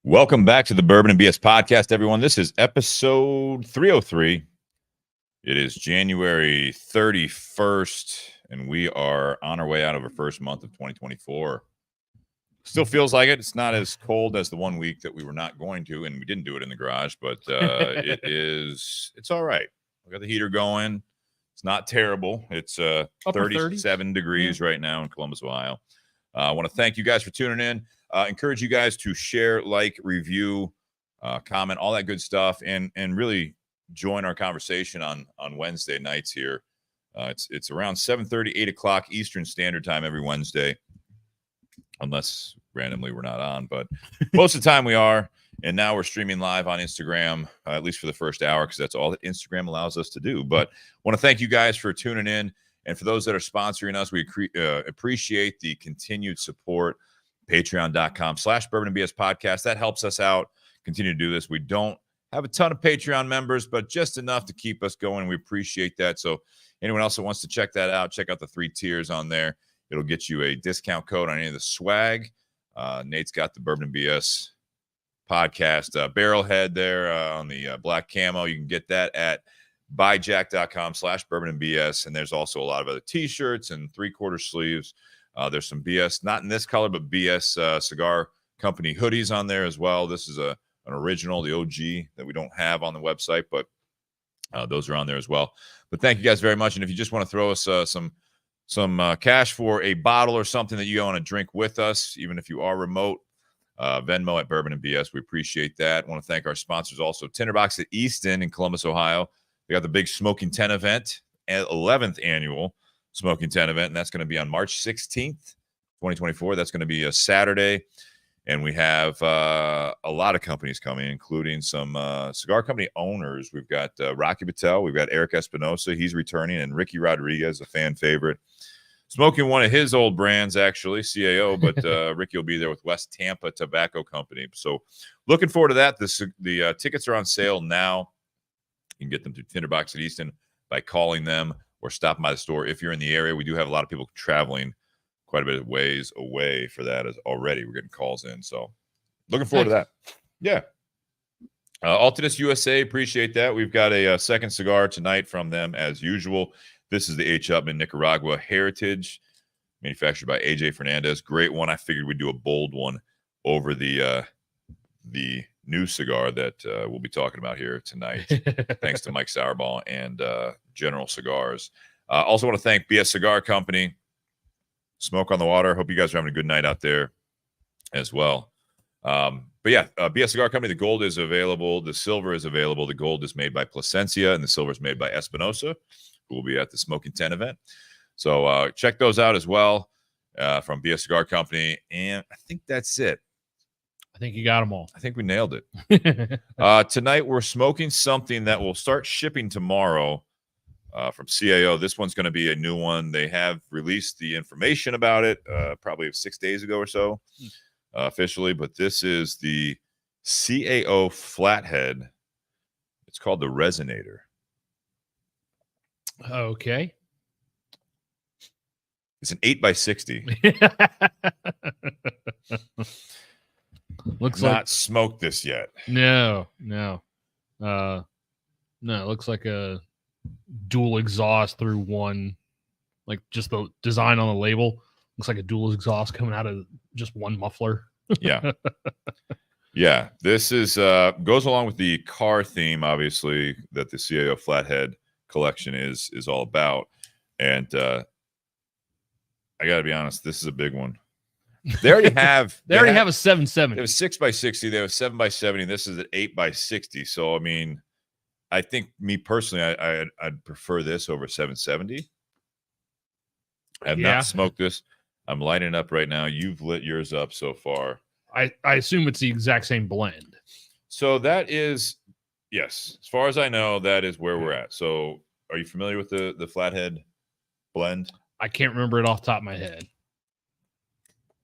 Welcome back to the Bourbon and BS podcast, everyone. This is episode 303. It is January 31st, and we are on our way out of our first month of 2024. Still feels like it. It's not as cold as the 1 week that we were not going to, and we didn't do it in the garage, but it's all right. We got the heater going. It's not terrible. It's 37 degrees right now in Columbus, Ohio. I want to thank you guys for tuning in. Encourage you guys to share, like, review, comment, all that good stuff, and really join our conversation on Wednesday nights here. It's around 7:30, 8 o'clock Eastern Standard Time every Wednesday, unless randomly we're not on. But most of the time we are, and now we're streaming live on Instagram, at least for the first hour, because that's all that Instagram allows us to do. But I want to thank you guys for tuning in, and for those that are sponsoring us, we appreciate the continued support. Patreon.com/BourbonandBS podcast. That helps us out. Continue to do this. We don't have a ton of Patreon members, but just enough to keep us going. We appreciate that. So anyone else that wants to check that out, check out the 3 tiers on there. It'll get you a discount code on any of the swag. Nate's got the Bourbon and BS podcast barrelhead there on the black camo. You can get that at buyjack.com/BourbonandBS. And there's also a lot of other t-shirts and 3/4 sleeves. There's some BS, not in this color, but BS Cigar Company hoodies on there as well. This is an original, the OG that we don't have on the website, but those are on there as well. But thank you guys very much. And if you just want to throw us some cash for a bottle or something that you want to drink with us, even if you are remote, Venmo at Bourbon and BS. We appreciate that. I want to thank our sponsors also, Tinder Box at Easton in Columbus, Ohio. We got the big Smoking 10 event, 11th annual Smoking 10 event, and that's going to be on March 16th, 2024. That's going to be a Saturday, and we have a lot of companies coming, including some cigar company owners. We've got Rocky Patel, we've got Eric Espinosa, he's returning, and Ricky Rodriguez, a fan favorite, smoking one of his old brands, actually, CAO, but Ricky will be there with West Tampa Tobacco Company. So looking forward to that. The tickets are on sale now. You can get them through Tinder Box at Easton by calling them or stopping by the store. If you're in the area, we do have a lot of people traveling quite a bit of ways away for that as already. We're getting calls in. So looking forward to that. Yeah. Altadis USA, appreciate that. We've got a second cigar tonight from them as usual. This is the H. Upman Nicaragua Heritage, manufactured by AJ Fernandez. Great one. I figured we'd do a bold one over the new cigar that we'll be talking about here tonight. Thanks to Mike Sauerball and General Cigars. Also want to thank BS Cigar Company, Smoke on the Water. Hope you guys are having a good night out there as well. But yeah, BS Cigar Company, the gold is available. The silver is available. The gold is made by Plasencia, and the silver is made by Espinosa, who will be at the Smoking 10 event. So check those out as well from BS Cigar Company. And I think that's it. I think you got them all. I think we nailed it. Tonight, we're smoking something that will start shipping tomorrow from CAO. This one's going to be a new one. They have released the information about it probably 6 days ago or so officially, but this is the CAO Flathead. It's called the Resonator. Okay. It's an 8x60. Looks not like smoked this yet. No. It looks like a dual exhaust through one, like just the design on the label looks like a dual exhaust coming out of just one muffler. Yeah. Yeah. This is goes along with the car theme, obviously, that the CAO Flathead collection is all about. And I gotta be honest, this is a big one. They already have they already have a 770. It was 6x60. They have 7x70. This is an 8x60. So I mean, I think me personally, I'd prefer this over 770. I have not smoked this. I'm lighting it up right now. You've lit yours up so far. I assume it's the exact same blend. So that is, yes, as far as I know, that is where we're at. So are you familiar with the Flathead blend? I can't remember it off the top of my head.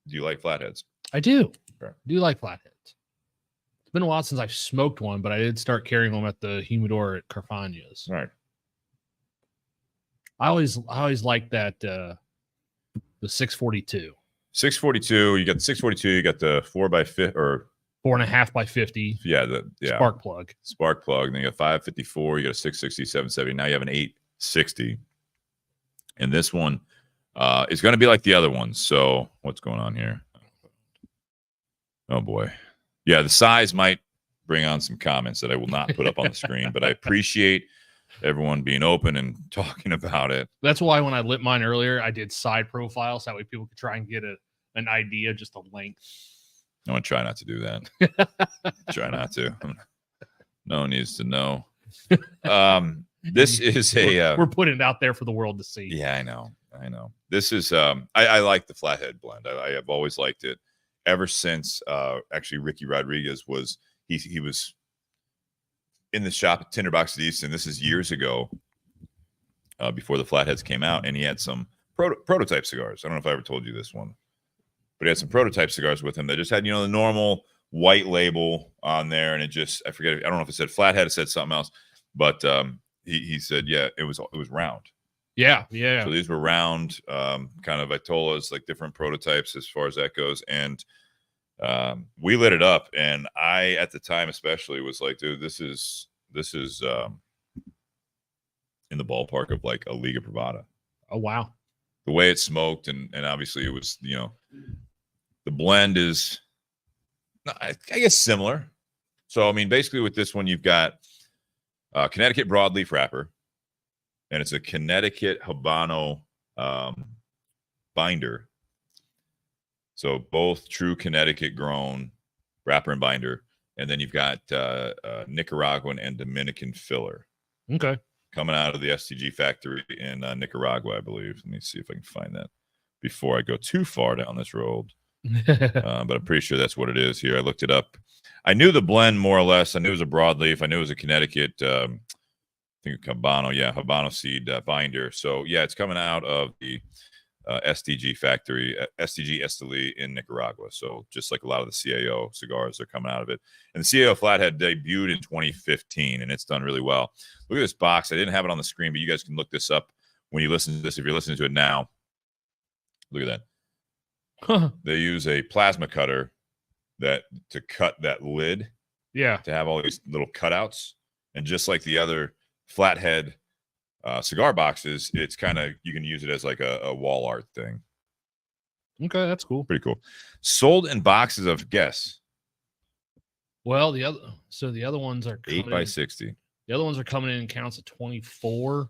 Do you like Flatheads? I do. Sure. I do like Flatheads. It's been a while since I've smoked one, but I did start carrying them at the humidor at Carfagna's. All right. I always like that the 642. 642. You got the 642. You got the 4x5 or 4.5 by 50. Yeah, Spark plug. Spark plug. And then you got 554. You got a 660, 770. Now you have an 860. And this one is going to be like the other ones. So what's going on here? Oh boy. Yeah, the size might bring on some comments that I will not put up on the screen, but I appreciate everyone being open and talking about it. That's why when I lit mine earlier, I did side profiles. That way people could try and get an idea, just the length. I'm going to try not to do that. Try not to. No one needs to know. This is we're putting it out there for the world to see. Yeah, I know. This is I like the Flathead blend. I have always liked it ever since actually Ricky Rodriguez was he was in the shop at Tinder Box at Easton. This is years ago, before the Flatheads came out, and he had some prototype cigars. I don't know if I ever told you this one, but he had some prototype cigars with him that just had, you know, the normal white label on there, and it just, I forget, I don't know if it said Flathead, it said something else, but he said, yeah, it was round. Yeah. So these were round, kind of Vitolas, like different prototypes as far as that goes, and we lit it up, and I at the time especially was like, dude, this is in the ballpark of like a Liga Privada. Oh wow. The way it smoked, and obviously it was, you know, the blend is, I guess, similar. So I mean, basically with this one, you've got Connecticut broadleaf wrapper, and it's a Connecticut Habano binder. So both true Connecticut grown wrapper and binder, and then you've got Nicaraguan and Dominican filler. Okay. Coming out of the STG factory in Nicaragua, I believe. Let me see if I can find that before I go too far down this road. But I'm pretty sure that's what it is here. I looked it up. I knew the blend more or less. I knew it was a broadleaf. I knew it was a Connecticut, I think Habano, Habano seed binder. So yeah, it's coming out of the STG factory, STG Esteli in Nicaragua. So just like a lot of the CAO cigars are coming out of it. And the CAO Flathead debuted in 2015, and it's done really well. Look at this box. I didn't have it on the screen, but you guys can look this up when you listen to this. If you're listening to it now, look at that. They use a plasma cutter to cut that lid. Yeah. To have all these little cutouts. And just like the other Flathead cigar boxes, it's kind of, you can use it as like a wall art thing. Okay, that's cool. Pretty cool. Sold in boxes of, guess. Well, the other ones are 8 by 60. The other ones are coming in counts of 24.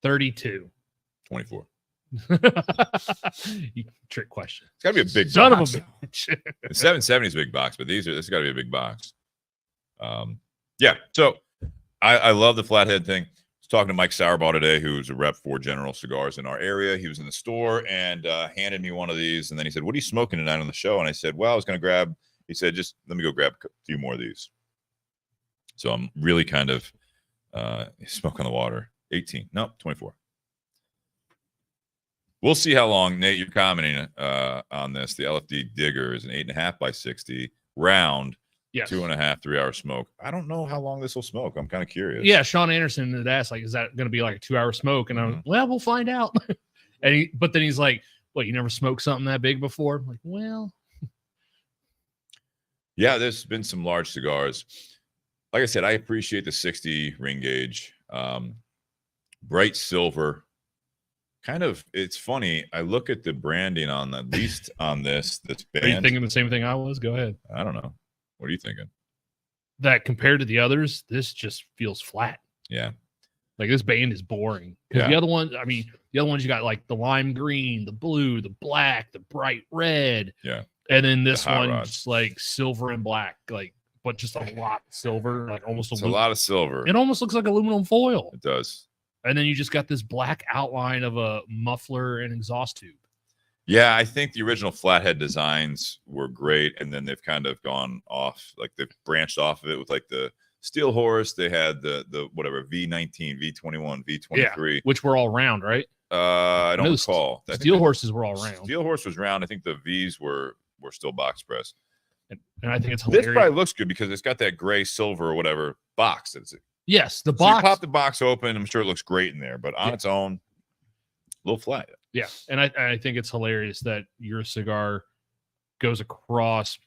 32. 24. Trick question. It's got to be a big Son box. Of a bitch. The 770 is a big box, but this has got to be a big box. Yeah. So I love the Flathead thing. I was talking to Mike Sauerbaugh today, who's a rep for General Cigars in our area. He was in the store and handed me one of these, and then he said, "What are you smoking tonight on the show?" And I said, "Well, I was going to grab." He said, "Just let me go grab a few more of these." So I'm really kind of smoke on the water. 18. No, 24. We'll see how long, Nate, you're commenting on this. The LFD Digger is an 8.5 by 60 round, yes. 2.5, 3 hour smoke. I don't know how long this will smoke. I'm kind of curious. Yeah, Sean Anderson had asked, like, is that going to be like a 2 hour smoke? And I'm well, we'll find out. But then he's like, "What, you never smoked something that big before?" I'm like, well, yeah, there's been some large cigars. Like I said, I appreciate the 60 ring gauge, bright silver. Kind of, it's funny. I look at the branding on at least on this. That's banned. Are you thinking the same thing I was? Go ahead. I don't know. What are you thinking? That compared to the others, this just feels flat. Yeah. Like this band is boring. Yeah. The other ones, you got like the lime green, the blue, the black, the bright red. Yeah. And then this one rods. just like silver and black, like, but just a lot of silver, like almost a lot of silver. It almost looks like aluminum foil. It does. And then you just got this black outline of a muffler and exhaust tube. Yeah, I think the original Flathead designs were great, and then they've kind of gone off, like they've branched off of it with like the Steel Horse. They had the whatever V19, V21, V23, which were all round, right? I don't recall. Steel Horses were all round. Steel Horse was round. I think the V's were still box press. And I think it's hilarious. This probably looks good because it's got that gray, silver, or whatever box. That's it. Yes, the So box. you pop the box open. I'm sure it looks great in there, but on its own, little flat. Yeah, and I think it's hilarious that your cigar goes across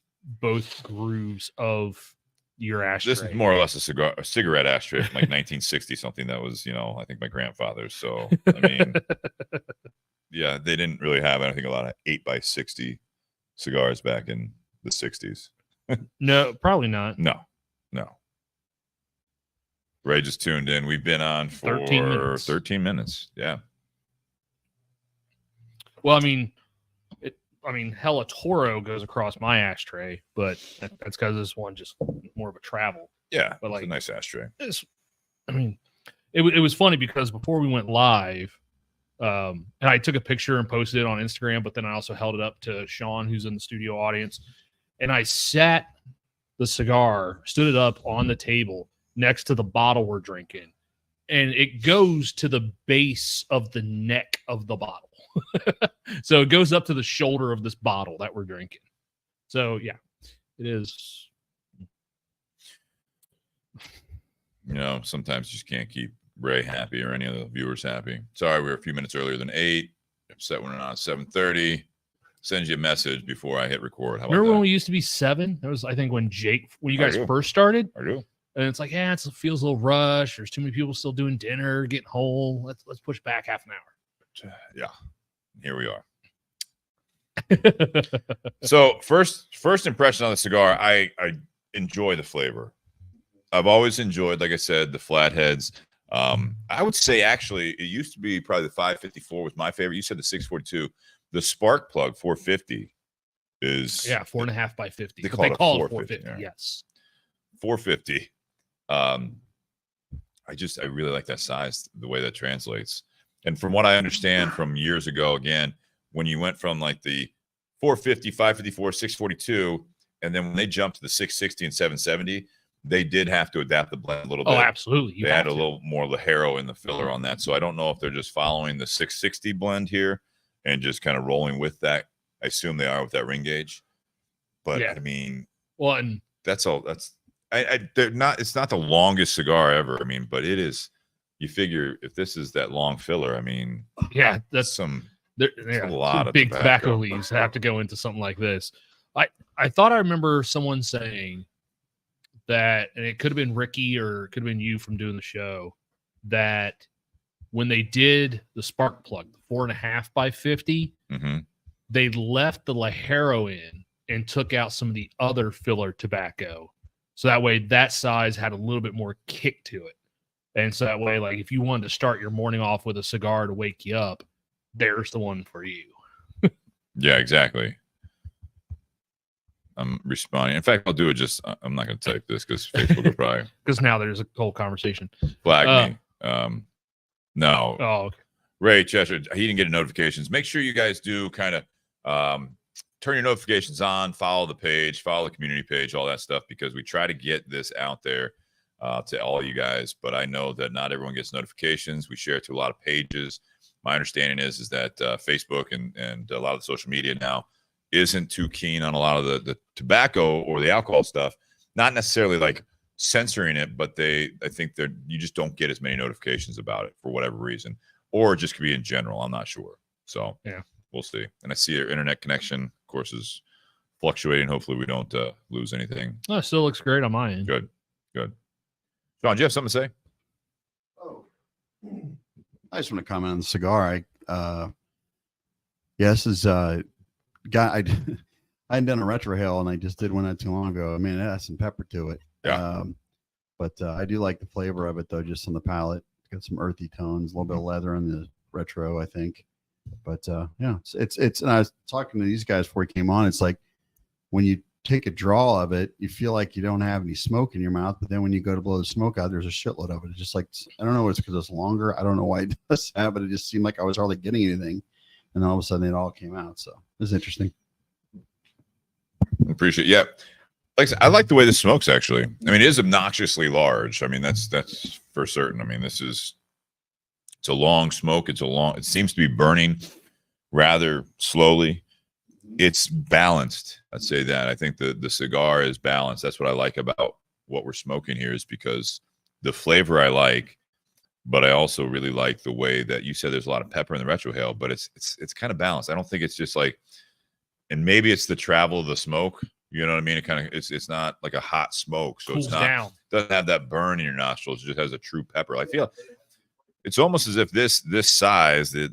both grooves of your ashtray. This is more or less a cigarette ashtray from like 1960 something. That was, I think my grandfather's. So I mean, yeah, they didn't really have, I think, a lot of 8x60 cigars back in the 60s. No, probably not. No. Ray just tuned in. We've been on for 13 minutes. Yeah. Well, I mean, Hella Toro goes across my ashtray, but that's because this one just more of a travel. Yeah, but it's a nice ashtray. It was funny because before we went live, and I took a picture and posted it on Instagram, but then I also held it up to Sean, who's in the studio audience, and I stood it up on the table next to the bottle we're drinking, and it goes to the base of the neck of the bottle. So it goes up to the shoulder of this bottle that we're drinking. So yeah, it is. Sometimes you just can't keep Ray happy or any of the viewers happy. Sorry, we were a few minutes earlier than 8. Set when we're on 7:30. Send you a message before I hit record. How about Remember that? when we used to be 7? That was, I think, when you guys do. first started. I do. And it's like, it feels a little rushed. There's too many people still doing dinner, getting home. Let's push back half an hour. Yeah. Here we are. So first impression on the cigar, I enjoy the flavor. I've always enjoyed, like I said, the flatheads. I would say actually it used to be probably the 554 was my favorite. You said the 642. The spark plug 450 is 4.5 by 50. They call it 450. Yeah. Yes. 450. I really like that size, the way that translates. And from what I understand from years ago, again, when you went from like the 450, 554, 642, and then when they jumped to the 660 and 770, they did have to adapt the blend a little bit. Oh, absolutely. They had a little more Ligero in the filler on that. So I don't know if they're just following the 660 blend here and just kind of rolling with that. I assume they are with that ring gauge. But yeah. I mean, well, and that's all. They're not. It's not the longest cigar ever. I mean, but it is. You figure if this is that long filler, I mean, yeah, that's a lot of big tobacco leaves have to go into something like this. I thought I remember someone saying that, and it could have been Ricky or it could have been you from doing the show, that when they did the spark plug, the 4.5 by 50, they left the Ligero in and took out some of the other filler tobacco. So that way that size had a little bit more kick to it. And so that way, like if you wanted to start your morning off with a cigar to wake you up, there's the one for you. Yeah, exactly. I'm responding. In fact, I'll do it I'm not going to type this because Facebook will probably. Because now there's a whole conversation. Flag me. No. Oh, okay. Ray Cheshire, he didn't get notifications. Make sure you guys do kind of turn your notifications on, follow the page, follow the community page, all that stuff, because we try to get this out there to all you guys. But I know that not everyone gets notifications. We share it to a lot of pages. My understanding is that Facebook and a lot of the social media now isn't too keen on a lot of the tobacco or the alcohol stuff. Not necessarily like censoring it, but I think that you just don't get as many notifications about it for whatever reason, or it just could be in general. I'm not sure. So yeah, we'll see. And I see your internet connection, of course, is fluctuating. Hopefully we don't lose anything. Oh, it still looks great on my end. Good. Sean, do you have something to say? Oh, I just want to comment on the cigar. This is guy. I hadn't done a retrohale, and I just did one not too long ago. I mean, it has some pepper to it. Yeah. But I do like the flavor of it, though, just on the palate. It's got some earthy tones, a little bit of leather in the retro, I think. But yeah, it's. And I was talking to these guys before he came on. It's like when you take a draw of it, you feel like you don't have any smoke in your mouth, but then when you go to blow the smoke out, there's a shitload of it. It's just like, I don't know, it's because it's longer. I don't know why it does that, but it just seemed like I was hardly getting anything, and then all of a sudden it all came out. So it was interesting. Appreciate it. Yeah. Like I like the way this smokes, actually. I mean, it is obnoxiously large. I mean, that's for certain. I mean, it's a long smoke. It seems to be burning rather slowly. It's balanced. I'd say that. I think the cigar is balanced. That's what I like about what we're smoking here, is because the flavor I like, but I also really like the way that you said there's a lot of pepper in the retrohale, but it's kind of balanced. I don't think it's just like, and maybe it's the travel of the smoke. You know what I mean? It kind of it's not like a hot smoke, so Cools it's not down. doesn't have that burn in your nostrils. It just has a true pepper. I feel it's almost as if this size, the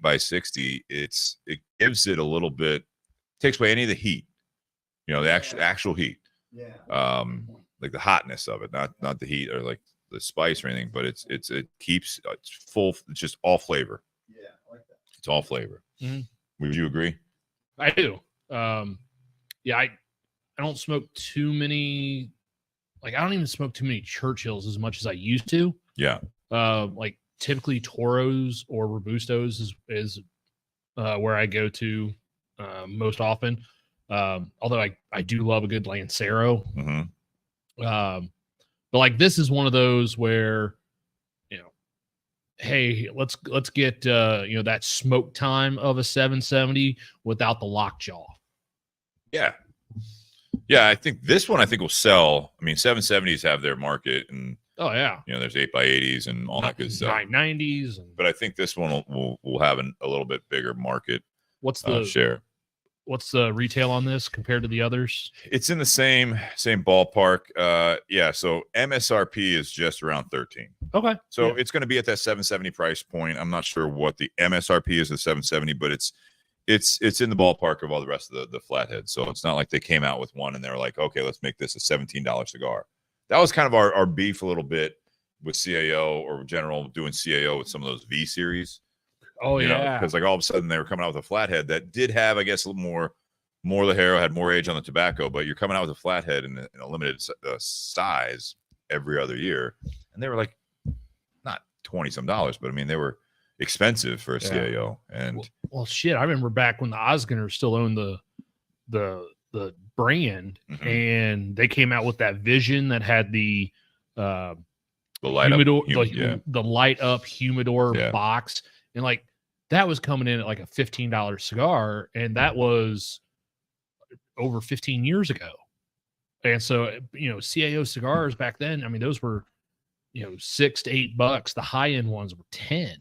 8x60, it gives it a little bit, takes away any of the heat. You know, the actual heat. Yeah. Like the hotness of it, not the heat or like the spice or anything, but it keeps it's full. It's just all flavor. Yeah, I like that. It's all flavor. Would you agree? I do. Yeah, I don't smoke too many. Like I don't even smoke too many Churchills as much as I used to. Yeah. Like typically Toros or Robustos is where I go to most often. Although I do love a good Lancero. But like this is one of those where, you know, hey, let's get you know, that smoke time of a 770 without the lockjaw. Yeah. Yeah, I think this one will sell. I mean, 770s have their market, and Oh yeah, you know, there's 8x80s and all that good stuff. 990s. But I think this one will have a little bit bigger market. What's the share? What's the retail on this compared to the others? It's in the same ballpark. Yeah, so MSRP is just around 13. Okay. So yeah. it's going to be at that 770 price point. I'm not sure what the MSRP is at 770, but it's in the ballpark of all the rest of the Flathead. So it's not like they came out with one and they're like, okay, let's make this a $17 cigar. That was kind of our beef a little bit with CAO or General doing CAO with some of those V series. Oh yeah, because like all of a sudden they were coming out with a Flathead that did have, I guess, a little more Lajero, had more age on the tobacco, but you're coming out with a Flathead in a limited size every other year, and they were like not $20-some, but I mean they were expensive for a CAO. And well, shit, I remember back when the Osgooders still owned the brand, and they came out with that Vision that had the light humidor, up, the light up humidor Yeah. box, and like that was coming in at like a $15 cigar, and that was over 15 years ago. And so, you know, CAO cigars back then, I mean, those were, you know, $6 to $8. The high end ones were 10.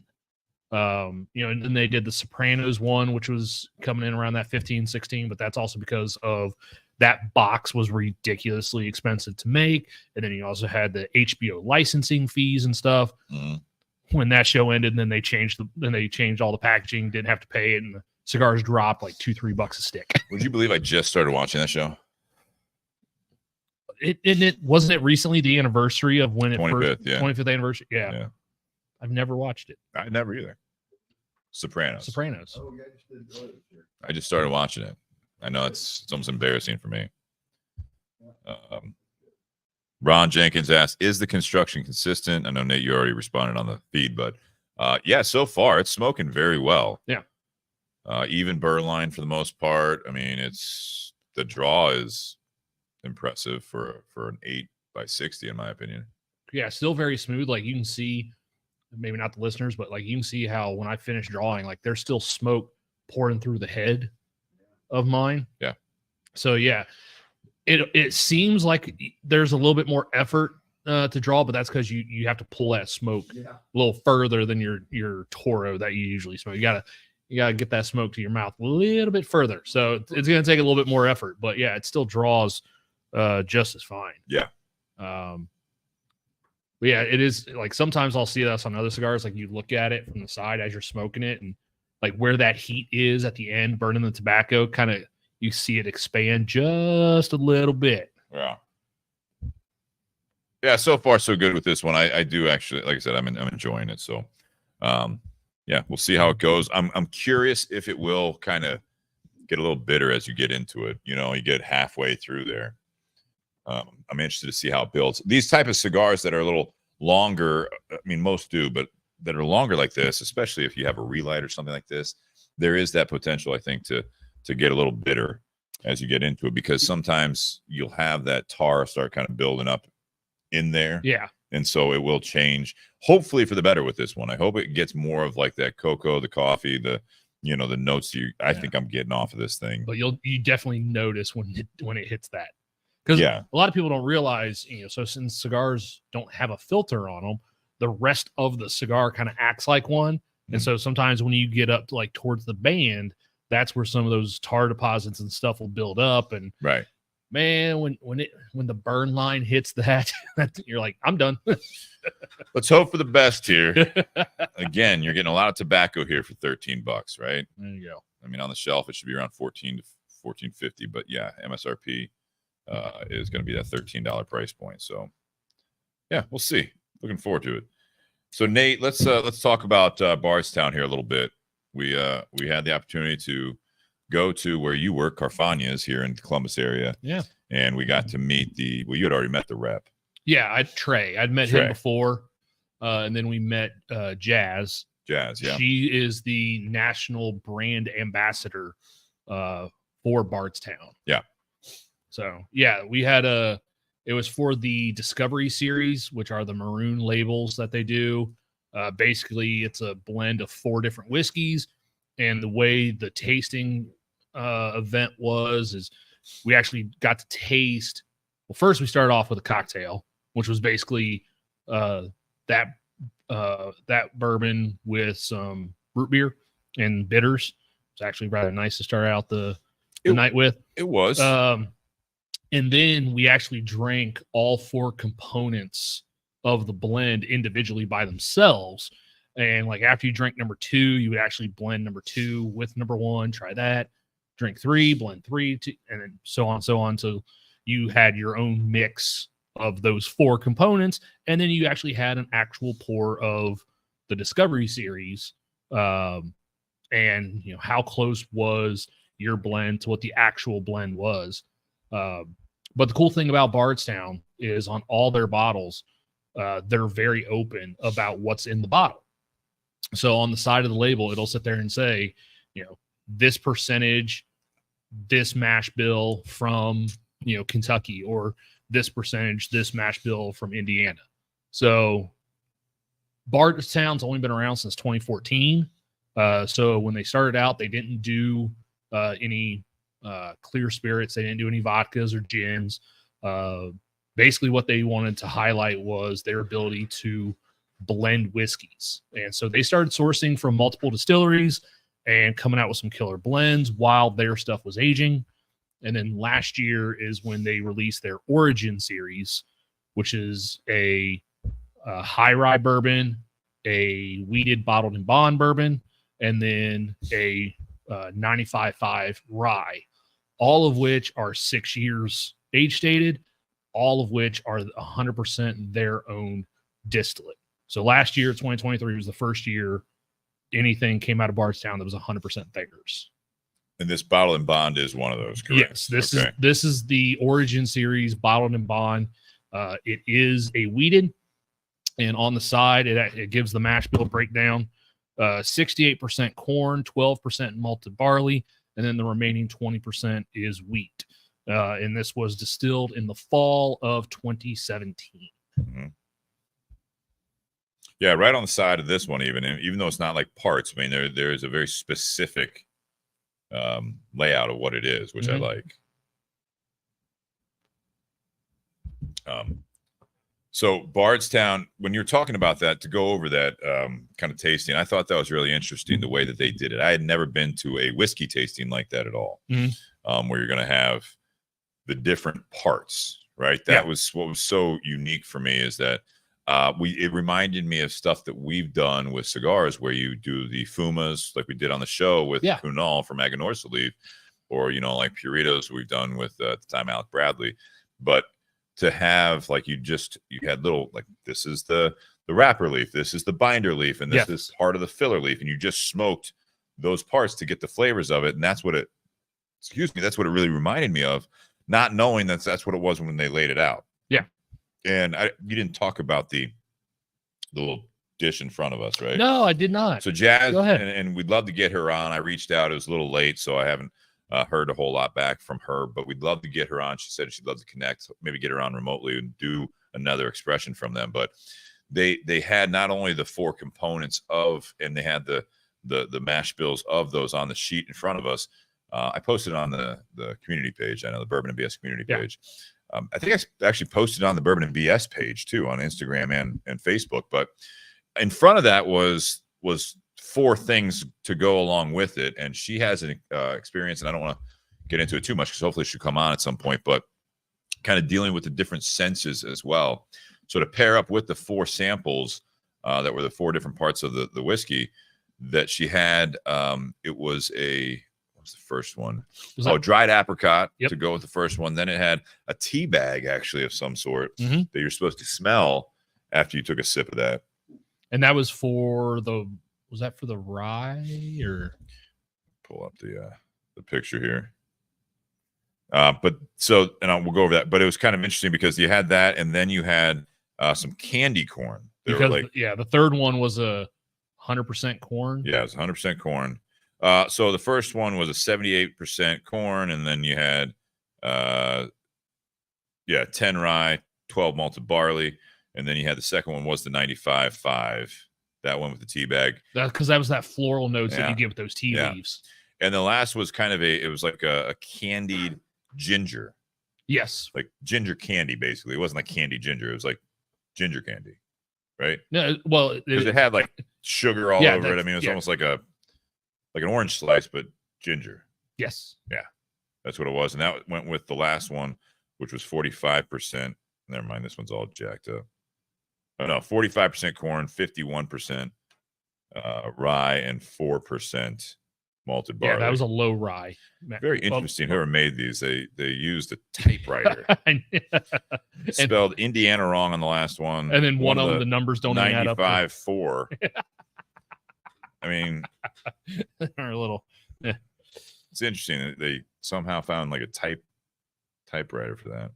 You know, and then they did the Sopranos one, which was coming in around that 15, 16, but that's also because of that box was ridiculously expensive to make. And then you also had the HBO licensing fees and stuff. When that show ended, then they changed all the packaging, didn't have to pay it, and the cigars dropped like $2-3 a stick. Would you believe I just started watching that show? It wasn't it recently the anniversary of when it 25th, first yeah. 25th anniversary? Yeah. Yeah. I've never watched it. I never either. Sopranos. Oh, yeah, just did it earlier this year. I just started watching it. I know it's almost embarrassing for me. Ron Jenkins asked, is the construction consistent? I know, Nate, you already responded on the feed, but yeah, so far it's smoking very well. Yeah. Even burn line for the most part. I mean, the draw is impressive for an 8x60, in my opinion. Yeah, still very smooth. Like you can see, maybe not the listeners, but like you can see how when I finish drawing, like there's still smoke pouring through the head of mine. Yeah. So yeah, it seems like there's a little bit more effort to draw, but that's because you have to pull that smoke a little further than your Toro that you usually smoke. You gotta get that smoke to your mouth a little bit further. So it's gonna take a little bit more effort, but yeah, it still draws just as fine. Yeah. But yeah, it is like sometimes I'll see this on other cigars. Like you look at it from the side as you're smoking it, and like where that heat is at the end, burning the tobacco, kind of you see it expand just a little bit. Yeah. Yeah. So far, so good with this one. I do actually, like I said, I'm enjoying it. So, yeah, we'll see how it goes. I'm curious if it will kind of get a little bitter as you get into it. You know, you get halfway through there. I'm interested to see how it builds. These type of cigars that are a little longer, I mean, most do, but that are longer like this, especially if you have a relight or something like this, there is that potential, I think, to get a little bitter as you get into it, because sometimes you'll have that tar start kind of building up in there. Yeah. And so it will change, hopefully for the better with this one. I hope it gets more of like that cocoa, the coffee, the notes I think I'm getting off of this thing. But you definitely notice when it hits that. Because a lot of people don't realize, so since cigars don't have a filter on them, the rest of the cigar kind of acts like one. And so sometimes when you get up to like towards the band, that's where some of those tar deposits and stuff will build up. And Right. man, when the burn line hits that, you're like, I'm done. Let's hope for the best here. Again, you're getting a lot of tobacco here for $13, right? There you go. I mean, on the shelf, it should be around $14 to $14.50, but yeah, MSRP is going to be that $13 price point. So yeah, we'll see. Looking forward to it. So Nate, let's talk about Bardstown here a little bit. We had the opportunity to go to where you work, Carfagna's here in the Columbus area. Yeah. And we got to meet you had already met the rep. Yeah, I'd met him before. And then we met Jazz. Jazz, yeah. She is the national brand ambassador for Bardstown. Yeah. So yeah, we had it was for the Discovery series, which are the maroon labels that they do. Basically, it's a blend of 4 different whiskeys. And the way the tasting event is we actually got to taste. Well, first we started off with a cocktail, which was basically that bourbon with some root beer and bitters. It's actually rather nice to start out the night with. It was. And then we actually drank all 4 components of the blend individually by themselves. And like after you drink number 2, you would actually blend number 2 with number 1. Try that. Drink 3, blend 3, 2, and then so on, so on. So you had your own mix of those 4 components, and then you actually had an actual pour of the Discovery series. And how close was your blend to what the actual blend was? But the cool thing about Bardstown is on all their bottles, they're very open about what's in the bottle. So on the side of the label, it'll sit there and say, this percentage, this mash bill from, Kentucky, or this percentage, this mash bill from Indiana. So Bardstown's only been around since 2014. So when they started out, they didn't do any clear spirits. They didn't do any vodkas or gins. Basically what they wanted to highlight was their ability to blend whiskeys. And so they started sourcing from multiple distilleries and coming out with some killer blends while their stuff was aging. And then last year is when they released their Origin series, which is a high rye bourbon, a wheated bottled in bond bourbon, and then a 95.5 rye, all of which are 6 years age stated, all of which are 100% their own distillate. So last year, 2023, was the first year anything came out of Bardstown that was 100% theirs. And this bottle and bond is one of those, correct? Yes, this is the Origin series bottled and bond. It is a wheated, and on the side it gives the mash bill breakdown. 68% corn, 12% malted barley, and then the remaining 20% is wheat. And this was distilled in the fall of 2017. Mm-hmm. Yeah, right on the side of this one, even though it's not like parts, I mean, there is a very specific layout of what it is, which I like. So Bardstown, when you're talking about that, to go over that kind of tasting, I thought that was really interesting, the way that they did it. I had never been to a whiskey tasting like that at all, where you're going to have the different parts, right? That was what was so unique for me, is that it reminded me of stuff that we've done with cigars, where you do the fumas like we did on the show with Kunal from Aganorsa Leaf, or like Puritos we've done with at the time Alec Bradley. But to have like you had little, like, this is the wrapper leaf, this is the binder leaf, and this is part of the filler leaf, and you just smoked those parts to get the flavors of it, and that's what it really reminded me of, not knowing that's what it was when they laid it out. And you didn't talk about the little dish in front of us, right? No, I did not. So Jazz, go ahead. And we'd love to get her on. I reached out. It was a little late, so I haven't heard a whole lot back from her, but we'd love to get her on. She said she'd love to connect, maybe get her on remotely and do another expression from them. But they had not only the 4 components and they had the mash bills of those on the sheet in front of us. I posted on the community page. I know the Bourbon and BS community page. I think I actually posted on the Bourbon and BS page too on Instagram and Facebook. But in front of that was 4 things to go along with it, and she has an experience, and I don't want to get into it too much because hopefully she'll come on at some point, but kind of dealing with the different senses as well. So to pair up with the 4 samples that were the 4 different parts of the whiskey that she had, it was what's the first one? Dried apricot to go with the first one. Then it had a tea bag actually of some sort that you're supposed to smell after you took a sip of that. And that was for was that for the rye or? Pull up the picture here. We'll go over that. But it was kind of interesting because you had that, and then you had some candy corn. The third one was 100% corn. Yeah, it was 100% corn. So the first one was a 78% corn, and then you had 10 rye, 12 malted barley, and then you had the second one was the 95.5. That one with the tea bag. Because that was that floral notes that you get with those tea leaves. And the last was kind of it was like a candied ginger. Yes. Like ginger candy, basically. It wasn't like candy ginger. It was like ginger candy, right? No, well, because it had like sugar all over it. I mean, it was almost like an orange slice, but ginger. Yes. Yeah, that's what it was. And that went with the last one, which was 45%. Never mind, this one's all jacked up. Oh no, 45% corn, 51% rye, and 4% malted barley. Yeah, that was a low rye. Very interesting. Whoever made these, they used a typewriter. Spelled Indiana wrong on the last one, and then one of the numbers don't add up. 95.4. I mean, they're a little. Yeah. It's interesting that they somehow found like a typewriter for that.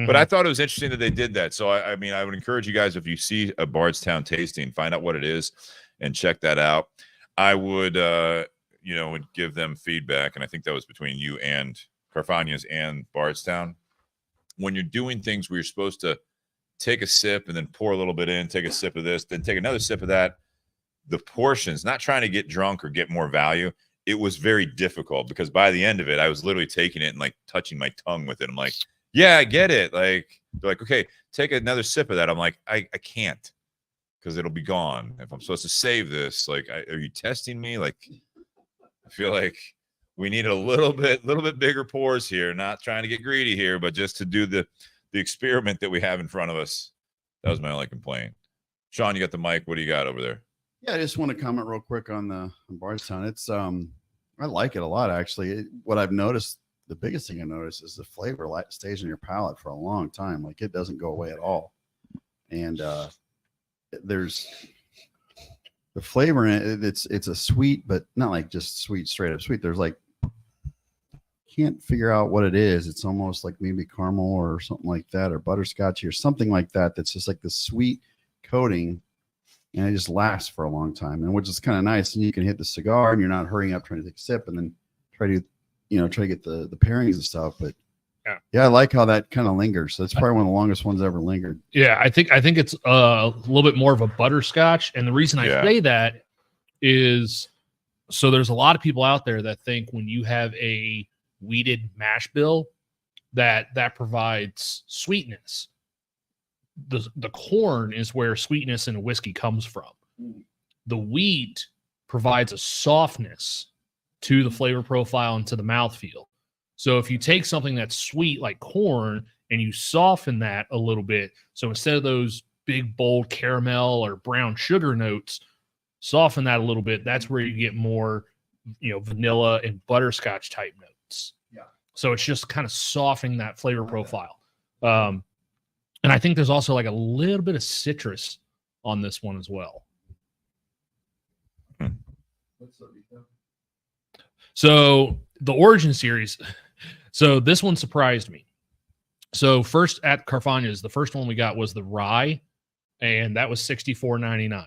But I thought it was interesting that they did that. So I mean, I would encourage you guys, if you see a Bardstown tasting, find out what it is and check that out. I would would give them feedback, and I think that was between you and Carfagna's and Bardstown. When you're doing things where you're supposed to take a sip and then pour a little bit in, take a sip of this, then take another sip of that, the portions, not trying to get drunk or get more value, it was very difficult because by the end of it, I was literally taking it and like touching my tongue with it. I'm like, yeah, I get it. Like, they're like, okay, take another sip of that. I'm like, I can't because it'll be gone. If I'm supposed to save this, like, are you testing me? Like, I feel like we need a little bit bigger pours here. Not trying to get greedy here, but just to do the experiment that we have in front of us. That was my only complaint. Sean, you got the mic. What do you got over there? Yeah, I just want to comment real quick on Bardstown. It's I like it a lot actually. What I've noticed, the biggest thing I noticed is the flavor stays in your palate for a long time. Like it doesn't go away at all. And there's the flavor in it. It's a sweet, but not like just sweet, straight up sweet. There's like, can't figure out what it is. It's almost like maybe caramel or something like that, or butterscotchy or something like that. That's just like the sweet coating, and it just lasts for a long time, and which is kind of nice. And you can hit the cigar, and you're not hurrying up trying to take a sip, and then try to get the pairings and stuff. But yeah, I like how that kind of lingers. So that's probably one of the longest ones ever lingered. Yeah, I think it's a little bit more of a butterscotch, and the reason I say that is so there's a lot of people out there that think when you have a wheated mash bill that provides sweetness. The corn is where sweetness in a whiskey comes from. The wheat provides a softness to the flavor profile and to the mouthfeel. So if you take something that's sweet like corn and you soften that a little bit, so instead of those big bold caramel or brown sugar notes, soften that a little bit, that's where you get more vanilla and butterscotch type notes. Yeah. So it's just kind of softening that flavor profile. And I think there's also like a little bit of citrus on this one as well. So the Origin series, so this one surprised me. So first at Carfagna's, the first one we got was the rye, and that was $64.99.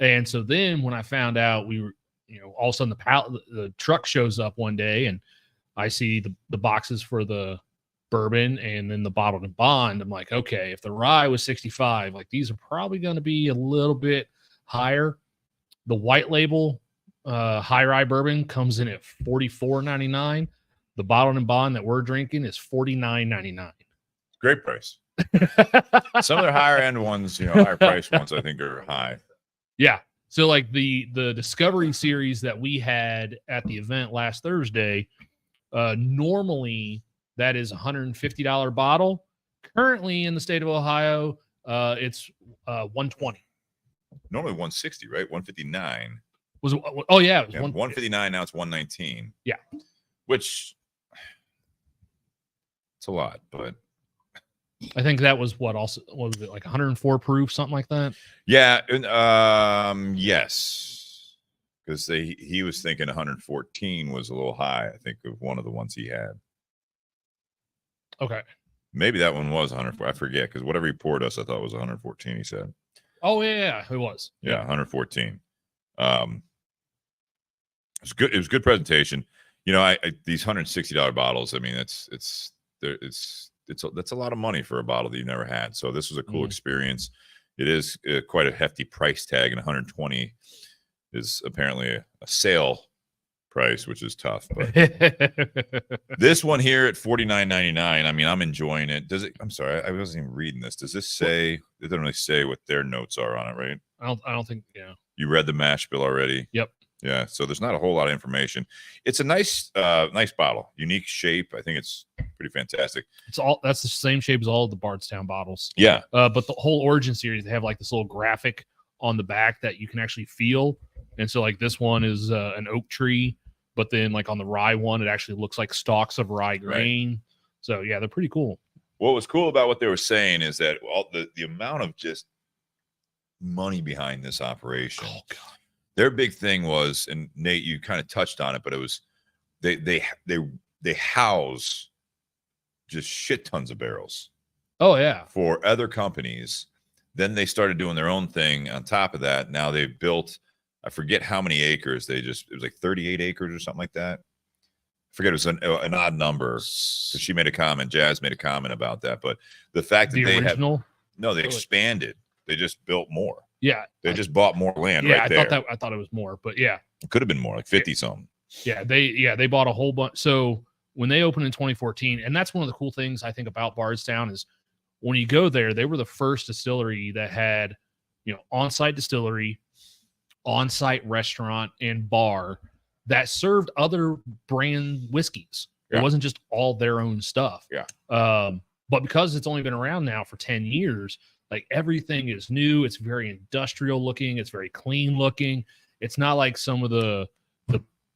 And so then when I found out we were, all of a sudden the truck shows up one day, and I see the boxes for the bourbon and then the bottled and bond. I'm like, okay, if the rye was 65, like these are probably going to be a little bit higher. The white label high rye bourbon comes in at $44.99. The bottled and bond that we're drinking is $49.99. Great price. Some of their higher end ones, higher price ones, I think are high. Yeah. So like the Discovery series that we had at the event last Thursday, normally that is $150 bottle. Currently in the state of Ohio, it's $120. Normally 160, right? 159. Was it was 159. Now it's 119. Yeah. Which it's a lot, but I think that was what was it, like 104 proof, something like that? Yeah, yes. Because he was thinking 114 was a little high, I think, of one of the ones he had. Okay. Maybe that one was 104. I forget, because whatever he poured us, I thought was 114, he said. Oh, yeah, it was. Yeah, 114. It's good. It was a good presentation. These $160 bottles, I mean, that's a lot of money for a bottle that you never had. So this was a cool experience. It is quite a hefty price tag, and 120 is apparently a sale price, which is tough. But this one here at $49.99, I mean, I'm enjoying it. I'm sorry, I wasn't even reading this. Does this say? It doesn't really say what their notes are on it, right? I don't think. Yeah. You read the mash bill already? Yep. Yeah, so there's not a whole lot of information. It's a nice bottle, unique shape. I think it's pretty fantastic. That's the same shape as all of the Bardstown bottles. Yeah. But the whole Origin series, they have like this little graphic on the back that you can actually feel. And so like this one is an oak tree, but then like on the rye one, it actually looks like stalks of rye grain. Right. So yeah, they're pretty cool. What was cool about what they were saying is that all the amount of just money behind this operation. Oh God. Their big thing was, and Nate, you kind of touched on it, but it was they house just shit tons of barrels. Oh yeah. For other companies. Then they started doing their own thing on top of that. Now they've built, I forget how many acres. It was like 38 acres or something like that. I forget, it was an odd number. So she made a comment, Jazz made a comment about that. But the fact that they expanded. They just built more. Yeah. They just bought more land right there. I thought it was more, but yeah. It could have been more, like 50 something. Yeah, they bought a whole bunch. So when they opened in 2014, and that's one of the cool things I think about Bardstown is when you go there, they were the first distillery that had, on-site distillery, on-site restaurant and bar that served other brand whiskeys. Yeah. It wasn't just all their own stuff. Yeah. But because it's only been around now for 10 years, like everything is new. It's very industrial looking. It's very clean looking. It's not like some of the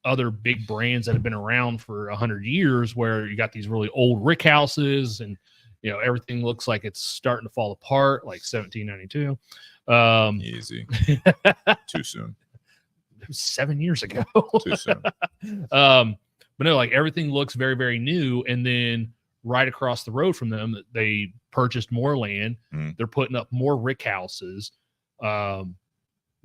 other big brands that have been around for 100 years where you got these really old rick houses and, everything looks like it's starting to fall apart, like 1792. Easy. Too soon. It was 7 years ago. Too soon. But no, like everything looks very, very new. And then right across the road from them, they purchased more land. They're putting up more rick houses.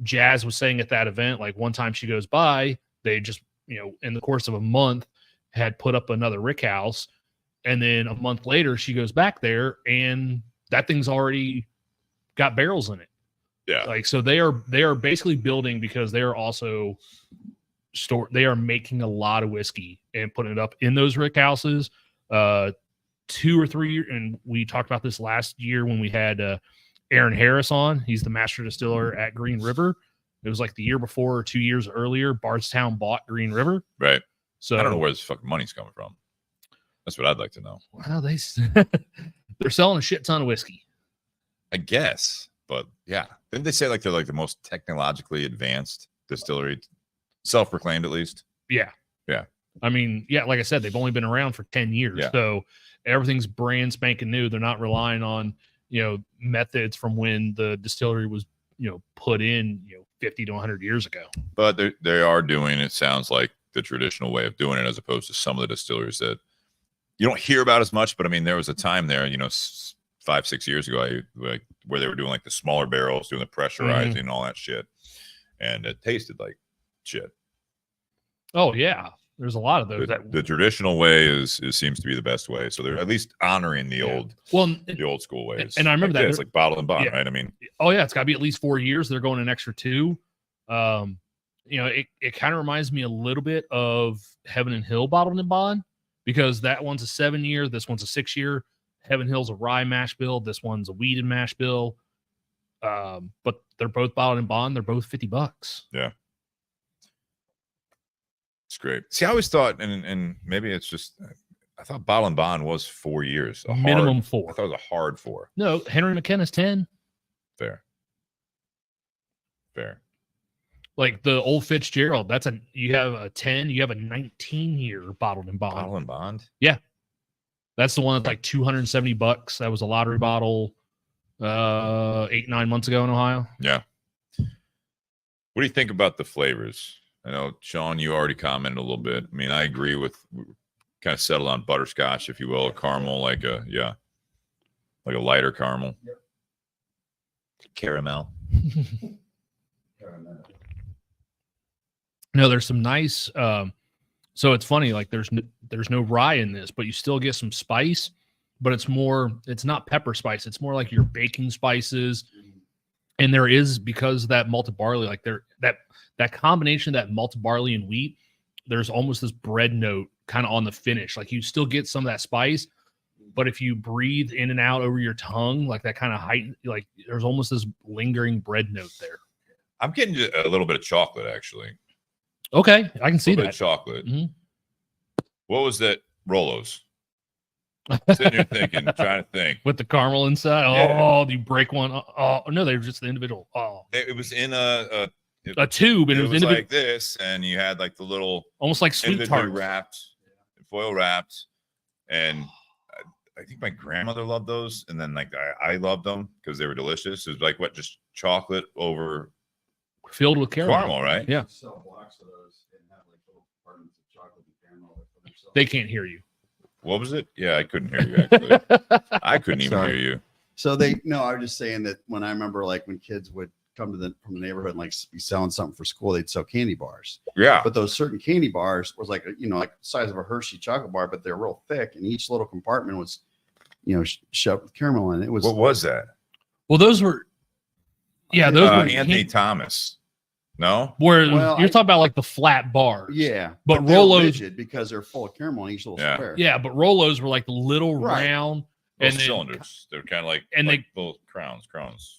Jazz was saying at that event, like one time she goes by, they just, in the course of a month had put up another rick house. And then a month later, she goes back there and that thing's already got barrels in it. Yeah. Like, so they are basically building because they are also they are making a lot of whiskey and putting it up in those rick houses. 2 or 3 years. And we talked about this last year when we had Aaron Harris on. He's the master distiller at Green River. It was like the year before or 2 years earlier, Bardstown bought Green River. Right. So I don't know where this fucking money's coming from. That's what I'd like to know. Well, they're selling a shit ton of whiskey, I guess. But yeah, didn't they say like they're like the most technologically advanced distillery, self-proclaimed at least? Yeah. Yeah. I mean, yeah, like I said, they've only been around for 10 years. Yeah. So everything's brand spanking new. They're not relying on, methods from when the distillery was, put in, 50 to 100 years ago. But they are doing, it sounds like, the traditional way of doing it as opposed to some of the distilleries that you don't hear about as much. But I mean, there was a time there, 5-6 years ago, where they were doing like the smaller barrels, doing the pressurizing and all that shit. And it tasted like shit. Oh yeah. There's a lot of those. The traditional way seems to be the best way. So they're at least honoring the old school ways. And I remember that it's like bottle and bond, right? I mean, oh yeah, it's got to be at least 4 years. They're going an extra 2. It kind of reminds me a little bit of Heaven and Hill bottled and bond because that one's a 7 year, this one's a 6 year. Heaven Hill's a rye mash bill. This one's a wheated mash bill. But they're both bottled in bond. They're both $50. Yeah. It's great. See, I always thought, and maybe it's just, I thought bottle and bond was 4 years. Minimum 4. I thought it was a hard 4. No, Henry McKenna's 10. Fair. Like the old Fitzgerald, you have a 10, you have a 19-year bottled in bond. Bottle and bond? Yeah. That's the one that's like $270. That was a lottery bottle 8-9 months ago in Ohio. Yeah. What do you think about the flavors? I know, Sean, you already commented a little bit. I mean, I agree with kind of settled on butterscotch, if you will, a caramel, like a lighter caramel. Yep. Caramel. No, there's some nice so it's funny, like there's no rye in this, but you still get some spice, but it's not pepper spice, it's more like your baking spices. And there is, because that malted barley, like that combination of that malted barley and wheat, there's almost this bread note kind of on the finish. Like you still get some of that spice, but if you breathe in and out over your tongue, like that kind of heighten, like there's almost this lingering bread note there. I'm getting a little bit of chocolate, actually. Okay, I can see A little bit that. of chocolate. Mm-hmm. What was that? Rolos. Sitting here thinking, trying to think. With the caramel inside. Yeah. Oh, you break one. Oh, no, they were just the individual. Oh, It was in a tube, and it was individual, like this, and you had like the little almost like sweet individually tarts. wrapped, foil wrapped, and I think my grandmother loved those, and then like I loved them because they were delicious. It was like just chocolate over Filled with caramel, right? Yeah. Sell blocks of those and have like little compartments of chocolate and caramel for themselves. They can't hear you. What was it? Yeah, I couldn't hear you actually. I couldn't even Sorry. hear you. So I was just saying that when I remember like when kids would come from the neighborhood and like be selling something for school, they'd sell candy bars. Yeah. But those certain candy bars was like, like the size of a Hershey chocolate bar, but they're real thick. And each little compartment was, shoved with caramel in it. What was that? Well, those were, those were Anthony Thomas. No? Where Well, you're talking about like the flat bars. Yeah. But they're Rolos, rigid because they're full of caramel in each little Yeah. square. yeah, but Rolos were like the little Right. round Those and then, cylinders. They're kind of like, and like little crowns.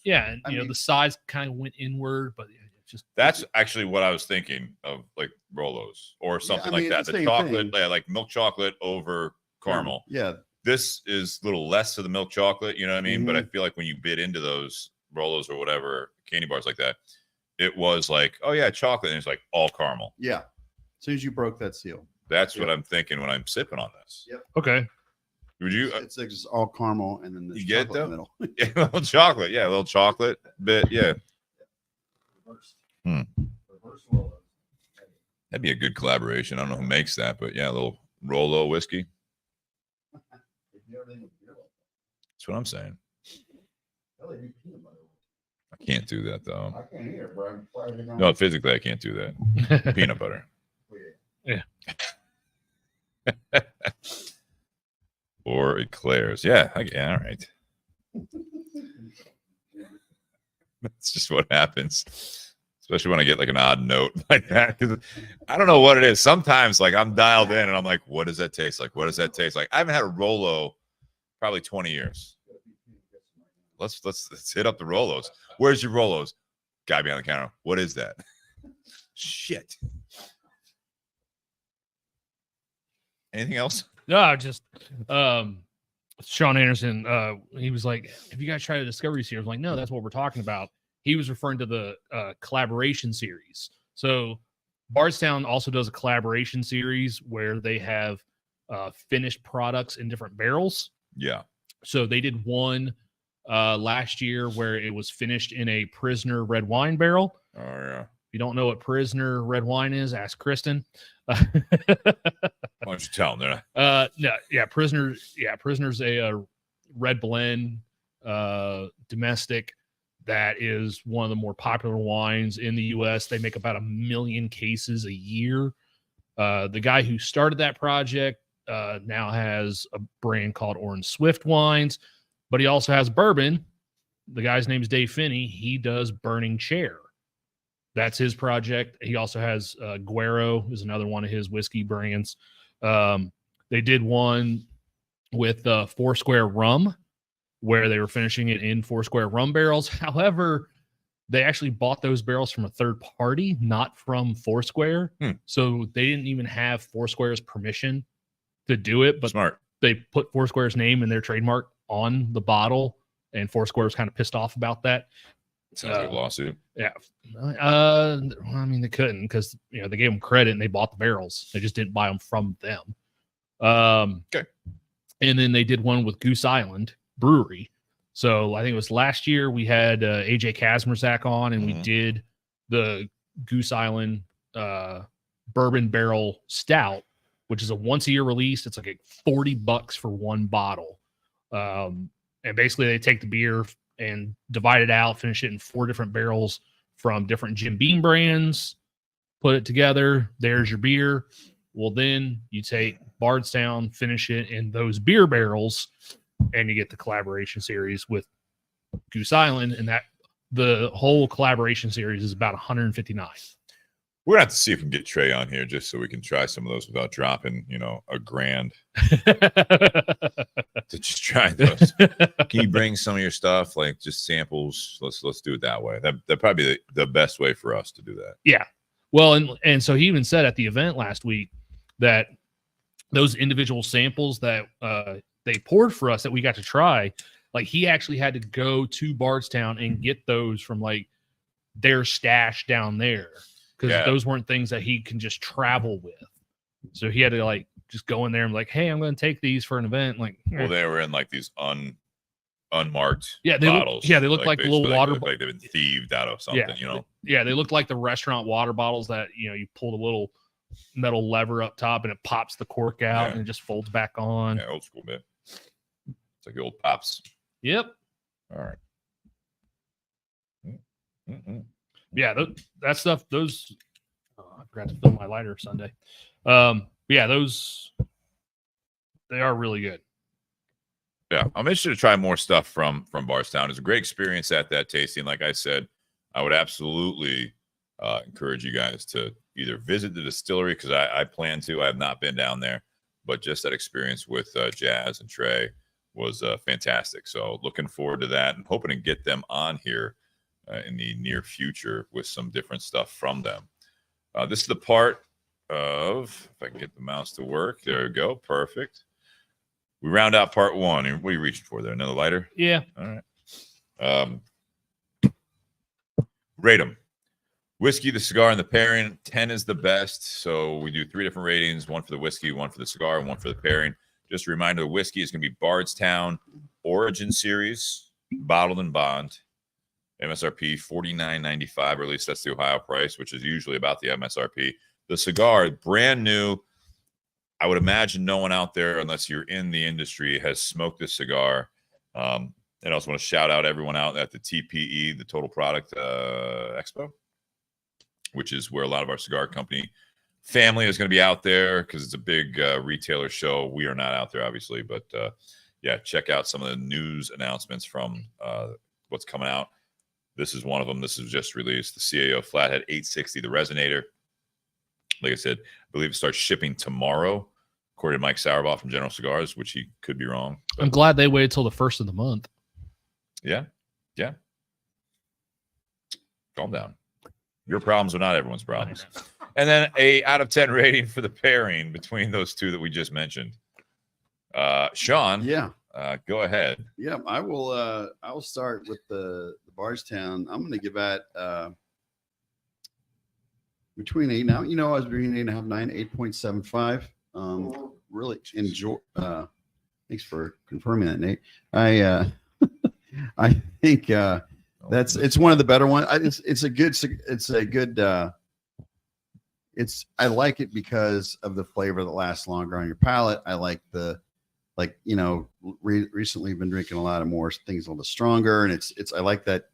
yeah, and I mean- the size kind of went inward, but it's just That's actually what I was thinking of, like Rolos or something like that. it's the The same chocolate, thing. yeah, like milk chocolate over caramel. Yeah. This is a little less of the milk chocolate, you know what I mean? But I Mhm. feel like when you bit into those Rolos or whatever, candy bars like that, it was like, oh yeah, chocolate. And it's like all caramel. Yeah. As soon as you broke that seal. That's what I'm thinking when I'm sipping on this. Yep. okay. Would you? It's like just all caramel and then You get it, chocolate in the middle. Yeah, a little chocolate. Yeah, a little chocolate bit. Yeah. Reverse Rolos. That'd be a good collaboration. I don't know who makes that, but yeah, a little Rolo whiskey. That's what I'm saying. I can't do that though. I can't hear, bro. I'm probably gonna- No, physically I can't do that. Peanut butter. Yeah. Or eclairs. Yeah, all right. That's just what happens. Especially when I get like an odd note like that. Because I don't know what it is. Sometimes like I'm dialed in and I'm like, what does that taste like? What does that taste like? I haven't had a Rolo probably 20 years. Let's hit up the Rolos. Where's your Rolos? Guy behind the counter. What is that? Shit. Anything else? No, just Sean Anderson. He was like, "Have you guys tried a Discovery series?" I'm like, no, that's what we're talking about. He was referring to the collaboration series. So Bardstown also does a collaboration series where they have finished products in different barrels. Yeah. So they did one last year where it was finished in a Prisoner red wine barrel. Oh yeah. If you don't know what Prisoner red wine is, ask Kristen. Why don't you tell them? Prisoner's a red blend domestic that is one of the more popular wines in the US. They make about 1 million cases a year. The guy who started that project now has a brand called Orange Swift Wines, but he also has bourbon. The guy's name is Dave Finney. He does Burning Chair. That's his project. He also has Guero is another one of his whiskey brands. They did one with Foursquare rum, where they were finishing it in Foursquare rum barrels. However, they actually bought those barrels from a third party, not from Foursquare. So they didn't even have Foursquare's permission to do it, but Smart. they put Foursquare's name and their trademark on the bottle, and Foursquare was kind of pissed off about that. Sounds like a lawsuit. Yeah. I mean, they couldn't, because they gave them credit and they bought the barrels. They just didn't buy them from them. Okay. And then they did one with Goose Island Brewery. So I think it was last year we had AJ Kazmerzak on, and we did the Goose Island bourbon barrel stout, which is a once-a-year release. It's like $40 for one bottle. And basically they take the beer and divide it out, finish it in 4 different barrels from different Jim Beam brands, put it together. There's your beer. Well, then you take Bardstown, finish it in those beer barrels, and you get the collaboration series with Goose Island. And that the whole collaboration series is about $159. We're gonna have to see if we can get Trey on here just so we can try some of those without dropping, $1,000 to just try those. Can you bring some of your stuff, like just samples? Let's do it that way. That'd probably be the best way for us to do that. Yeah. Well, and so he even said at the event last week that those individual samples that they poured for us that we got to try, like he actually had to go to Bardstown and get those from like their stash down there, because those weren't things that he can just travel with. So he had to like just go in there and like, hey, I'm going to take these for an event. Like, well, they were in like these unmarked bottles. They look like little water like they've been thieved out of something. Yeah, they look like the restaurant water bottles that you pull the little metal lever up top and it pops the cork out and it just folds back on. Yeah, old school bit. It's like the old pops. Yep. All right. Yeah, that stuff. Those I forgot to fill my lighter Sunday. Yeah, those they are really good. Yeah, I'm interested to try more stuff from Bardstown. It's a great experience at that tasting. Like I said, I would absolutely encourage you guys to either visit the distillery, because I plan to. I have not been down there, but just that experience with Jazz and Trey was fantastic. So looking forward to that and hoping to get them on here in the near future with some different stuff from them. This is the part of, if I can get the mouse to work. There we go. Perfect. We round out part 1. What are you reaching for there? Another lighter? Yeah. All right. Rate them. Whiskey, the cigar, and the pairing. 10 is the best. So we do 3 different ratings: 1 for the whiskey, 1 for the cigar, and 1 for the pairing. Just a reminder, the whiskey is going to be Bardstown Origin Series, bottled and bond. MSRP $49.95, or at least that's the Ohio price, which is usually about the MSRP. The cigar, brand new. I would imagine no one out there, unless you're in the industry, has smoked this cigar. And I also want to shout out everyone out at the TPE, the Total Product Expo, which is where a lot of our cigar company family is going to be out there, because it's a big retailer show. We are not out there, obviously, but yeah, check out some of the news announcements from what's coming out. This is one of them. This is just released. The CAO Flathead 860, the Resonator. Like I said, I believe it starts shipping tomorrow, according to Mike Sauerbaugh from General Cigars, which he could be wrong. I'm glad they waited till the 1st of the month. Yeah. Yeah. Calm down. Your problems are not everyone's problems. And then a out of 10 rating for the pairing between those two that we just mentioned. Sean. Yeah. Go ahead. Yeah, I will start with the Bardstown. I'm going to give that between 8 now. I was between 8.5, 9, 8.75. Really enjoy. Thanks for confirming that, Nate. I think it's one of the better ones. I like it because of the flavor that lasts longer on your palate. I like recently been drinking a lot of more things a little stronger, and I like that,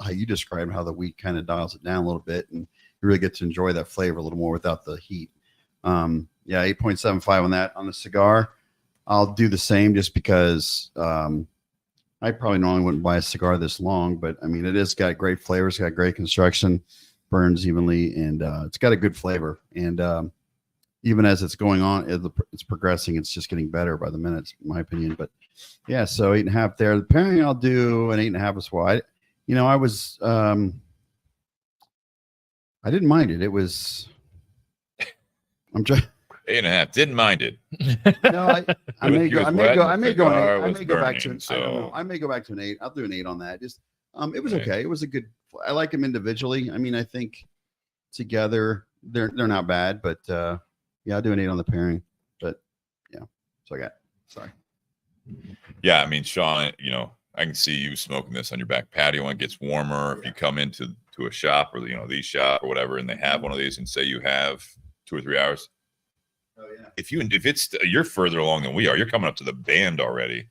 how you described how the wheat kind of dials it down a little bit, and you really get to enjoy that flavor a little more without the heat. 8.75 on that. On the cigar, I'll do the same, just because I probably normally wouldn't buy a cigar this long, but I mean, it has got great flavors, got great construction, burns evenly, and it's got a good flavor. And even as it's going on, it's progressing. It's just getting better by the minutes, in my opinion. But yeah, so 8.5 there. The pairing, I'll do an 8.5 as well. I was, I didn't mind it. It was, I'm trying. 8.5. Didn't mind it. No, I may go back to So I don't know. I may go back to an 8. I'll do an 8 on that. Just it was okay. It was a good. I like them individually. I mean, I think together they're not bad, but yeah, I'll do an 8 on the pairing. But yeah, so I got. Sorry. Yeah, I mean, Sean, I can see you smoking this on your back patio when it gets warmer. If you come into a shop or these shop or whatever, and they have one of these, and say you have 2 or 3 hours. Oh yeah. If you're further along than we are, you're coming up to the band already.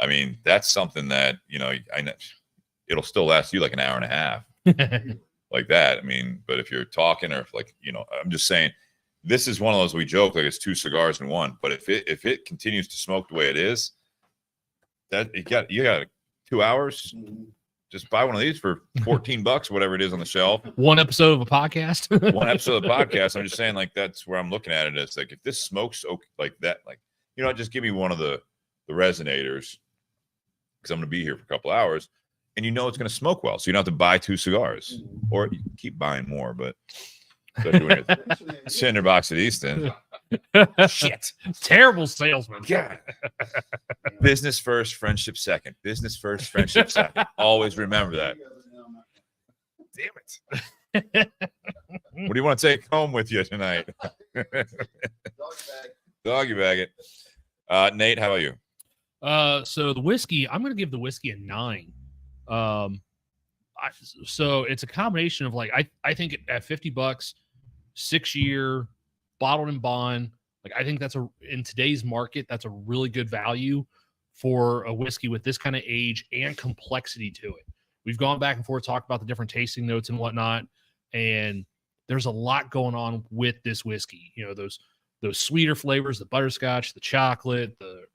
I mean, that's something that I know it'll still last you like an hour and a half, like that. I mean, but if you're talking or I'm just saying, this is one of those we joke like it's 2 cigars in one. But if it continues to smoke the way it is, that you got 2 hours. Just buy one of these for $14, whatever it is on the shelf. One episode of a podcast. One episode of the podcast. I'm just saying, like, that's where I'm looking at it. It's like, if this smokes like that, like, just give me one of the Resonators, because I'm going to be here for a couple hours, and it's going to smoke well. So you don't have to buy 2 cigars, or you keep buying more, but especially when you're Tinder Box at Easton. Shit. Terrible salesman. Yeah. Business first, friendship second. Business first, friendship second. Always remember that. Damn it. What do you want to take home with you tonight? Doggy bag it. Nate, how about you? So the whiskey, I'm going to give the whiskey a 9. So it's a combination of I think at $50, 6-year bottled and bond. I think in today's market, that's a really good value for a whiskey with this kind of age and complexity to it. We've gone back and forth, talked about the different tasting notes and whatnot, and there's a lot going on with this whiskey. Those sweeter flavors, the butterscotch, the chocolate, the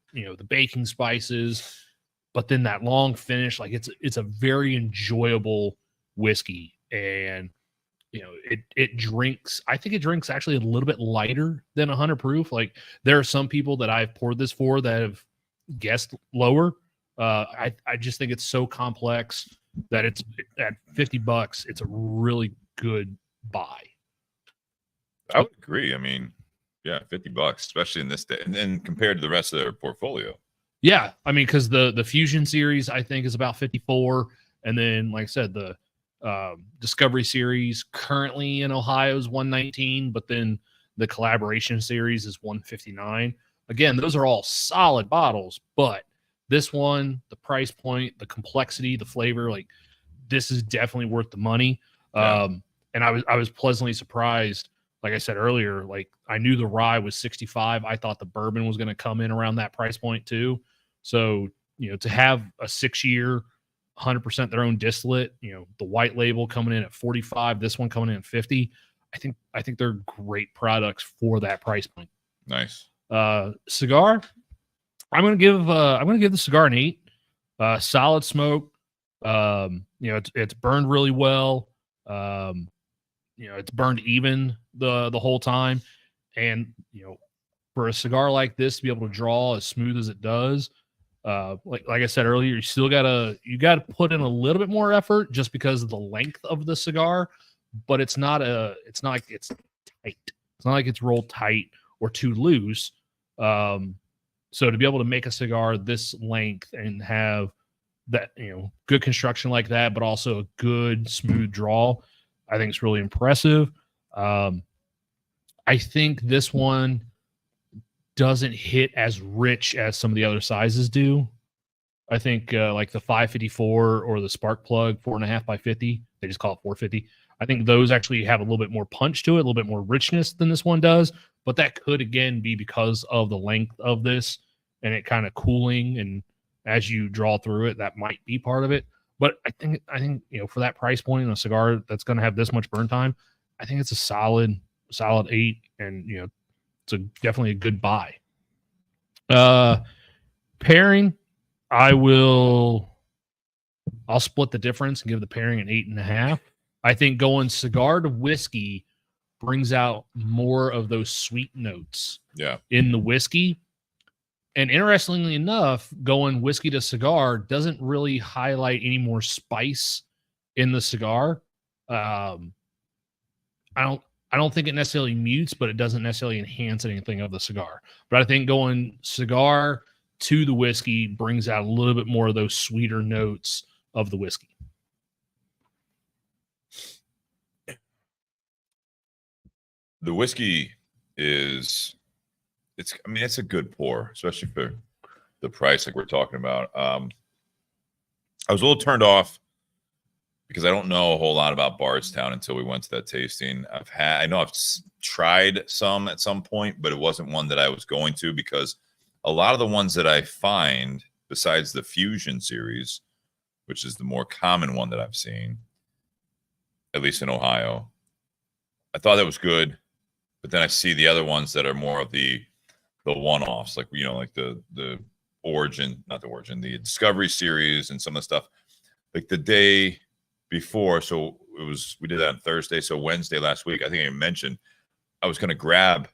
baking spices, but then that long finish, it's a very enjoyable whiskey. And it drinks. I think it drinks actually a little bit lighter than 100 proof. There are some people that I've poured this for that have guessed lower. I just think it's so complex that it's at $50. It's a really good buy. I would agree. I mean, yeah, $50, especially in this day, and then compared to the rest of their portfolio. Yeah, I mean, because the Fusion series I think is about 54, and then like I said, the Discovery series currently in Ohio is 119, but then the Collaboration series is 159. Again, those are all solid bottles, but this one, the price point, the complexity, the flavor, this is definitely worth the money. Yeah. And I was pleasantly surprised. Like I said earlier, I knew the rye was 65. I thought the bourbon was going to come in around that price point too. So, to have a 6-year 100% their own distillate, the white label coming in at 45, this one coming in at 50. I think they're great products for that price point. Nice. Cigar, I'm gonna give the cigar an 8. Solid smoke. It's burned really well. It's burned even the whole time, and for a cigar like this to be able to draw as smooth as it does. Like I said earlier, you got to put in a little bit more effort just because of the length of the cigar, but it's not like it's tight. It's not like it's rolled tight or too loose. So to be able to make a cigar this length and have that, good construction like that, but also a good smooth draw, I think it's really impressive. I think this one doesn't hit as rich as some of the other sizes do. I think like the 554 or the Spark Plug 4.5 by 50, they just call it 450. I think those actually have a little bit more punch to it, a little bit more richness than this one does. But that could again be because of the length of this and it kind of cooling, and as you draw through it, that might be part of it. But I think for that price point in a cigar that's going to have this much burn time, I think it's a solid 8, and it's definitely a good buy. Pairing, I'll split the difference and give the pairing an 8.5. I think going cigar to whiskey brings out more of those sweet notes Yeah. in the whiskey. And interestingly enough, going whiskey to cigar doesn't really highlight any more spice in the cigar. I don't think it necessarily mutes, but it doesn't necessarily enhance anything of the cigar. But I think going cigar to the whiskey brings out a little bit more of those sweeter notes of the whiskey. The whiskey is, it's a good pour, especially for the price like we're talking about. I was a little turned off because I don't know a whole lot about Bardstown until we went to that tasting. I know I've tried some at some point, but it wasn't one that I was going to, because a lot of the ones that I find, besides the Fusion series, which is the more common one that I've seen, at least in Ohio, I thought that was good. But then I see the other ones that are more of the one-offs, like, like the Origin, not the Origin, the Discovery series and some of the stuff. Like the day before, so we did that on Thursday. So Wednesday last week, I think I mentioned I was going to grab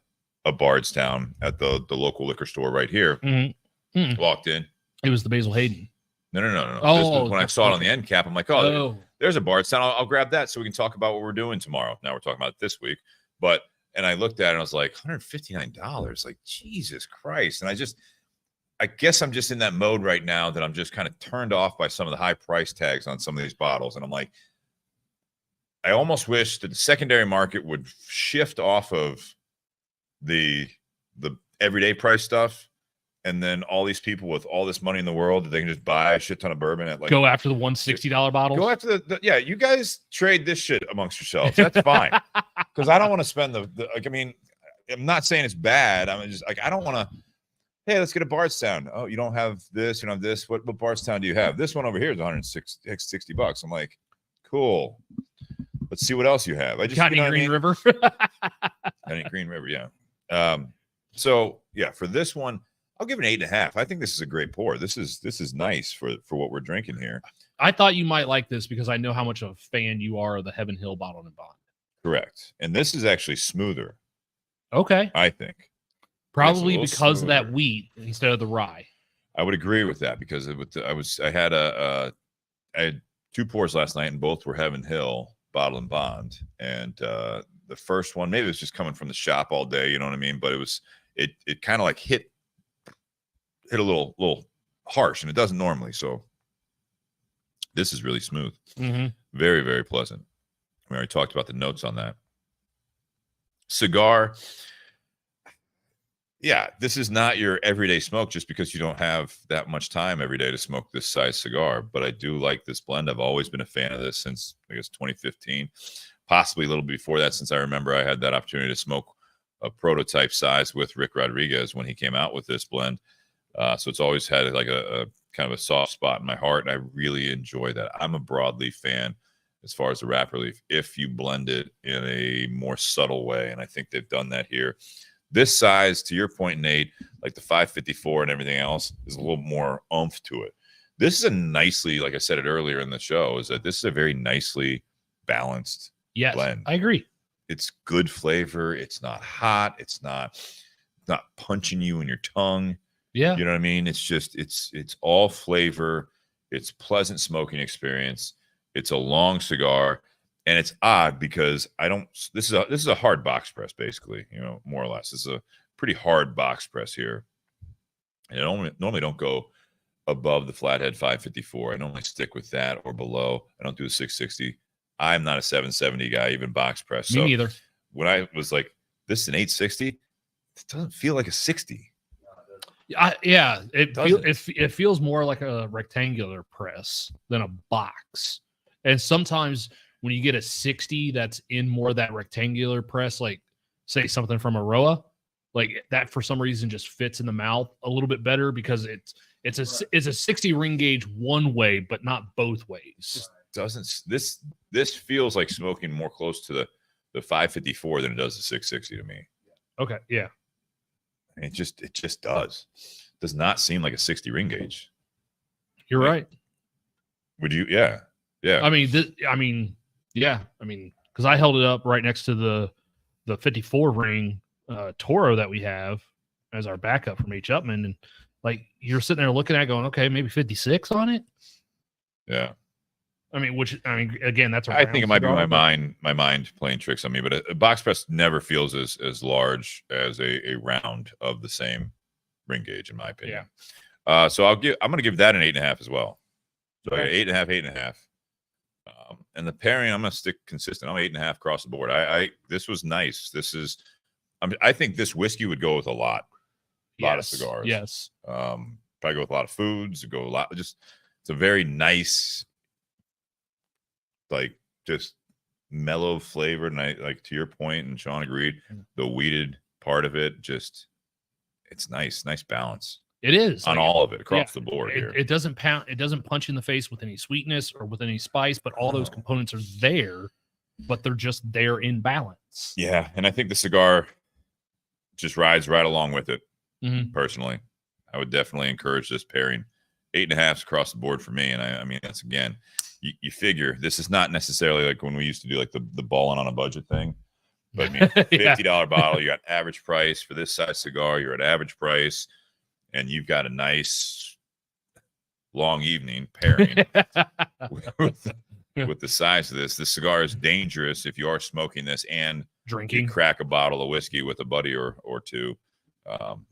a Bardstown at the local liquor store right here. Mm-hmm. Mm-hmm. Walked in. It was the Basil Hayden. No. Oh, this was when I saw it on the end cap. I'm like, there's a Bardstown. I'll grab that so we can talk about what we're doing tomorrow. Now we're talking about it this week. And I looked at it and I was like, $159. Like, Jesus Christ. And I guess I'm just in that mode right now that I'm just kind of turned off by some of the high price tags on some of these bottles. And I'm like, I almost wish that the secondary market would shift off of the everyday price stuff. And then all these people with all this money in the world that they can just buy a shit ton of bourbon at, like, go after the $160 bottles. Go after yeah. You guys trade this shit amongst yourselves. That's fine. Because I don't want to spend I'm not saying it's bad. I'm just like, I don't want to. Hey, let's get a Bardstown. Oh, you don't have this. You don't have this. What Bardstown do you have? This one over here is $160. I'm like, cool. Let's see what else you have. I just got any Green River. Any Green River, yeah. So yeah, for this one, I'll give it an 8.5. I think this is a great pour. This is nice for what we're drinking here. I thought you might like this because I know how much of a fan you are of the Heaven Hill Bottle and Bond. Correct. And this is actually smoother. Okay. I think. Probably because of that wheat instead of the rye. I would agree with that, because I had two pours last night and both were Heaven Hill Bottle and Bond. And the first one, maybe it was just coming from the shop all day, you know what I mean? But it kind of like hit a little harsh, and it doesn't normally. So this is really smooth. Mm-hmm. Very, very pleasant. We already talked about the notes on that. Cigar. Yeah, this is not your everyday smoke just because you don't have that much time every day to smoke this size cigar. But I do like this blend. I've always been a fan of this since, I guess, 2015, possibly a little bit before that, since I remember I had that opportunity to smoke a prototype size with Rick Rodriguez when he came out with this blend. So it's always had like a kind of a soft spot in my heart, and I really enjoy that. I'm a broadleaf fan as far as the wrapper leaf, if you blend it in a more subtle way, and I think they've done that here. This size, to your point, Nate, like the 554 and everything else, is a little more oomph to it. This is a nicely, like I said it earlier in the show, is that this is a very nicely balanced blend. I agree. It's good flavor. It's not hot. It's not punching you in your tongue. Yeah. You know what I mean? It's just, it's all flavor. It's pleasant smoking experience. It's a long cigar. And it's odd because this is a hard box press, basically, more or less. It's a pretty hard box press here. And I normally don't go above the Flathead 554. I normally stick with that or below. I don't do the 660. I'm not a 770 guy, even box press. Me neither. When I was like, this is an 860, it doesn't feel like a 60. Yeah, it feels more like a rectangular press than a box. And sometimes when you get a 60 that's in more of that rectangular press, like say something from Aroa, like that for some reason just fits in the mouth a little bit better because it's a 60 ring gauge one way, but not both ways. This feels like smoking more close to the 554 than it does the 660 to me. Okay, yeah. It just does not seem like a 60 ring gauge. You're right. Would you? Yeah. I mean, yeah. I mean, because I held it up right next to the the 54 ring Toro that we have as our backup from H. Upman, and like you're sitting there looking at going, okay, maybe 56 on it. Yeah. I mean, again, that's I think it might be my mind playing tricks on me, but a box press never feels as large as a round of the same ring gauge, in my opinion. Yeah. So I'm going to give that an 8.5 as well. So okay. 8.5. And the pairing, I'm going to stick consistent. I'm 8.5 across the board. This was nice. I think this whiskey would go with a lot of cigars. Yes. Probably go with a lot of foods. It's a very nice, like just mellow flavored, and like to your point, and Sean agreed, the weeded part of it, it's nice balance. It is on all of it across the board. It doesn't punch in the face with any sweetness or with any spice, but all those components are there, but they're just there in balance. Yeah, and I think the cigar just rides right along with it. Personally, I would definitely encourage this pairing. 8.5 across the board for me, and I mean that's again. You figure this is not necessarily like when we used to do like the balling on a budget thing, but I mean $50 bottle, you got average price for this size cigar, you're at average price, and you've got a nice long evening pairing with the size of this. This cigar is dangerous if you are smoking this and drinking. You crack a bottle of whiskey with a buddy or two,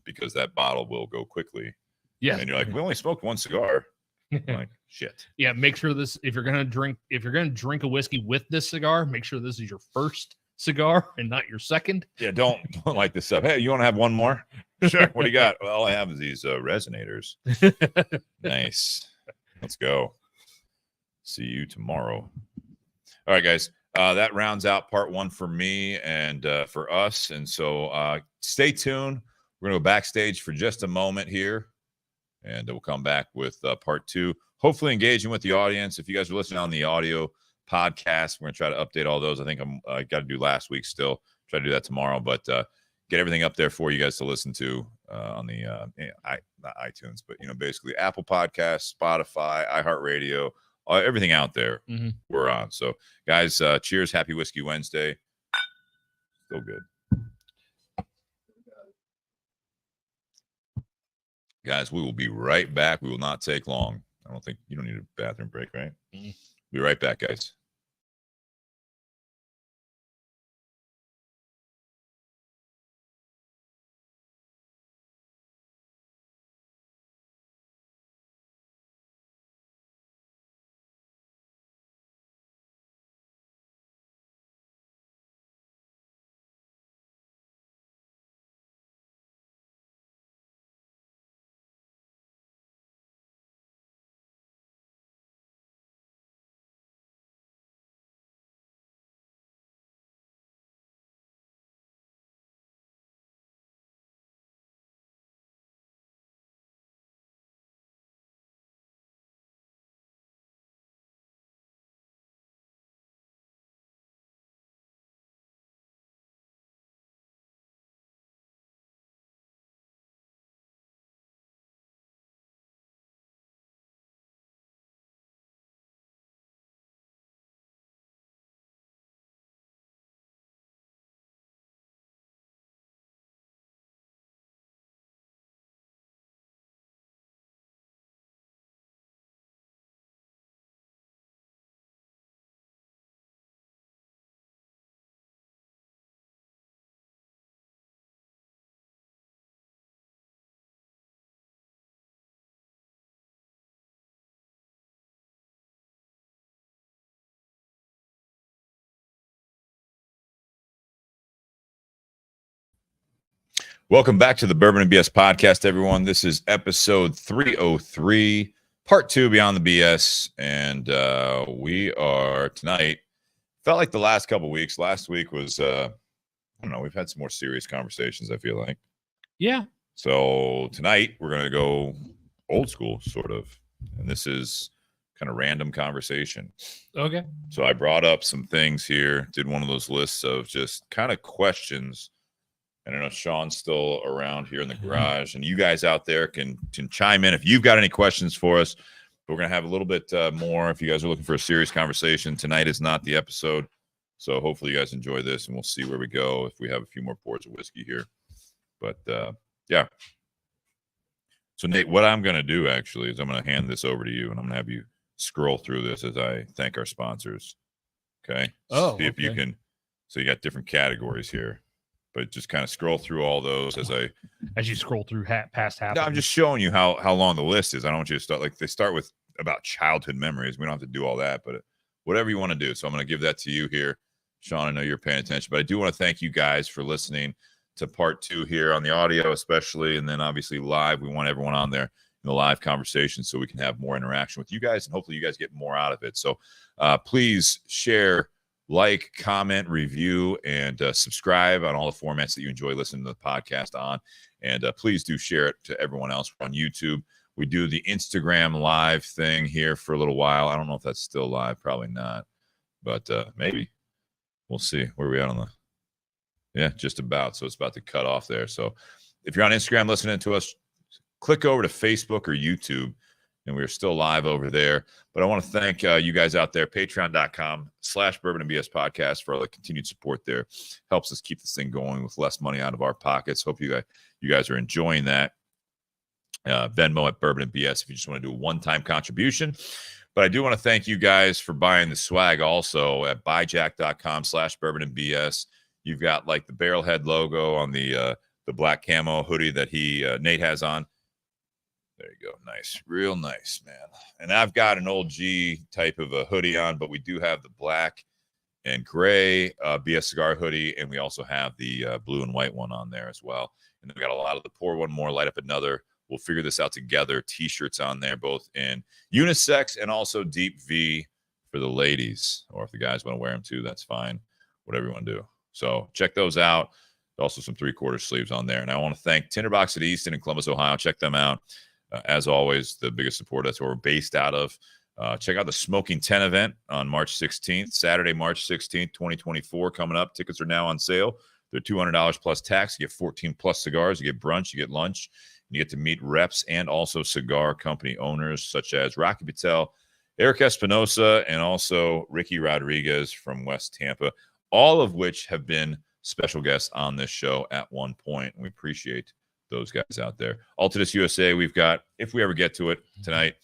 because that bottle will go quickly. Yeah, and you're like, we only smoked one cigar. I'm like, shit. Yeah, make sure if you're gonna drink a whiskey with this cigar, make sure this is your first cigar and not your second. Yeah, don't light this up. Hey, you want to have one more? Sure. What do you got? Well, all I have is these Resonators. Nice. Let's go. See you tomorrow. All right, guys. That rounds out part 1 for me and for us. And so stay tuned. We're gonna go backstage for just a moment here. And we'll come back with part 2, hopefully engaging with the audience. If you guys are listening on the audio podcast, we're going to try to update all those. I think I got to do last week still. Try to do that tomorrow, but get everything up there for you guys to listen to on the not iTunes, but basically Apple Podcasts, Spotify, iHeartRadio, everything out there. We're on. So, guys, cheers! Happy Whiskey Wednesday. Still good. Guys, we will be right back. We will not take long. I don't think you don't need a bathroom break, right? Be right back, guys. Welcome back to the Bourbon and BS podcast, everyone. This is episode 303, part 2, Beyond the BS. And we are tonight, felt like the last couple of weeks. Last week was, I don't know, we've had some more serious conversations, I feel like. Yeah. So tonight we're going to go old school, sort of. And this is kind of random conversation. Okay. So I brought up some things here, did one of those lists of just kind of questions. And I know Sean's still around here in the garage, and you guys out there can chime in if you've got any questions for us. We're going to have a little bit more if you guys are looking for a serious conversation. Tonight is not the episode. So hopefully you guys enjoy this, and we'll see where we go if we have a few more pours of whiskey here. But yeah. So Nate, what I'm going to do actually is I'm going to hand this over to you, and I'm going to have you scroll through this as I thank our sponsors. Okay. Oh, see if you can. So you got different categories here, but just kind of scroll through all those as you scroll through past half. No, I'm just showing you how long the list is. I don't want you to start like they start with about childhood memories. We don't have to do all that, but whatever you want to do. So I'm going to give that to you here, Sean. I know you're paying attention, but I do want to thank you guys for listening to part 2 here on the audio, especially, and then obviously live. We want everyone on there in the live conversation so we can have more interaction with you guys, and hopefully you guys get more out of it. So please share, like, comment, review, and subscribe on all the formats that you enjoy listening to the podcast on. And please do share it to everyone else on YouTube. We do the Instagram live thing here for a little while. I don't know if that's still live. Probably not, but maybe. We'll see where we at on the. Yeah, just about. So it's about to cut off there. So if you're on Instagram listening to us, click over to Facebook or YouTube, and we're still live over there. But I want to thank you guys out there, patreon.com/Bourbon and BS podcast for all the continued support there. Helps us keep this thing going with less money out of our pockets. Hope you guys are enjoying that. Venmo at Bourbon and BS if you just want to do a one-time contribution. But I do want to thank you guys for buying the swag also at buyjack.com/Bourbon and BS. You've got like the Barrelhead logo on the black camo hoodie that Nate has on. There you go. Nice. Real nice, man. And I've got an old G type of a hoodie on, but we do have the black and gray BS cigar hoodie, and we also have the blue and white one on there as well. And then we got a lot of the pour one more, light up another. We'll figure this out together. T-shirts on there, both in unisex and also deep V for the ladies. Or if the guys want to wear them too, that's fine. Whatever you want to do. So check those out. Also some 3/4 sleeves on there. And I want to thank Tinder Box at Easton in Columbus, Ohio. Check them out. As always, the biggest support. That's where we're based out of. Check out the Smoking 10 event on March 16th, Saturday, March 16th, 2024 coming up. Tickets are now on sale. They're $200 plus tax. You get 14 plus cigars. You get brunch. You get lunch. You get to meet reps and also cigar company owners such as Rocky Patel, Eric Espinosa, and also Ricky Rodriguez from West Tampa, all of which have been special guests on this show at one point. And we appreciate those guys out there. Altadis USA, we've got, if we ever get to it tonight,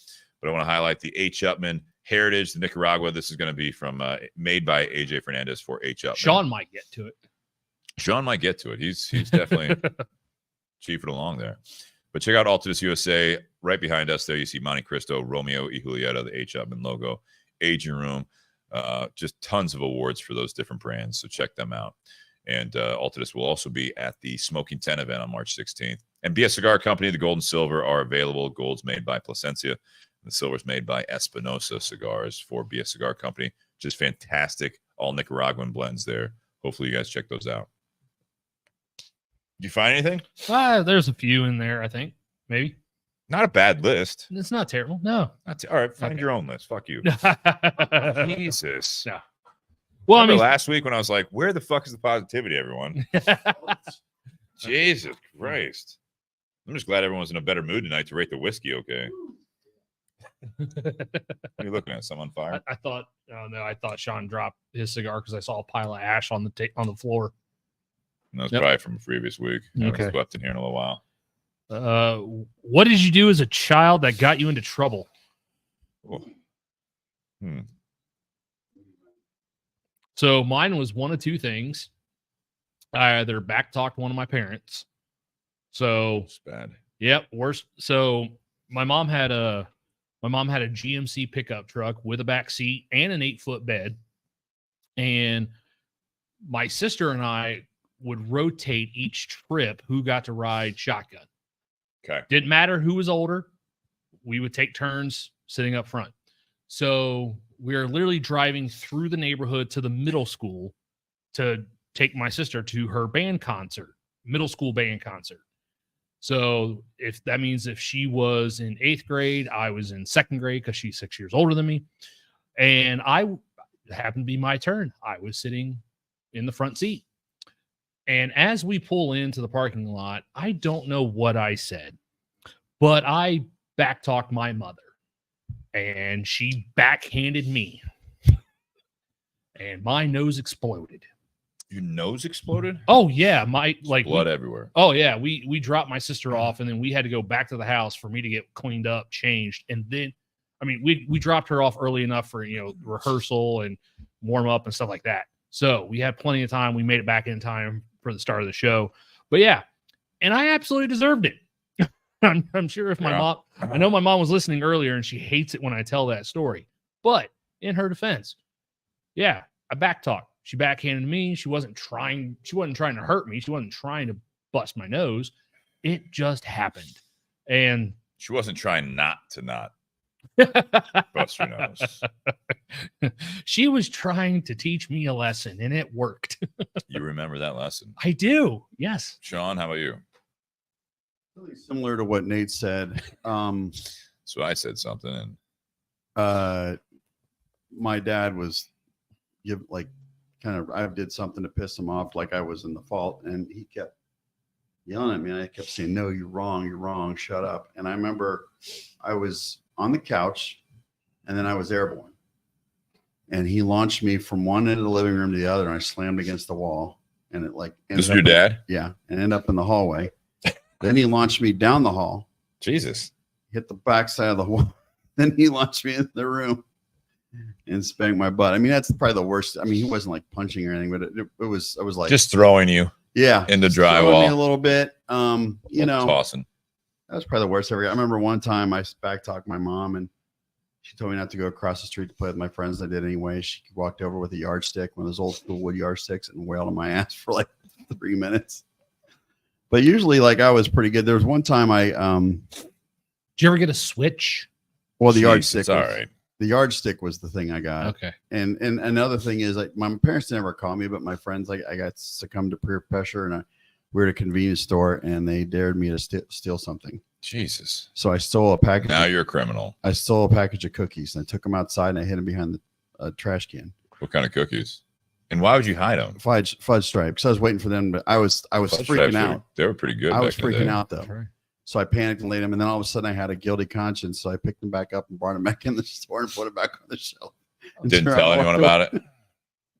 but I want to highlight the H. Upman Heritage, the Nicaragua. This is going to be from made by AJ Fernandez for H. Upman. Sean might get to it. Sean might get to it. He's definitely chiefing along there. But check out Altadis USA. Right behind us there, you see Monte Cristo, Romeo y Julieta, the H. Upman logo, aging room. Just tons of awards for those different brands. So check them out. And Altadis will also be at the Smoking 10 event on March 16th. And BS Cigar Company, the gold and silver are available. Gold's made by Plasencia. The silver's made by Espinosa Cigars for BS Cigar Company. Just fantastic. All Nicaraguan blends there. Hopefully you guys check those out. Did you find anything? There's a few in there, I think. Maybe. Not a bad list. It's not terrible. No. All right, find your own list. Fuck you. Jesus. No. Well, Remember last week when I was like, where the fuck is the positivity, everyone? Jesus Christ. I'm just glad everyone's in a better mood tonight to rate the whiskey, okay? What are you looking at? Some on fire? I thought Sean dropped his cigar because I saw a pile of ash on the floor. No, it's probably from a previous week. Okay. Left in here in a little while. What did you do as a child that got you into trouble? Oh. So mine was one of two things. I either backtalked one of my parents. So it's bad. Yep, worst. So my mom had a GMC pickup truck with a back seat and an 8-foot bed. And my sister and I would rotate each trip who got to ride shotgun. Okay. Didn't matter who was older. We would take turns sitting up front. So we were literally driving through the neighborhood to the middle school to take my sister to her band concert, middle school band concert. So if that means if she was in 8th grade, I was in 2nd grade because she's 6 years older than me. And I happened to be my turn. I was sitting in the front seat. And as we pull into the parking lot, I don't know what I said, but I backtalked my mother and she backhanded me. and my nose exploded. Your nose exploded? Oh yeah, my like blood everywhere. Oh yeah, we dropped my sister off, and then we had to go back to the house for me to get cleaned up, changed, and then I mean we dropped her off early enough for rehearsal and warm up and stuff like that. So we had plenty of time. We made it back in time for the start of the show. But yeah, and I absolutely deserved it. I'm sure if my mom, I know my mom was listening earlier, and she hates it when I tell that story. But in her defense, yeah, I backtalked. She backhanded me. She wasn't trying to hurt me. She wasn't trying to bust my nose. It just happened. And she wasn't trying not bust your nose. She was trying to teach me a lesson, and it worked. You remember that lesson? I do. Yes. Sean, how about you? Really similar to what Nate said. So I said something, and my dad was I did something to piss him off, like I was in the fault, and he kept yelling at me. And I kept saying, "No, you're wrong, shut up." And I remember I was on the couch, and then I was airborne, and he launched me from one end of the living room to the other, and I slammed against the wall, and it this is your dad? Yeah, and ended up in the hallway. Then he launched me down the hall. Jesus. Hit the backside of the wall. Then he launched me into the room and spanked my butt. I mean, that's probably the worst. I mean, he wasn't like punching or anything, but I was like just throwing you. Yeah. In the drywall. Me a little bit. Tossing. That was probably the worst ever. I remember one time I backtalked my mom, and she told me not to go across the street to play with my friends. I did anyway. She walked over with a yardstick, one of those old school wood yardsticks, and wailed on my ass for like 3 minutes. But usually, like, I was pretty good. There was one time did you ever get a switch? Well, the yardstick. All right. The yardstick was the thing I got. Okay. And another thing is, like, my parents never called me, but my friends, like, I got succumbed to peer pressure, and we were at a convenience store, and they dared me to steal something. Jesus. So I stole a package. Now you're a criminal. I stole a package of cookies, and I took them outside, and I hid them behind the trash can. What kind of cookies? And why would you hide them? Fudge stripe. Because I was waiting for them, but I was freaking out. They were pretty good. I was freaking out though. Right. So I panicked and laid them, and then all of a sudden I had a guilty conscience. So I picked them back up and brought them back in the store and put it back on the shelf. Didn't tell anyone about it.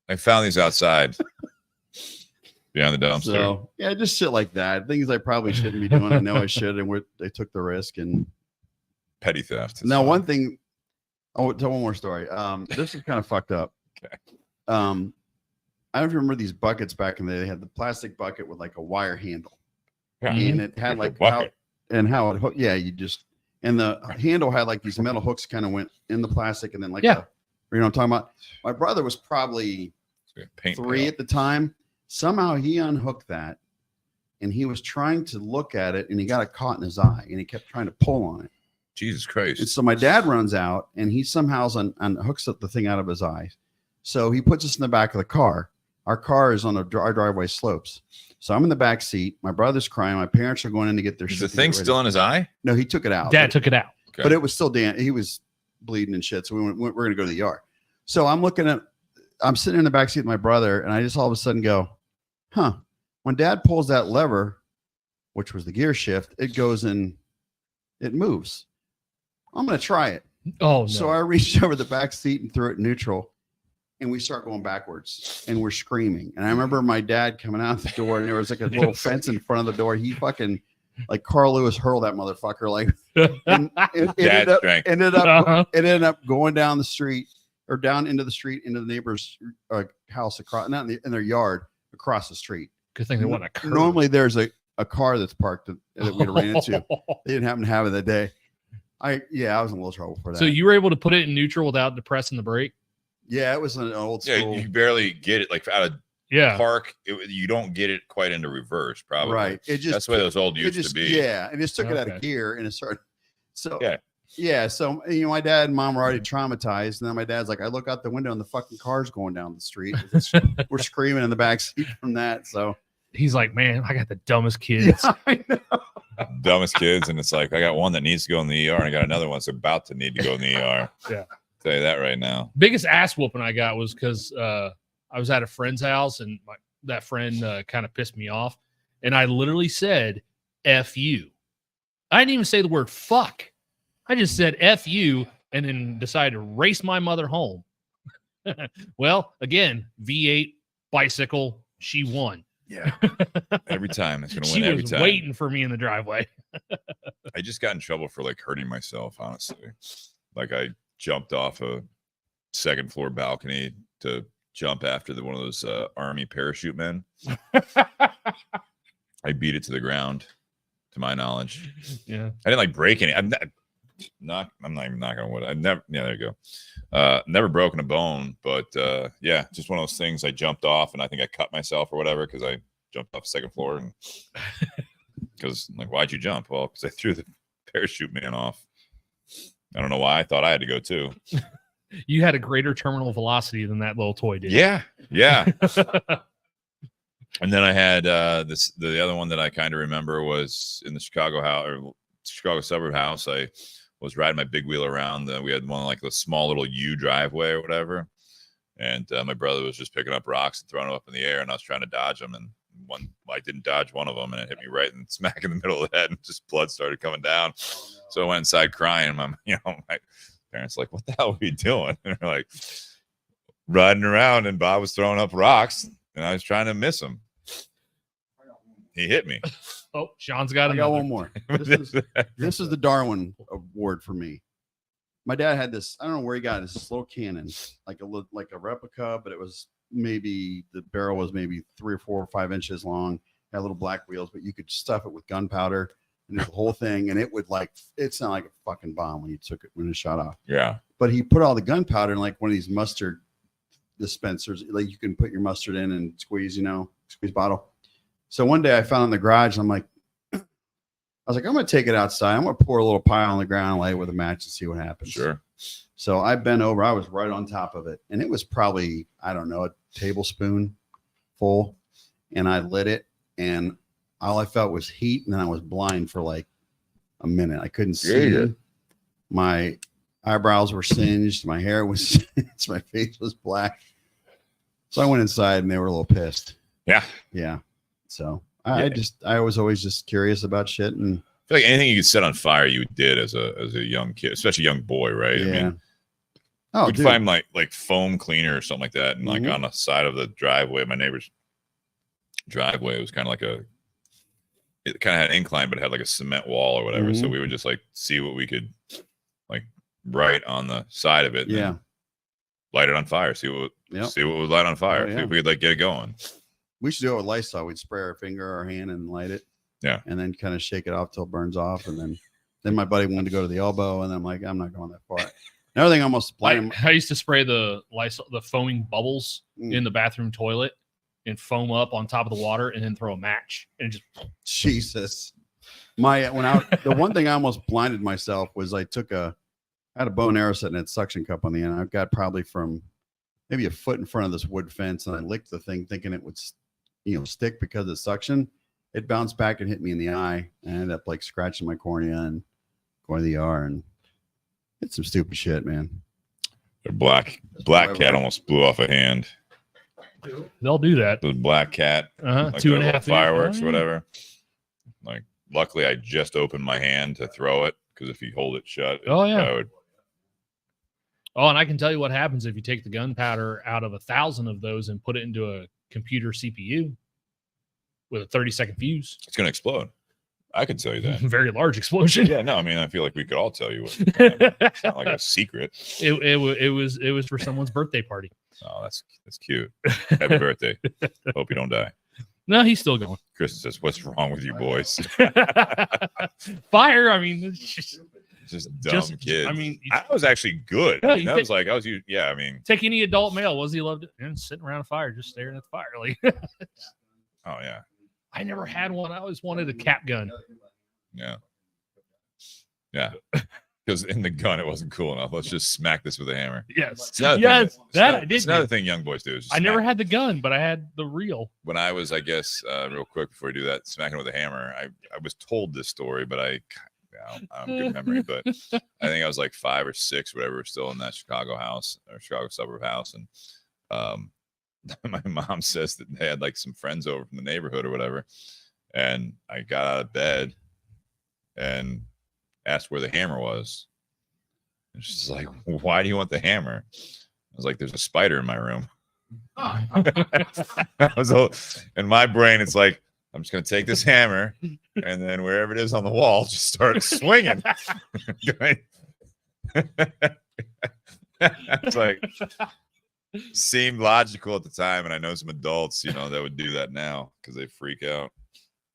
I found these outside behind the dumpster. So yeah, just shit like that. Things I probably shouldn't be doing. I know I should, and they took the risk. And petty theft. Now one thing. Oh, tell one more story. This is kind of fucked up. Okay. I don't know if you remember these buckets back in the day. They had the plastic bucket with like a wire handle, and it had like how it hooked. Yeah, and the handle had like these metal hooks kind of went in the plastic, and then like you know what I'm talking about. My brother was probably 3 at the time. Somehow he unhooked that, and he was trying to look at it, and he got it caught in his eye, and he kept trying to pull on it. Jesus Christ! And so my dad runs out, and he somehow unhooks the thing out of his eye. So he puts us in the back of the car. Our car is on our driveway slopes. So I'm in the back seat. My brother's crying. My parents are going in to get their shit. Is the thing still in his eye? No, he took it out. Dad took it out. Okay. But it was still he was bleeding and shit. So we're going to go to the ER. So I'm sitting in the back seat with my brother, and I just all of a sudden go, huh. When Dad pulls that lever, which was the gear shift, it goes and it moves. I'm going to try it. Oh, no. So I reached over the back seat and threw it in neutral. And we start going backwards, and we're screaming. And I remember my dad coming out the door, and there was like a little fence in front of the door. He fucking like Carl Lewis hurled that motherfucker. Like, and it ended up going down the street or down into the street into the neighbor's house across, not in their yard, across the street. Good thing they want a curve. Normally, there's a car that's parked that we'd ran into. They didn't happen to have it that day. I was in a little trouble for that. So you were able to put it in neutral without depressing the brake? Yeah, it was an old school. Yeah, you barely get it like out of park. You don't get it quite into reverse, probably. Right. That's the way those old used to be. Yeah, and just took it out of gear and it started. So so my dad and mom were already traumatized, and then my dad's like, I look out the window and the fucking car's going down the street. We're screaming in the back seat from that. So he's like, man, I got the dumbest kids. Yeah, I know. Dumbest kids, and it's like I got one that needs to go in the ER, and I got another one that's about to need to go in the ER. Yeah. Tell you that right now. Biggest ass whooping I got was because I was at a friend's house, and that friend kind of pissed me off, and I literally said "F you." I didn't even say the word "fuck." I just said "F you," and then decided to race my mother home. Well, again, V8 bicycle, she won. Yeah. Every time. It's going to She win every was time. waiting for me in the driveway. I just got in trouble for like hurting myself, honestly. Like I jumped off a second floor balcony to jump after one of those army parachute men. I beat it to the ground, to my knowledge. Yeah. I didn't like break any. I'm not even knocking on wood. I never. Yeah, there you go. Never broken a bone, but yeah, just one of those things. I jumped off, and I think I cut myself or whatever because I jumped off the second floor. And because like, why'd you jump? Well, because I threw the parachute man off. I don't know why. I thought I had to go too. You had a greater terminal velocity than that little toy did. Yeah, yeah. And then I had the other one that I kind of remember was in the Chicago house or Chicago suburb house. I was riding my big wheel around. We had one like the small little U driveway or whatever, and my brother was just picking up rocks and throwing them up in the air, and I was trying to dodge them, and I didn't dodge one of them, and it hit me right and smack in the middle of the head, and just blood started coming down. So I went inside crying. My parents like, "What the hell were you doing?" And they're like, "Riding around," and Bob was throwing up rocks, and I was trying to miss him. He hit me. Oh, Sean's got I got one more. This is the Darwin Award for me. My dad had this. I don't know where he got it. It's this little cannon, like a replica, but it was maybe the barrel was maybe 3 or 4 or 5 inches long. Had little black wheels, but you could stuff it with gunpowder and the whole thing, and it would it sounded like a fucking bomb when you took it when it shot off. Yeah. But he put all the gunpowder in like one of these mustard dispensers, like you can put your mustard in and squeeze bottle. So one day I found it in the garage, and I was like, I'm going to take it outside. I'm going to pour a little pile on the ground and light it with a match and see what happens. Sure. So I bent over. I was right on top of it. And it was probably, I don't know, a tablespoon full. And I lit it. And all I felt was heat. And then I was blind for like a minute. I couldn't see. Yeah. My eyebrows were singed. My hair was singed. My face was black. So I went inside, and they were a little pissed. Yeah. Yeah. So I was always just curious about shit, and I feel like anything you could set on fire, you did as a young kid, especially young boy, right? Yeah. I mean, oh, we'd find like foam cleaner or something like that, and like on the side of the driveway, my neighbor's driveway, it was kind of like it kind of had an incline, but it had like a cement wall or whatever. So we would just like see what we could like right on the side of it. Yeah. Light it on fire. See what would light on fire. See if we could like get it going. We should do it with Lysol. We'd spray our finger or our hand and light it. Yeah. And then kind of shake it off till it burns off. And then my buddy wanted to go to the elbow. And I'm like, I'm not going that far. Another thing almost blinded. I used to spray the Lysol, the foaming bubbles in the bathroom toilet and foam up on top of the water and then throw a match. And just Jesus. The one thing I almost blinded myself was I had a bow and arrow sitting at suction cup on the end. I got probably from maybe a foot in front of this wood fence, and I licked the thing thinking it would stick because of suction. It bounced back and hit me in the eye, and I ended up like scratching my cornea and going to the ER, and it's some stupid shit, man. The black cat almost blew off a hand. They'll do that. The black cat, like 2.5 fireworks or whatever. Like, luckily, I just opened my hand to throw it, because if you hold it shut, Oh, and I can tell you what happens if you take the gunpowder out of 1,000 of those and put it into a computer CPU with a 30-second fuse. It's going to explode. I can tell you that. Very large explosion. Yeah, no, I mean, I feel like we could all tell you. It's not like a secret. It was for someone's birthday party. Oh, that's cute. Happy birthday. Hope you don't die. No, he's still going. Kristen says, "What's wrong with you boys?" Fire. I mean, it's just dumb kids. I mean, I was actually good. Yeah, I mean, take any adult male. What does he love? And sitting around a fire, just staring at the fire. Like, oh yeah. I never had one. I always wanted a cap gun. Yeah. Yeah. Because in the gun, it wasn't cool enough. Let's just smack this with a hammer. Yes. I did. It's another thing young boys do. I never had the gun, but I had the reel. When I was, I guess, real quick before we do that, smacking with a hammer, I was told this story, but I don't have a good memory. But I think I was like 5 or 6, whatever, we're still in that Chicago house or Chicago suburb house. And my mom says that they had like some friends over from the neighborhood or whatever. And I got out of bed and asked where the hammer was. And she's like, "Why do you want the hammer?" I was like, there's a spider in my room. I was in my brain, it's like, I'm just going to take this hammer and then wherever it is on the wall, just start swinging. It's like, seemed logical at the time. And I know some adults, you know, that would do that now because they freak out.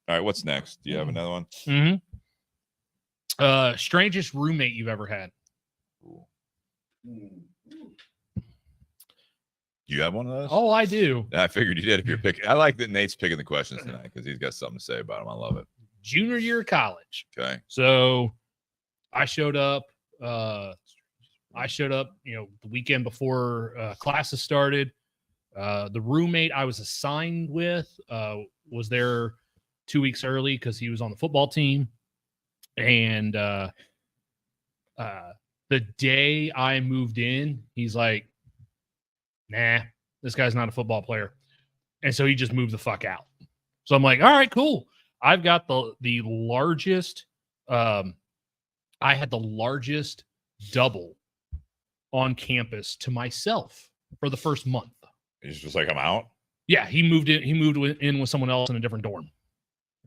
All right, what's next? Do you have another one? Mm-hmm. Strangest roommate you've ever had? Cool. You have one of those? Oh, I do. I figured you did. If you're picking, I like that Nate's picking the questions tonight because he's got something to say about them. I love it. Junior year of college. Okay. So I showed up. You know, the weekend before classes started. The roommate I was assigned with was there 2 weeks early because he was on the football team. And the day I moved in, he's like, nah, this guy's not a football player. And so he just moved the fuck out. So I'm like, all right, cool. I've got the largest, I had the largest double on campus to myself for the first month. He's just like, I'm out. Yeah, he moved in with someone else in a different dorm.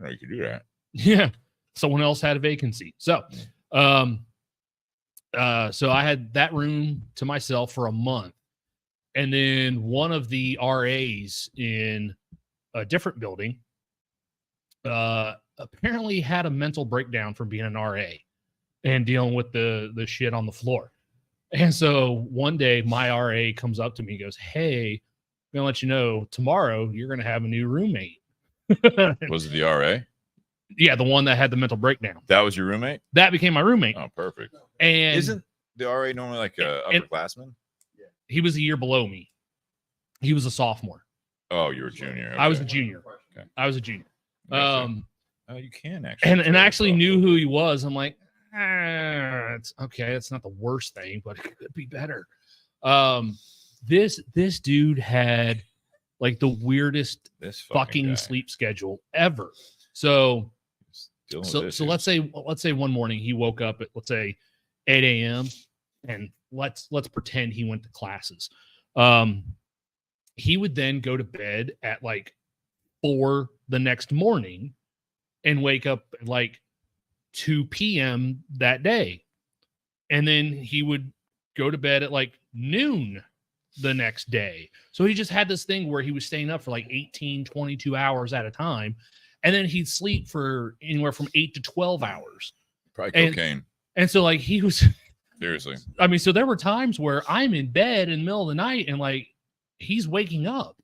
No, you could do that. Yeah, someone else had a vacancy. So, so I had that room to myself for a month. And then one of the RAs in a different building apparently had a mental breakdown from being an RA and dealing with the shit on the floor. And so one day my RA comes up to me and goes, hey, I'm going to let you know tomorrow you're going to have a new roommate. Was it the RA? Yeah, the one that had the mental breakdown. That was your roommate? That became my roommate. Oh, perfect. And isn't the RA normally like a upperclassman? He was a year below me. He was a sophomore. Oh, you were a junior. Okay. I was a junior. Okay. I was a junior. Oh, you can actually. And I actually knew who he was. I'm like, it's okay. It's not the worst thing, but it could be better. This dude had like the weirdest fucking sleep schedule ever. So let's say one morning he woke up at, let's say 8 a.m. and let's pretend he went to classes. He would then go to bed at like 4 the next morning and wake up at like 2 p.m. that day. And then he would go to bed at like noon the next day. So he just had this thing where he was staying up for like 18, 22 hours at a time. And then he'd sleep for anywhere from 8 to 12 hours. Probably cocaine. And so like he was... Seriously. I mean, so there were times where I'm in bed in the middle of the night and like he's waking up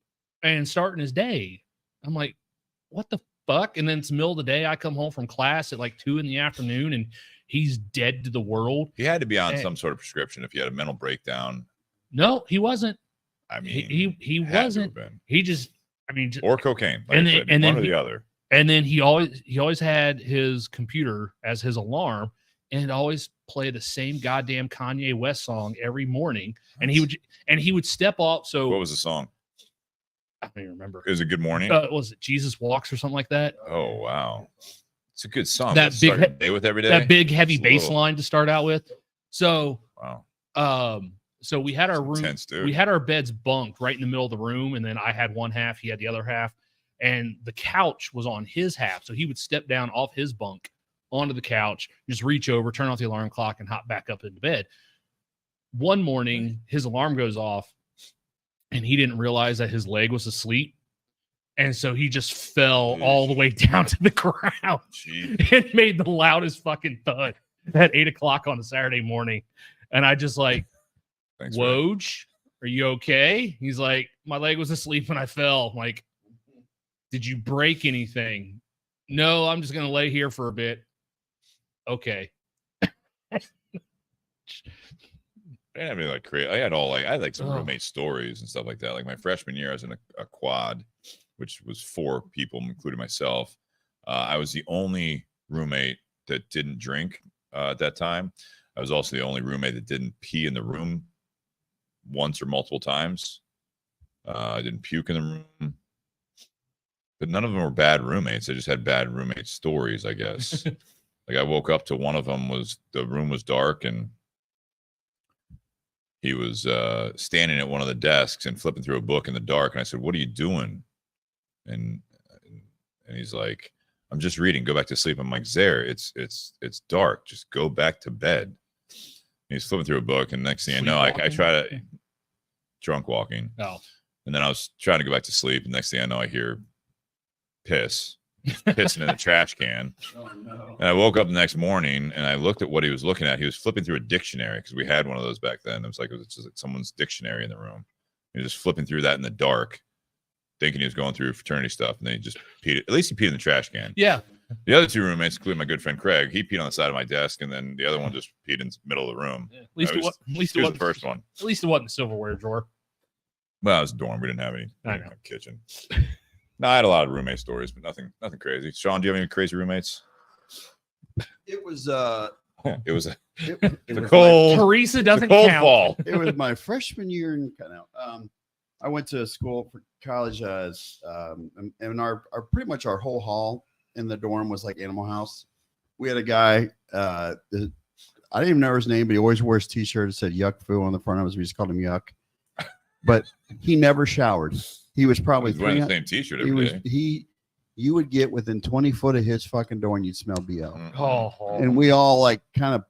and starting his day. I'm like, what the fuck? And then it's the middle of the day. I come home from class at like 2 p.m. and he's dead to the world. He had to be on some sort of prescription if he had a mental breakdown. No, he wasn't. I mean, he wasn't. He just, I mean, or cocaine. Like and then one or the other. And then he always had his computer as his alarm. And always play the same goddamn Kanye West song every morning. And he would step off. So what was the song? I don't even remember. Is it Good Morning? Was it Jesus Walks or something like that? Oh wow, it's a good song. That big day with every day. That big heavy bass line to start out with. So wow. So we had our room. Intense, dude. We had our beds bunked right in the middle of the room, and then I had one half, he had the other half, and the couch was on his half. So he would step down off his bunk onto the couch, just reach over, turn off the alarm clock, and hop back up into bed. One morning, his alarm goes off, and he didn't realize that his leg was asleep. And so he just fell all the way down to the ground and made the loudest fucking thud at 8 o'clock on a Saturday morning. And I just like, Woj, are you okay? He's like, my leg was asleep when I fell. I'm like, did you break anything? No, I'm just going to lay here for a bit. Okay. I mean, like crazy. I had like some roommate stories and stuff like that. Like my freshman year, I was in a quad, which was 4 people, including myself. I was the only roommate that didn't drink at that time. I was also the only roommate that didn't pee in the room once or multiple times. I didn't puke in the room. But none of them were bad roommates. I just had bad roommate stories, I guess. Like I woke up to one of them the room was dark and he was standing at one of the desks and flipping through a book in the dark. And I said, "What are you doing?" And he's like, "I'm just reading. Go back to sleep." I'm like, "Zare, it's dark. Just go back to bed." And he's flipping through a book, and next thing I know, I try to drunk walking. Oh. And then I was trying to go back to sleep, and next thing I know, I hear pissing in a trash can. Oh, no. And I woke up the next morning and I looked at what he was looking at. He was flipping through a dictionary because we had one of those back then. It was just like someone's dictionary in the room. He was just flipping through that in the dark, thinking he was going through fraternity stuff, and then he just peed. At least he peed in the trash can. Yeah. The other two roommates, including my good friend Craig, he peed on the side of my desk, and then the other one just peed in the middle of the room. At least he was the first one. At least it wasn't the silverware drawer. Well, it was a dorm. We didn't have any I know. kitchen. No, I had a lot of roommate stories, but nothing crazy. Sean, do you have any crazy roommates? It was It was a it was cold. Teresa doesn't cold count. fall. it was my freshman year in I went to school for college and our pretty much our whole hall in the dorm was like Animal House. We had a guy I didn't even know his name, but he always wore his t-shirt that said Yuck Foo on the front of us. We just called him Yuck. But he never showered. He was probably He's wearing the same t-shirt every day. You would get within 20 foot of his fucking door and you'd smell BO. Oh. And we all like kind of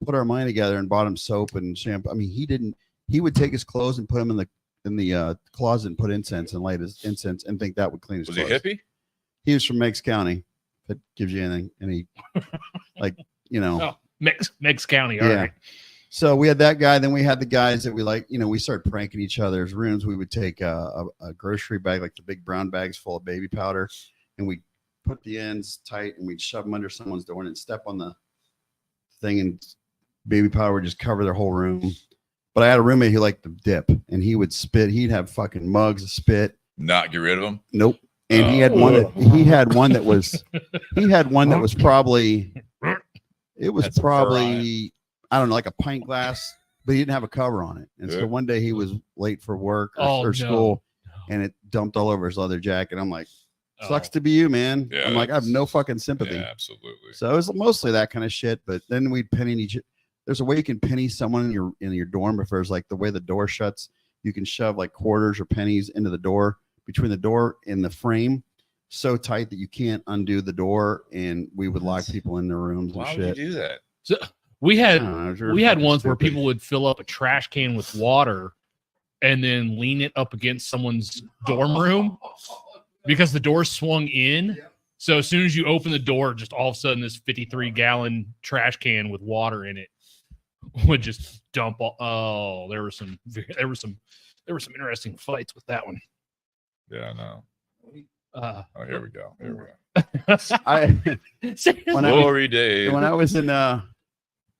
put our money together and bought him soap and shampoo. I mean, he would take his clothes and put them in the closet and put incense and light his incense and think that would clean his Was clothes. he hippie? He was from Meigs County. If it gives you any like, you know. Oh, Meigs County. All Yeah. right. So we had that guy. Then we had the guys that we like, you know, we started pranking each other's rooms. We would take a grocery bag, like the big brown bags full of baby powder, and we put the ends tight and we'd shove them under someone's door and step on the thing, and baby powder would just cover their whole room. But I had a roommate who liked to dip, and he would spit. He'd have fucking mugs of spit. Not get rid of them? Nope. And he had one that was probably That's probably I don't know, like a pint glass, but he didn't have a cover on it. And so one day he was late for work or school, and it dumped all over his leather jacket. I'm like, sucks to be you, man. Yeah, I'm like, I have no fucking sympathy. Yeah, absolutely. So it was mostly that kind of shit. But then we'd penny there's a way you can penny someone in your dorm. If there's like the way the door shuts, you can shove like quarters or pennies into the door, between the door and the frame, so tight that you can't undo the door. And we would lock people in their rooms and Why shit. would you do that? So we had We had ones where people would fill up a trash can with water and then lean it up against someone's dorm room because the door swung in. So as soon as you open the door, just all of a sudden this 53-gallon trash can with water in it would just dump all. Oh, there were some interesting fights with that one. Yeah, no. Oh, here we go. Glory days. When I was in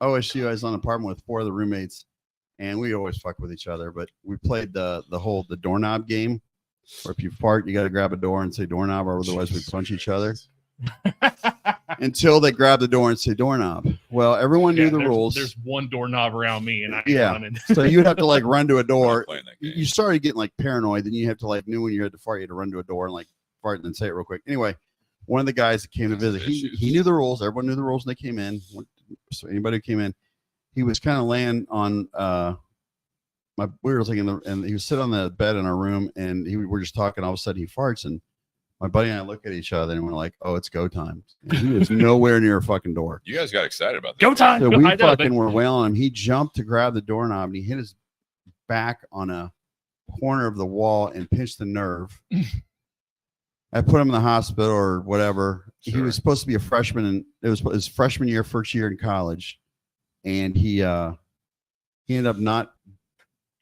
OSU, I was on an apartment with 4 of the roommates, and we always fuck with each other. But we played the doorknob game, where if you fart, you got to grab a door and say doorknob, or otherwise we punch each other until they grab the door and say doorknob. Well, everyone knew the rules. There's one doorknob around me, and I so you'd have to like run to a door. Playing that game. You started getting like paranoid, then you have to like knew when you had to fart, you had to run to a door and like fart and then say it real quick. Anyway, one of the guys that came to visit, he knew the rules. Everyone knew the rules when they came in. So anybody who came in, he was kind of laying on we were thinking, and he was sitting on the bed in our room, and we were just talking. All of a sudden, he farts, and my buddy and I look at each other, and we're like, "Oh, it's go time!" And he was nowhere near a fucking door. You guys got excited about that. Go time. So we fucking were wailing him. He jumped to grab the doorknob, and he hit his back on a corner of the wall and pinched the nerve. I put him in the hospital or whatever. Sure. He was supposed to be a freshman, and it was his freshman year, first year in college, and he ended up not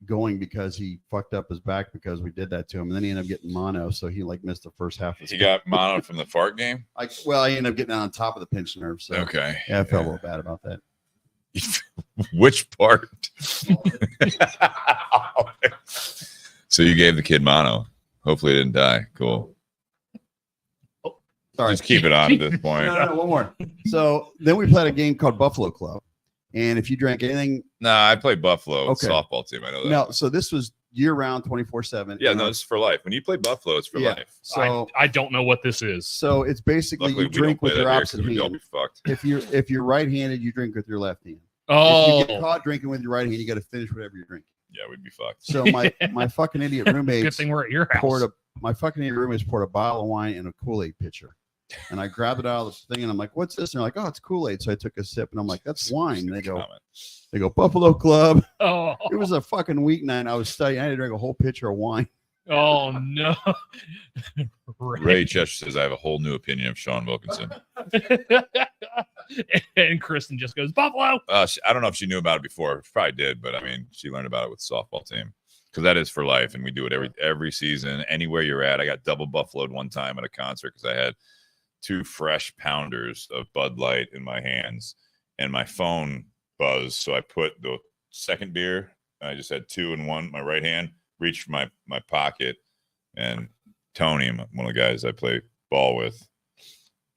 going because he fucked up his back because we did that to him, and then he ended up getting mono, so he like missed the first half of He got mono from the fart game? I ended up getting on top of the pinched nerve. So okay. Yeah, I felt a little bad about that. Which part? So you gave the kid mono. Hopefully it didn't die. Cool. Sorry. Just keep it on at this point. No, one more. So then we played a game called Buffalo Club. And if you drank anything. No, I played Buffalo softball team. I know that. No, so this was year round 24/7. Yeah, no, it's for life. When you play Buffalo, it's for life. So I don't know what this is. So it's basically you drink with your opposite hand. If you're right-handed, you drink with your left hand. Oh. If you get caught drinking with your right hand, you got to finish whatever you're drinking. Yeah, we'd be fucked. So my fucking idiot roommate Good thing we're at your house. my fucking idiot roommates poured a bottle of wine in a Kool-Aid pitcher. And I grabbed it out of the thing and I'm like, what's this? And they're like, oh, it's Kool-Aid. So I took a sip and I'm like, that's wine. And they go, Buffalo Club. Oh, It was a fucking weeknight. I was studying. I had to drink a whole pitcher of wine. oh no. Ray Chester says, I have a whole new opinion of Sean Wilkinson. And Kristen just goes, Buffalo. I don't know if she knew about it before. She probably did, but I mean, she learned about it with the softball team because that is for life. And we do it every season, anywhere you're at. I got double buffaloed one time at a concert because I had 2 fresh pounders of Bud Light in my hands and my phone buzzed. So I put the second beer, and I just had 2 in my right hand, reached for my pocket, and Tony, one of the guys I play ball with,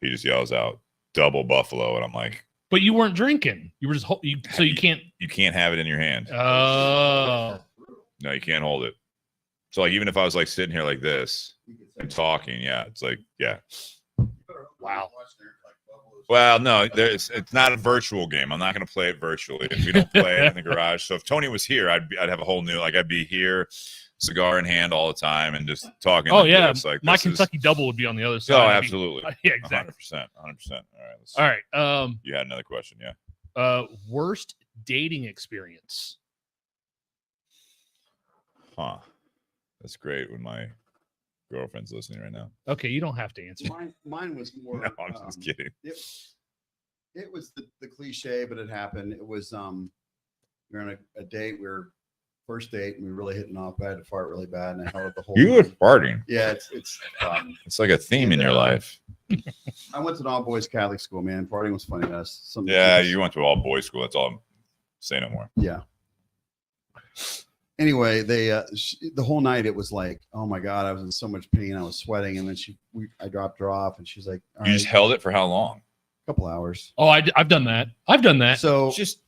he just yells out, double buffalo. And I'm like, but you weren't drinking. You were just, so you can't. You can't have it in your hand. Oh. No, you can't hold it. So like, even if I was like sitting here like this and talking, yeah, it's like, yeah. Wow. Well, no, it's not a virtual game. I'm not going to play it virtually. We don't play it in the garage. So if Tony was here, I'd have a whole new, like I'd be here, cigar in hand all the time and just talking. Oh yeah, like, my Kentucky double would be on the other side. Oh, absolutely. Yeah, exactly. 100%. All right. You had another question, yeah. Worst dating experience. Huh. That's great when my girlfriend's listening right now. Okay, you don't have to answer. Mine was more. No, I'm just kidding. It was the cliche, but it happened. It was we were on a date. We were first date, and we were really hitting off. I had to fart really bad, and I held it the whole. You were time. farting. Yeah, it's It's like a theme in your life. I went to an all boys Catholic school, man. Farting was funny to us. Yeah, you went to all boys school. That's all I'm saying no more. Yeah. Anyway, they the whole night it was like, oh my god, I was in so much pain, I was sweating, and then I dropped her off, and she's like, all you right. just held it for how long? A couple hours. Oh, I've done that. So just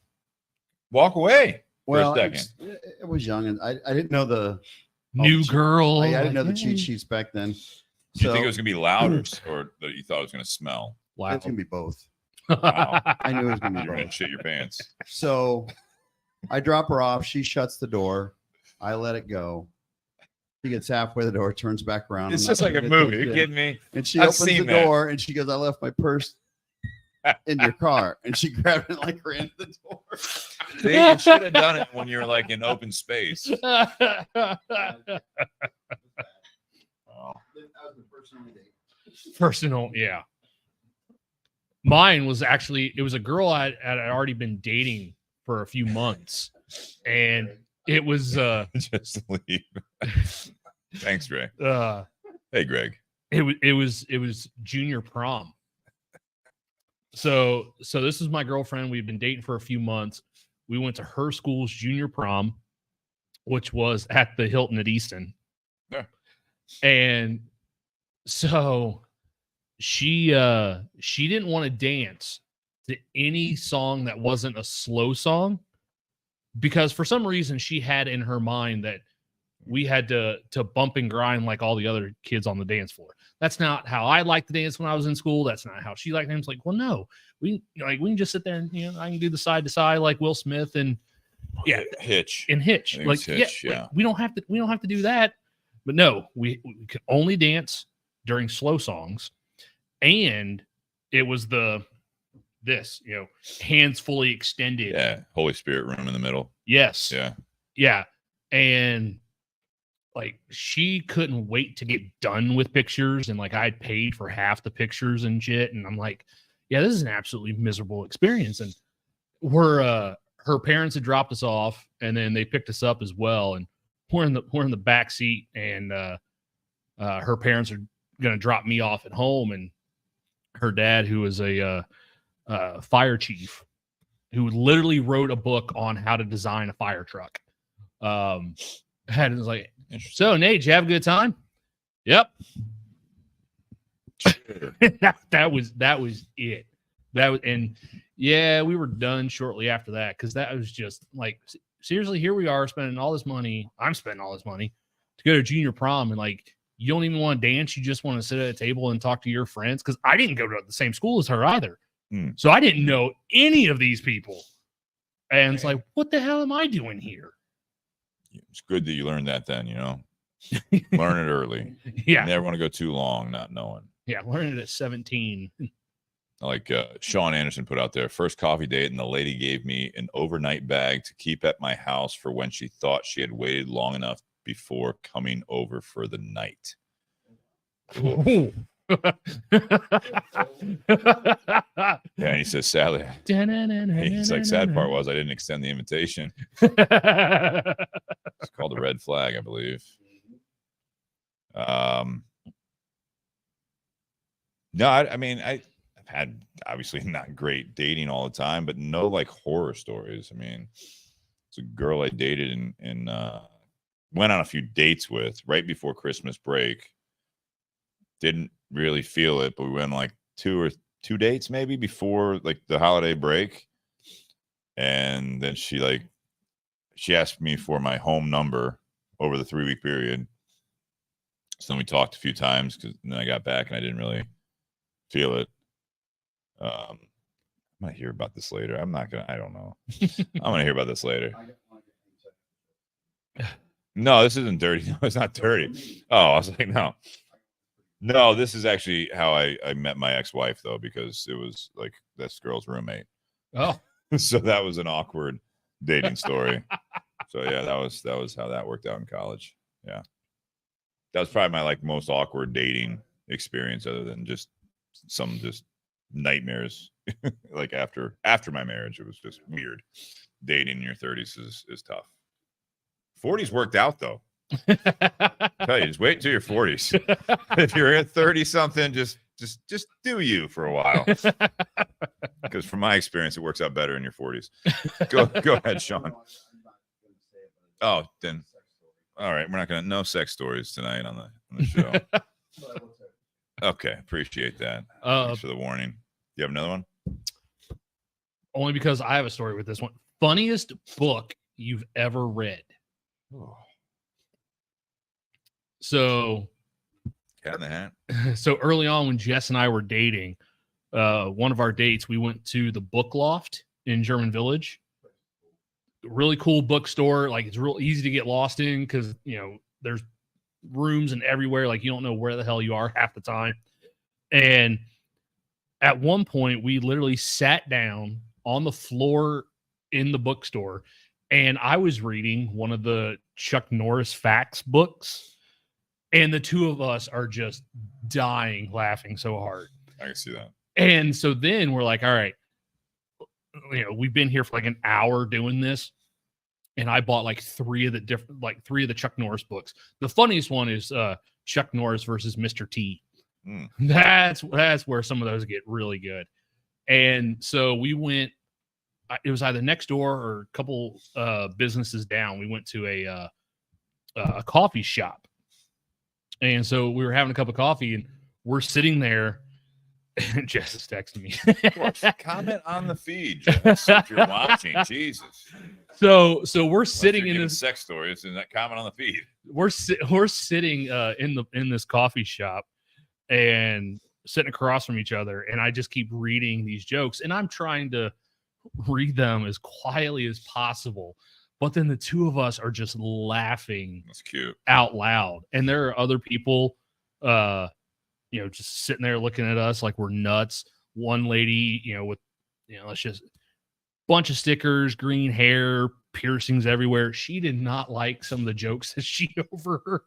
walk away for a second. It was young, and I didn't know the new girl. I didn't know the cheat sheets back then. Do you think it was gonna be loud or that you thought it was gonna smell? Wow. It's gonna be both. Wow. I knew it was gonna be You're gonna both. shit your pants. So I drop her off. She shuts the door. I let it go. She gets halfway the door, turns back around. It's just like a movie. You're kidding me? And she I've opens the seen that. door and she goes, I left my purse in your car. And she grabbed it like ran to the door. See, you should have done it when you're like in open space. That was the first only date. Personal, yeah. Mine was actually, it was a girl I had already been dating for a few months. And it was Just leave. Thanks, Ray. Hey, Greg. it was junior prom. So this is my girlfriend. We've been dating for a few months. We went to her school's junior prom, which was at the Hilton at Easton. Yeah. And so she didn't want to dance to any song that wasn't a slow song, because for some reason she had in her mind that we had to bump and grind like all the other kids on the dance floor. That's not how I liked to dance when I was in school. That's not how she liked to dance. Like, well, no, we can just sit there and I can do the side to side like Will Smith and Hitch. Like, Hitch, yeah. Like, we don't have to do that. But no, we can only dance during slow songs. And it was hands fully extended. Yeah. Holy Spirit room in the middle. Yes. Yeah. Yeah. And like she couldn't wait to get done with pictures. And like I'd paid for half the pictures and shit. And I'm like, yeah, this is an absolutely miserable experience. And her parents had dropped us off and then they picked us up as well. And we're in the back seat and her parents are going to drop me off at home. And her dad, who was a fire chief, who literally wrote a book on how to design a fire truck. And it was like, so Nate, did you have a good time? Yep. that was it. And we were done shortly after that. Cause that was just like, seriously, here we are spending all this money. I'm spending all this money to go to junior prom. And like, you don't even want to dance. You just want to sit at a table and talk to your friends. Cause I didn't go to the same school as her either. So I didn't know any of these people. And it's like, what the hell am I doing here? It's good that you learned that then, you know. Learn it early. Yeah. You never want to go too long not knowing. Yeah, learn it at 17. Like Sean Anderson put out there, first coffee date, and the lady gave me an overnight bag to keep at my house for when she thought she had waited long enough before coming over for the night. Yeah, and he says, sadly, he's like, sad part was I didn't extend the invitation. It's called a red flag, I believe. No, I mean, I've had obviously not great dating all the time, but no like horror stories. I mean, it's a girl I dated and went on a few dates with right before Christmas break. Didn't really feel it, but we went like two dates maybe before like the holiday break. And then she asked me for my home number over the 3-week period. So then we talked a few times and then I got back and I didn't really feel it. I might hear about this later. I don't know. I'm gonna hear about this later. No, this isn't dirty. No, it's not dirty. Oh, I was like, no, this is actually how I met my ex-wife though, because it was like this girl's roommate. Oh, So that was an awkward dating story. So yeah, that was how that worked out in college. Yeah, that was probably my like most awkward dating experience, other than just some nightmares. Like after my marriage, it was just weird. Dating in your 30s is tough. 40s worked out though. Tell you, just wait till your 40s. If you're at 30 something, just do you for a while. Because from my experience, it works out better in your 40s. Go ahead, Sean. Oh, then all right, we're not gonna no sex stories tonight on the show. Okay, appreciate that. Thanks for the warning. You have another one? Only because I have a story with this one. Funniest book you've ever read. Oh. So, Cat in the Hat. So early on when Jess and I were dating, one of our dates, we went to the Book Loft in German Village. Really cool bookstore. Like it's real easy to get lost in because, you know, there's rooms and everywhere. Like you don't know where the hell you are half the time. And at one point we literally sat down on the floor in the bookstore and I was reading one of the Chuck Norris facts books and the two of us are just dying laughing so hard. I can see that. And so then we're like, all right, you know, we've been here for like an hour doing this. And I bought like three of the Chuck Norris books. The funniest one is Chuck Norris versus Mr. T. Mm. That's where some of those get really good. And so we went, it was either next door or a couple businesses down. We went to a coffee shop. And so we were having a cup of coffee and we're sitting there and Jess is texting me. Comment on the feed, Jess, if you're watching. Jesus. So we're sitting in this sex stories and that comment on the feed. We're sitting in this coffee shop and sitting across from each other, and I just keep reading these jokes, and I'm trying to read them as quietly as possible. But then the two of us are just laughing. That's cute. Out loud, and there are other people, you know, just sitting there looking at us like we're nuts. One lady, you know, with, you know, let's just bunch of stickers, green hair, piercings everywhere. She did not like some of the jokes that she overheard.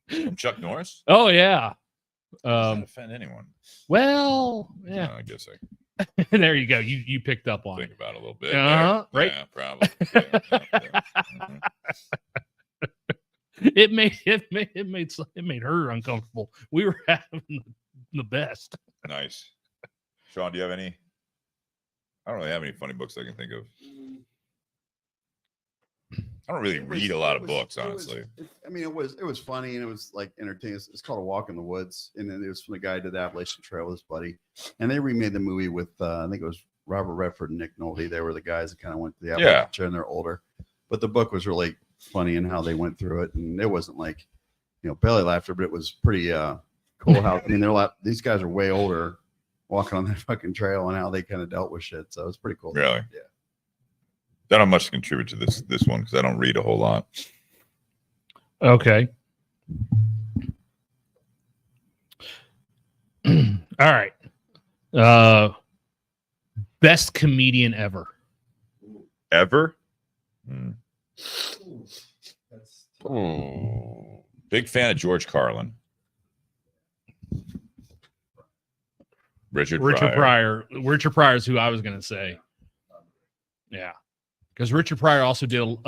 From Chuck Norris? Oh yeah. Doesn't offend anyone. Well, yeah. No, I guess there you go. You picked up on think it. about it a little bit. Right? Yeah, probably. Yeah. It made her uncomfortable. We were having the best. Nice. Sean, do you have any? I don't really have any funny books I can think of. I don't really read a lot of books, honestly. It was funny and it was like entertaining. It's called A Walk in the Woods, and then it was from the guy who did the Appalachian Trail with his buddy, and they remade the movie with I think it was Robert Redford and Nick Nolte. They were the guys that kind of went to the Appalachian Trail, and they're older. But the book was really funny in how they went through it, and it wasn't like, you know, belly laughter, but it was pretty cool how, I mean, these guys are way older walking on that fucking trail and how they kind of dealt with shit. So it's pretty cool. Really? Yeah. I don't have much to contribute to this one because I don't read a whole lot. Okay. All right. Best comedian ever. Ever? Oh, big fan of George Carlin. Richard Pryor. Richard Pryor is who I was going to say. Yeah. Because Richard Pryor also did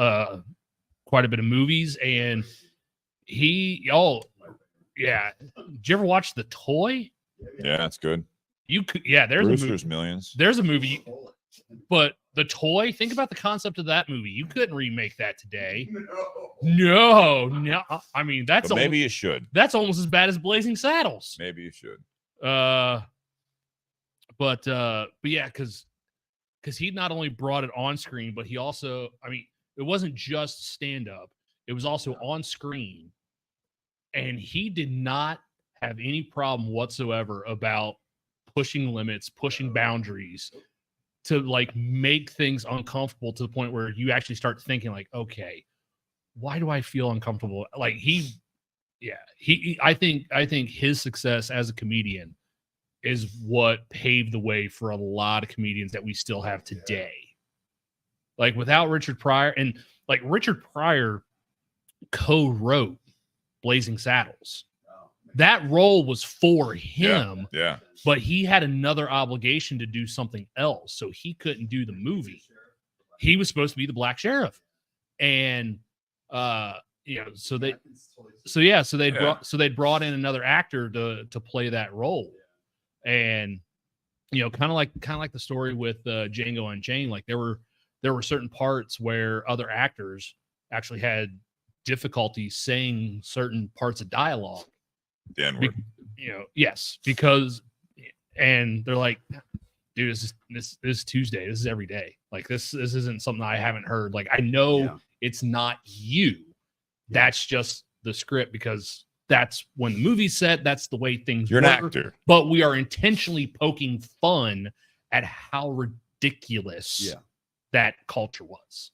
quite a bit of movies, and yeah. Did you ever watch The Toy? Yeah, that's good. You could, yeah. There's Brewster's Millions. There's a movie, but The Toy. Think about the concept of that movie. You couldn't remake that today. No. I mean, But maybe you should. That's almost as bad as Blazing Saddles. Maybe you should. But yeah, because he not only brought it on screen, but he also, I mean, it wasn't just stand up; it was also on screen, and he did not have any problem whatsoever about pushing limits, pushing boundaries to like make things uncomfortable to the point where you actually start thinking like, okay, why do I feel uncomfortable? Like I think his success as a comedian is what paved the way for a lot of comedians that we still have today. Like without Richard Pryor, and like Richard Pryor co-wrote Blazing Saddles. That role was for him, yeah. But he had another obligation to do something else, so he couldn't do the movie. He was supposed to be the Black Sheriff, and so they brought in another actor to play that role, and kind of like the story with Django Unchained. Like there were certain parts where other actors actually had difficulty saying certain parts of dialogue. The N-word. Yes, because, and they're like, dude, this is Tuesday. This is every day. Like this isn't something I haven't heard. Like I know it's not you. That's just the script, because that's when the movie's set. That's the way things You're work. an actor. But we are intentionally poking fun at how ridiculous that culture was.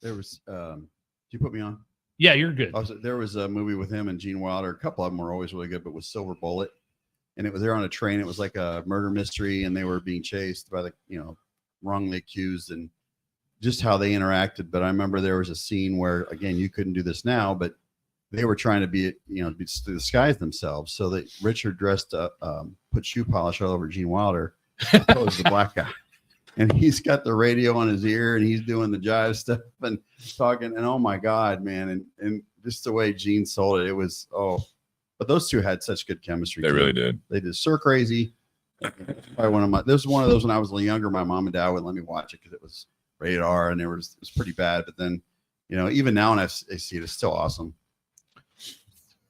There was, did you put me on? Yeah, you're good. There was a movie with him and Gene Wilder. A couple of them were always really good, but with Silver Bullet. And it was there on a train. It was like a murder mystery, and they were being chased by the, wrongly accused, and just how they interacted. But I remember there was a scene where, again, you couldn't do this now, but they were trying to be, disguise themselves. So that Richard dressed up, put shoe polish all over Gene Wilder, opposed the black guy. And he's got the radio on his ear, and he's doing the jive stuff and talking. And oh my God, man. And just the way Gene sold it, it was, but those two had such good chemistry. They really did. They did Sir Crazy. Probably this was one of those when I was a little younger. My mom and dad wouldn't let me watch it because it was rated R, and it was pretty bad. But then, even now when I see it, it's still awesome.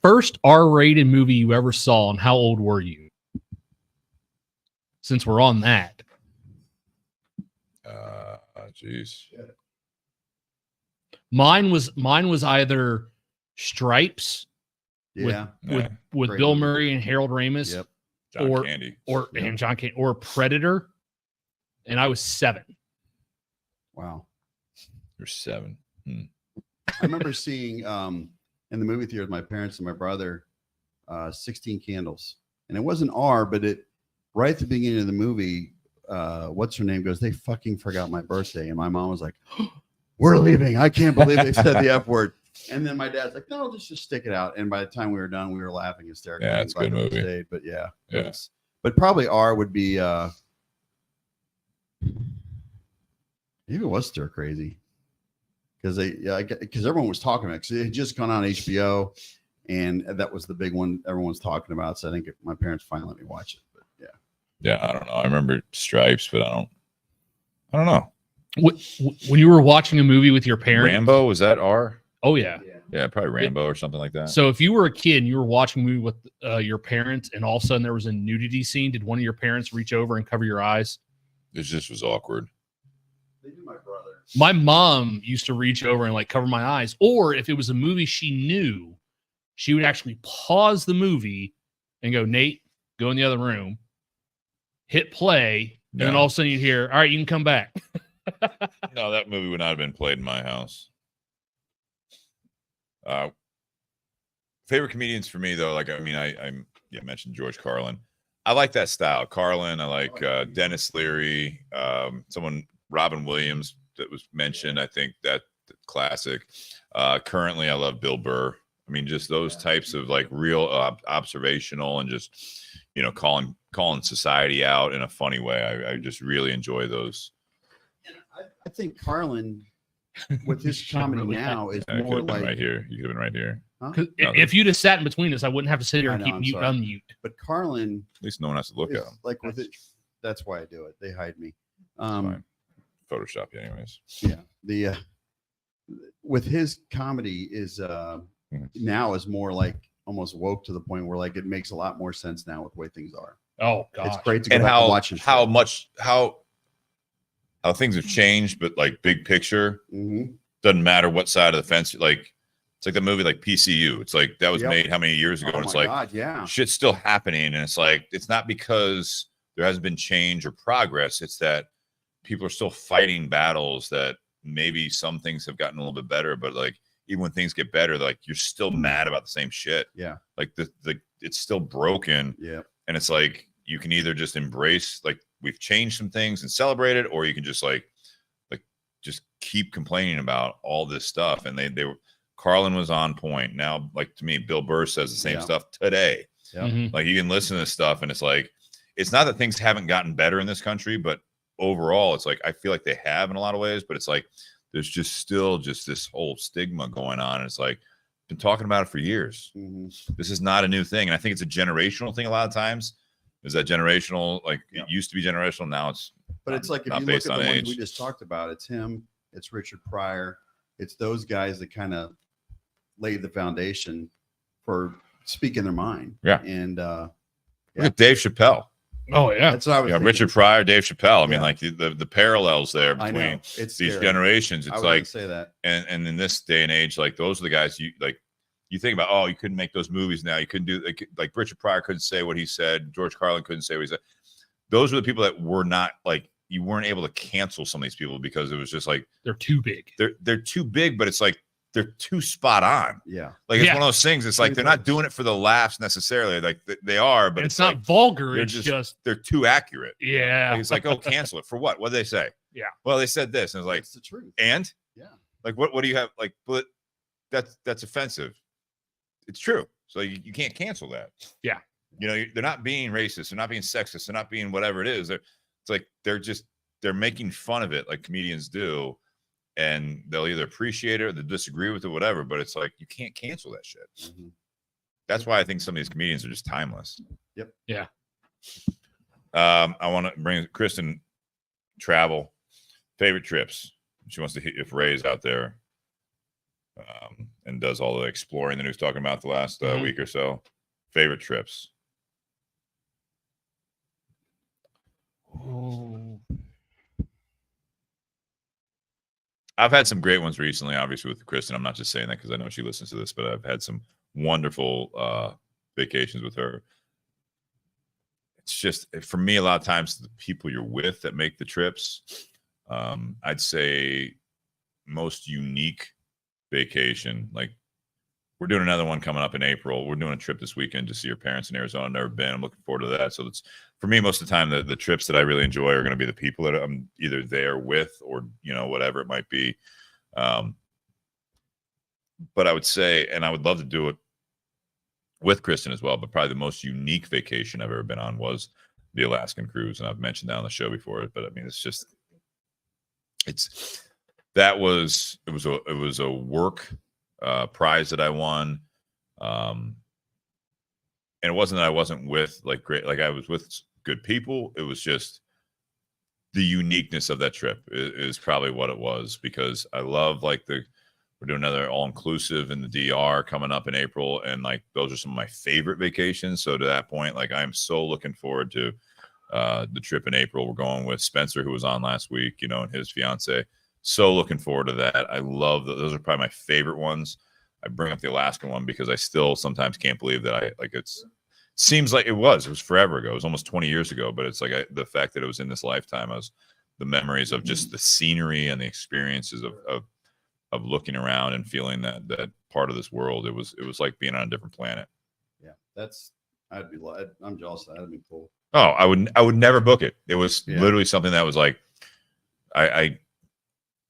First R-rated movie you ever saw, and how old were you? Since we're on that. Jeez. Mine was either Stripes with Bill Murray and Harold Ramis, John Candy, and John Candy, or Predator, and I was 7. Wow, you're 7. I remember seeing in the movie theater with my parents and my brother, 16 Candles, and it wasn't R, but right at the beginning of the movie. What's her name goes, they fucking forgot my birthday, and my mom was like, we're leaving, I can't believe they said the F word. And then my dad's like, no, just stick it out. And by the time we were done, we were laughing hysterically. Yeah, it's a good movie. Stayed, but but probably R would be maybe it was Stir Crazy, because everyone was talking about it, because it had just gone on HBO, and that was the big one everyone's talking about. So I think my parents finally let me watch it. Yeah, I don't know. I remember Stripes, but I don't know. When you were watching a movie with your parents, Rambo, was that R? Oh yeah, probably Rambo or something like that. So if you were a kid and you were watching a movie with your parents, and all of a sudden there was a nudity scene, did one of your parents reach over and cover your eyes? It just was awkward. They do my brother. My mom used to reach over and like cover my eyes, or if it was a movie she knew, she would actually pause the movie and go, Nate, go in the other room. Hit play, and then all of a sudden you hear, all right, you can come back. No, that movie would not have been played in my house. favorite comedians for me though, like I mentioned George Carlin. I like that style. Carlin, I like Dennis Leary, Robin Williams that was mentioned. I think that classic. Currently I love Bill Burr. I mean, just those types of like real observational and just, you know, calling society out in a funny way. I just really enjoy those. I think Carlin with his comedy now is more like right here. You could have been right here. Huh? If you'd have sat in between us, I wouldn't have to sit here and keep mute and unmute. But Carlin, at least no one has to look at him. Like with it, that's why I do it. They hide me. Photoshop you anyways. Yeah. The with his comedy is now is more like almost woke to the point where like it makes a lot more sense now with the way things are. Oh god, it's great to go back and watch his how things have changed, but like big picture doesn't matter what side of the fence. Like it's like the movie like PCU. It's like that was made how many years ago? Oh and it's my like God, yeah, shit's still happening, and it's like it's not because there hasn't been change or progress. It's that people are still fighting battles that maybe some things have gotten a little bit better, but like even when things get better, like you're still mad about the same shit. Yeah, like the it's still broken. Yeah, and it's like you can either just embrace like we've changed some things and celebrate it, or you can just like just keep complaining about all this stuff. And they were Carlin was on point. Now, like to me, Bill Burr says the same stuff today. Yeah. Like you can listen to this stuff, and it's like it's not that things haven't gotten better in this country, but overall, it's like I feel like they have in a lot of ways. But it's like there's just still just this whole stigma going on. And it's like been talking about it for years. This is not a new thing, and I think it's a generational thing. A lot of times, is that generational? Like it used to be generational. Now it's. But it's like if you look at the ones we just talked about, it's him, it's Richard Pryor, it's those guys that kind of laid the foundation for speaking their mind. Yeah. And look at Dave Chappelle. Oh yeah, that's what I was thinking. Richard Pryor, Dave Chappelle. I mean, like the parallels there between these generations. It's like say that. And in this day and age, like those are the guys you think about. Oh, you couldn't make those movies now. You couldn't do like Richard Pryor couldn't say what he said. George Carlin couldn't say what he said. Those were the people that were not like. You weren't able to cancel some of these people because it was just like they're too big. They're too big, but it's like they're too spot on. Yeah, like it's one of those things. It's like they're not doing it for the laughs necessarily. Like they are, but it's not like, vulgar. It's just they're too accurate. Yeah, like, it's like, oh, cancel it for what? What did they say? Yeah, well, they said this, and it's like it's the truth. And yeah, like what do you have? Like, but that's offensive. It's true. So you can't cancel that. Yeah, you know they're not being racist. They're not being sexist. They're not being whatever it is. It's like they're making fun of it like comedians do, and they'll either appreciate it or they disagree with it, whatever. But it's like you can't cancel that shit. That's why I think some of these comedians are just timeless. Yep. Yeah. I want to bring Kristen travel favorite trips. She wants to hit if Ray's out there and does all the exploring that he was talking about the last week or so. Favorite trips. Oh. I've had some great ones recently, obviously with Kristen. I'm not just saying that because I know she listens to this, but I've had some wonderful vacations with her. It's just for me, a lot of times the people you're with that make the trips. I'd say most unique vacation. Like we're doing another one coming up in April. We're doing a trip this weekend to see your parents in Arizona. I've never been. I'm looking forward to that. So it's for me, most of the time, the trips that I really enjoy are going to be the people that I'm either there with or, you know, whatever it might be. But I would say, and I would love to do it with Kristen as well, but probably the most unique vacation I've ever been on was the Alaskan cruise. And I've mentioned that on the show before, but I mean, it was a work prize that I won. And it wasn't that I wasn't with I was with good people. It was just the uniqueness of that trip is probably what it was, because I love we're doing another all-inclusive in the DR coming up in April. And like, those are some of my favorite vacations. So to that point, like I'm so looking forward to the trip in April. We're going with Spencer, who was on last week, you know, and his fiance. So looking forward to that. I love those are probably my favorite ones. I bring up the Alaskan one because I still sometimes can't believe that seems like it was forever ago. It was almost 20 years ago, but it's like the fact that it was in this lifetime, the memories of just the scenery and the experiences of looking around and feeling that part of this world. It was like being on a different planet. Yeah, I'm jealous of that. That'd be cool. Oh, I would never book it. It was Yeah. literally something that was like,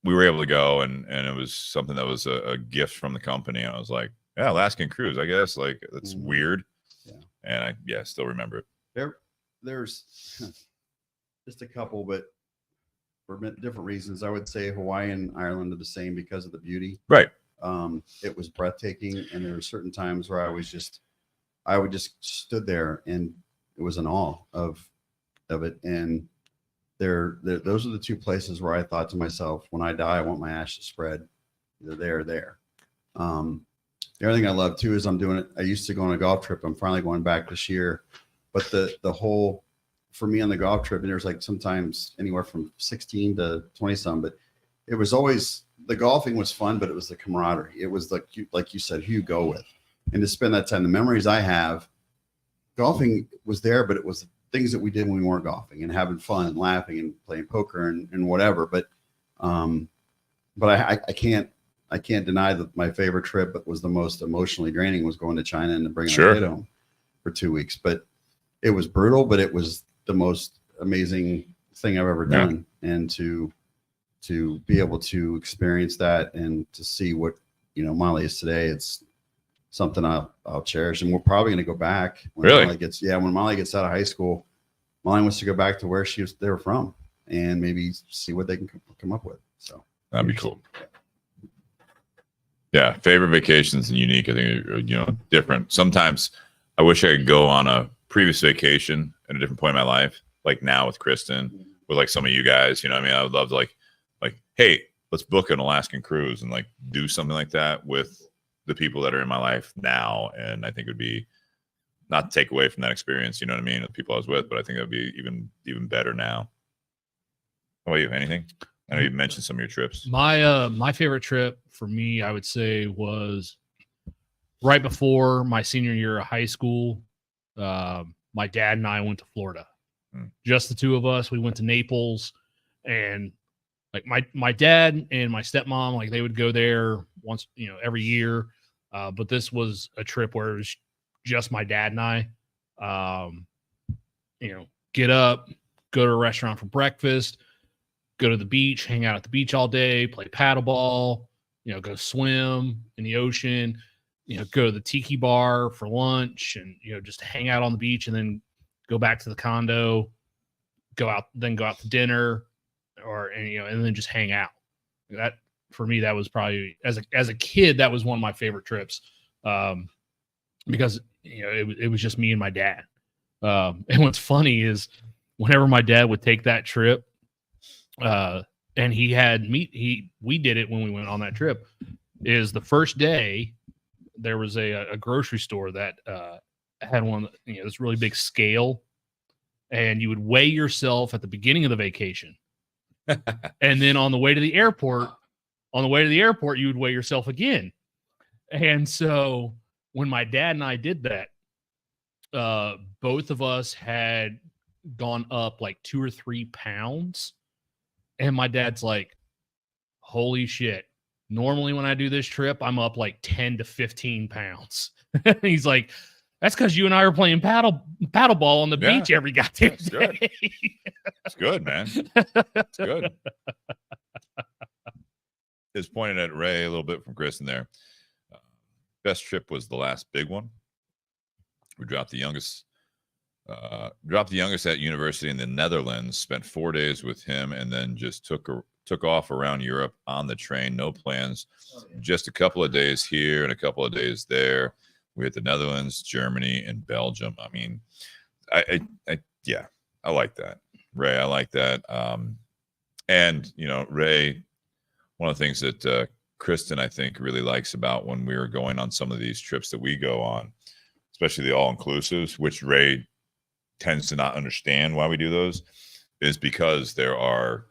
we were able to go, and it was something that was a gift from the company. And I was like, yeah, Alaskan cruise, I guess. Like, that's weird. Yeah. And I still remember it. There's just a couple, but for different reasons. I would say Hawaii and Ireland are the same because of the beauty. Right. It was breathtaking, and there were certain times where I would just stood there, and it was in awe of it. And those are the two places where I thought to myself, when I die, I want my ashes spread. They're there. The other thing I love too is I used to go on a golf trip. I'm finally going back this year, but the whole, for me on the golf trip, and there's like sometimes anywhere from 16 to 20 some, but it was always, the golfing was fun, but it was the camaraderie. It was like you said, who you go with, and to spend that time. The memories I have, golfing was there, but it was things that we did when we weren't golfing and having fun and laughing and playing poker and whatever. But I can't deny that my favorite trip, but was the most emotionally draining, was going to China and bringing Sure. a kid home for 2 weeks. But it was brutal, but it was the most amazing thing I've ever done. And to be able to experience that and to see what, Molly is today, it's something I'll cherish. And we're probably going to go back when Really? When Molly gets out of high school. Molly wants to go back to where they were from and maybe see what they can come up with. So that'd be cool. Yeah, favorite vacations and unique. I think are, different. Sometimes I wish I could go on a previous vacation at a different point in my life, like now with Kristen, with like some of you guys. You know what I mean? I would love to like, hey, let's book an Alaskan cruise and like do something like that with the people that are in my life now. And I think it would be, not to take away from that experience, you know what I mean, the people I was with, but I think it would be even better now. How about you? Anything? I know you mentioned some of your trips. My favorite trip for me, I would say, was right before my senior year of high school. My dad and I went to Florida. Just the two of us. We went to Naples, and like my dad and my stepmom, like they would go there once, every year. But this was a trip where it was just my dad and I. Get up, go to a restaurant for breakfast, go to the beach, hang out at the beach all day, play paddleball, go swim in the ocean, go to the tiki bar for lunch and, just hang out on the beach, and then go back to the condo, go out to dinner and then just hang out. That, for me, that was probably, as a kid, that was one of my favorite trips. Because, it was just me and my dad. And what's funny is whenever my dad would take that trip, and we did it when we went on that trip, is the first day there was a grocery store that had one, this really big scale, and you would weigh yourself at the beginning of the vacation. And then on the way to the airport, you would weigh yourself again. And so when my dad and I did that, both of us had gone up like 2 or 3 pounds. And my dad's like, holy shit. Normally when I do this trip, I'm up like 10 to 15 pounds. He's like, that's because you and I are playing paddleball on the beach every goddamn day. It's good, man. It's good. Just pointed at Ray a little bit from Kristen there. Best trip was the last big one. We dropped the youngest at university in the Netherlands, spent 4 days with him, and then just took off around Europe on the train. No plans, just a couple of days here and a couple of days there. We hit the Netherlands, Germany, and Belgium. I mean, I like that. Ray, I like that. And, Ray, one of the things that Kristen, I think, really likes about when we were going on some of these trips that we go on, especially the all-inclusives, which Ray tends to not understand why we do those, is because there are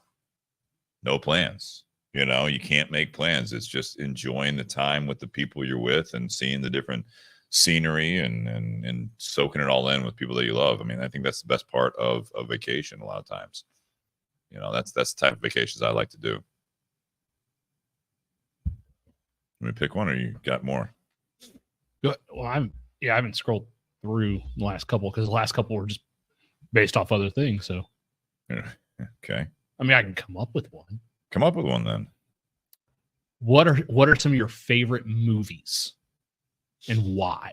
no plans. You can't make plans. It's just enjoying the time with the people you're with and seeing the different scenery and soaking it all in with people that you love. I mean, I think that's the best part of a vacation a lot of times. That's the type of vacations I like to do. Let me pick one, or you got more? Well, I haven't scrolled through the last couple because the last couple were just based off other things. So, Okay. I mean, I can come up with one. Come up with one then. What are some of your favorite movies, and why?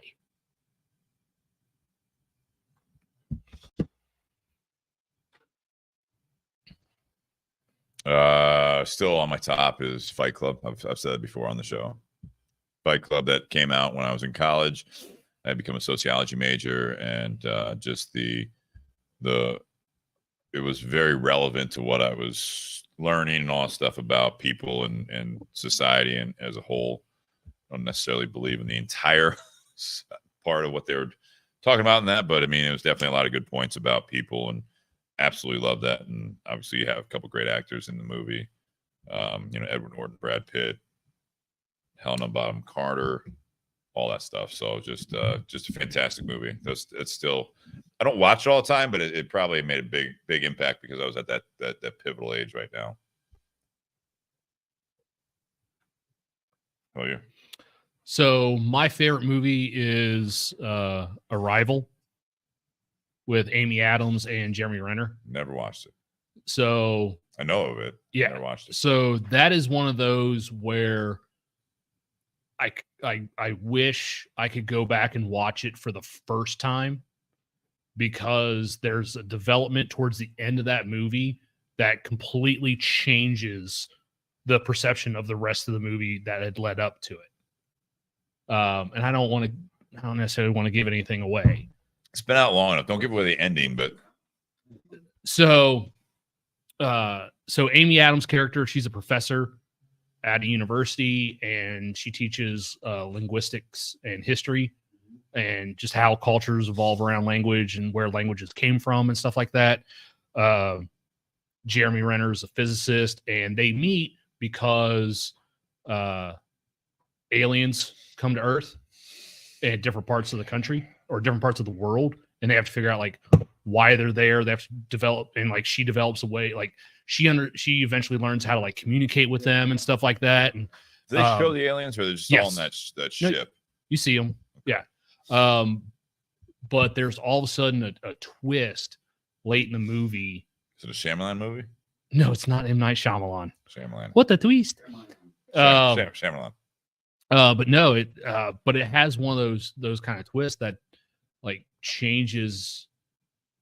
Still on my top is Fight Club. I've said it before on the show. Fight Club, that came out when I was in college. I had become a sociology major, and just it was very relevant to what I was learning and all that stuff about people and society and as a whole. I don't necessarily believe in the entire part of what they were talking about in that, but I mean, it was definitely a lot of good points about people, and absolutely love that. And obviously you have a couple great actors in the movie. Edward Norton, Brad Pitt, Helena Bonham Carter, all that stuff. So just a fantastic movie. It's still, I don't watch it all the time, but it probably made a big impact because I was at that pivotal age right now. How about you? So my favorite movie is Arrival with Amy Adams and Jeremy Renner. Never watched it. So I know of it. Yeah. Never watched it. So that is one of those where I wish I could go back and watch it for the first time, because there's a development towards the end of that movie that completely changes the perception of the rest of the movie that had led up to it. And I don't necessarily want to give anything away. It's been out long enough. Don't give away the ending, but so Amy Adams' character, she's a professor at a university, and she teaches linguistics and history and just how cultures evolve around language and where languages came from and stuff like that. Jeremy Renner is a physicist, and they meet because aliens come to Earth at different parts of the country or different parts of the world, and they have to figure out like why they're there. They have to develop, and like she develops a way, like she eventually learns how to like communicate with them and stuff like that. And do they show the aliens, or they're just all in that ship? You see them, yeah. But there's all of a sudden a twist late in the movie. Is it a Shyamalan movie? No, it's not M. Night Shyamalan. Shyamalan. What the twist? Shyamalan. But no, it has one of those kind of twists that like changes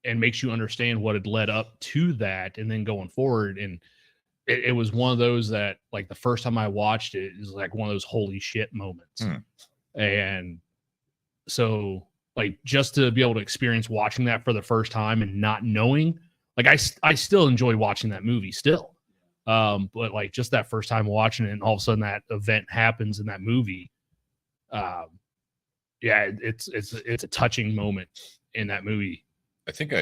and makes you understand what had led up to that, and then going forward. And it was one of those that like the first time I watched it is like one of those holy shit moments. And so like just to be able to experience watching that for the first time and not knowing, like I still enjoy watching that movie still. But like just that first time watching it, and all of a sudden that event happens in that movie. It's a touching moment in that movie. I think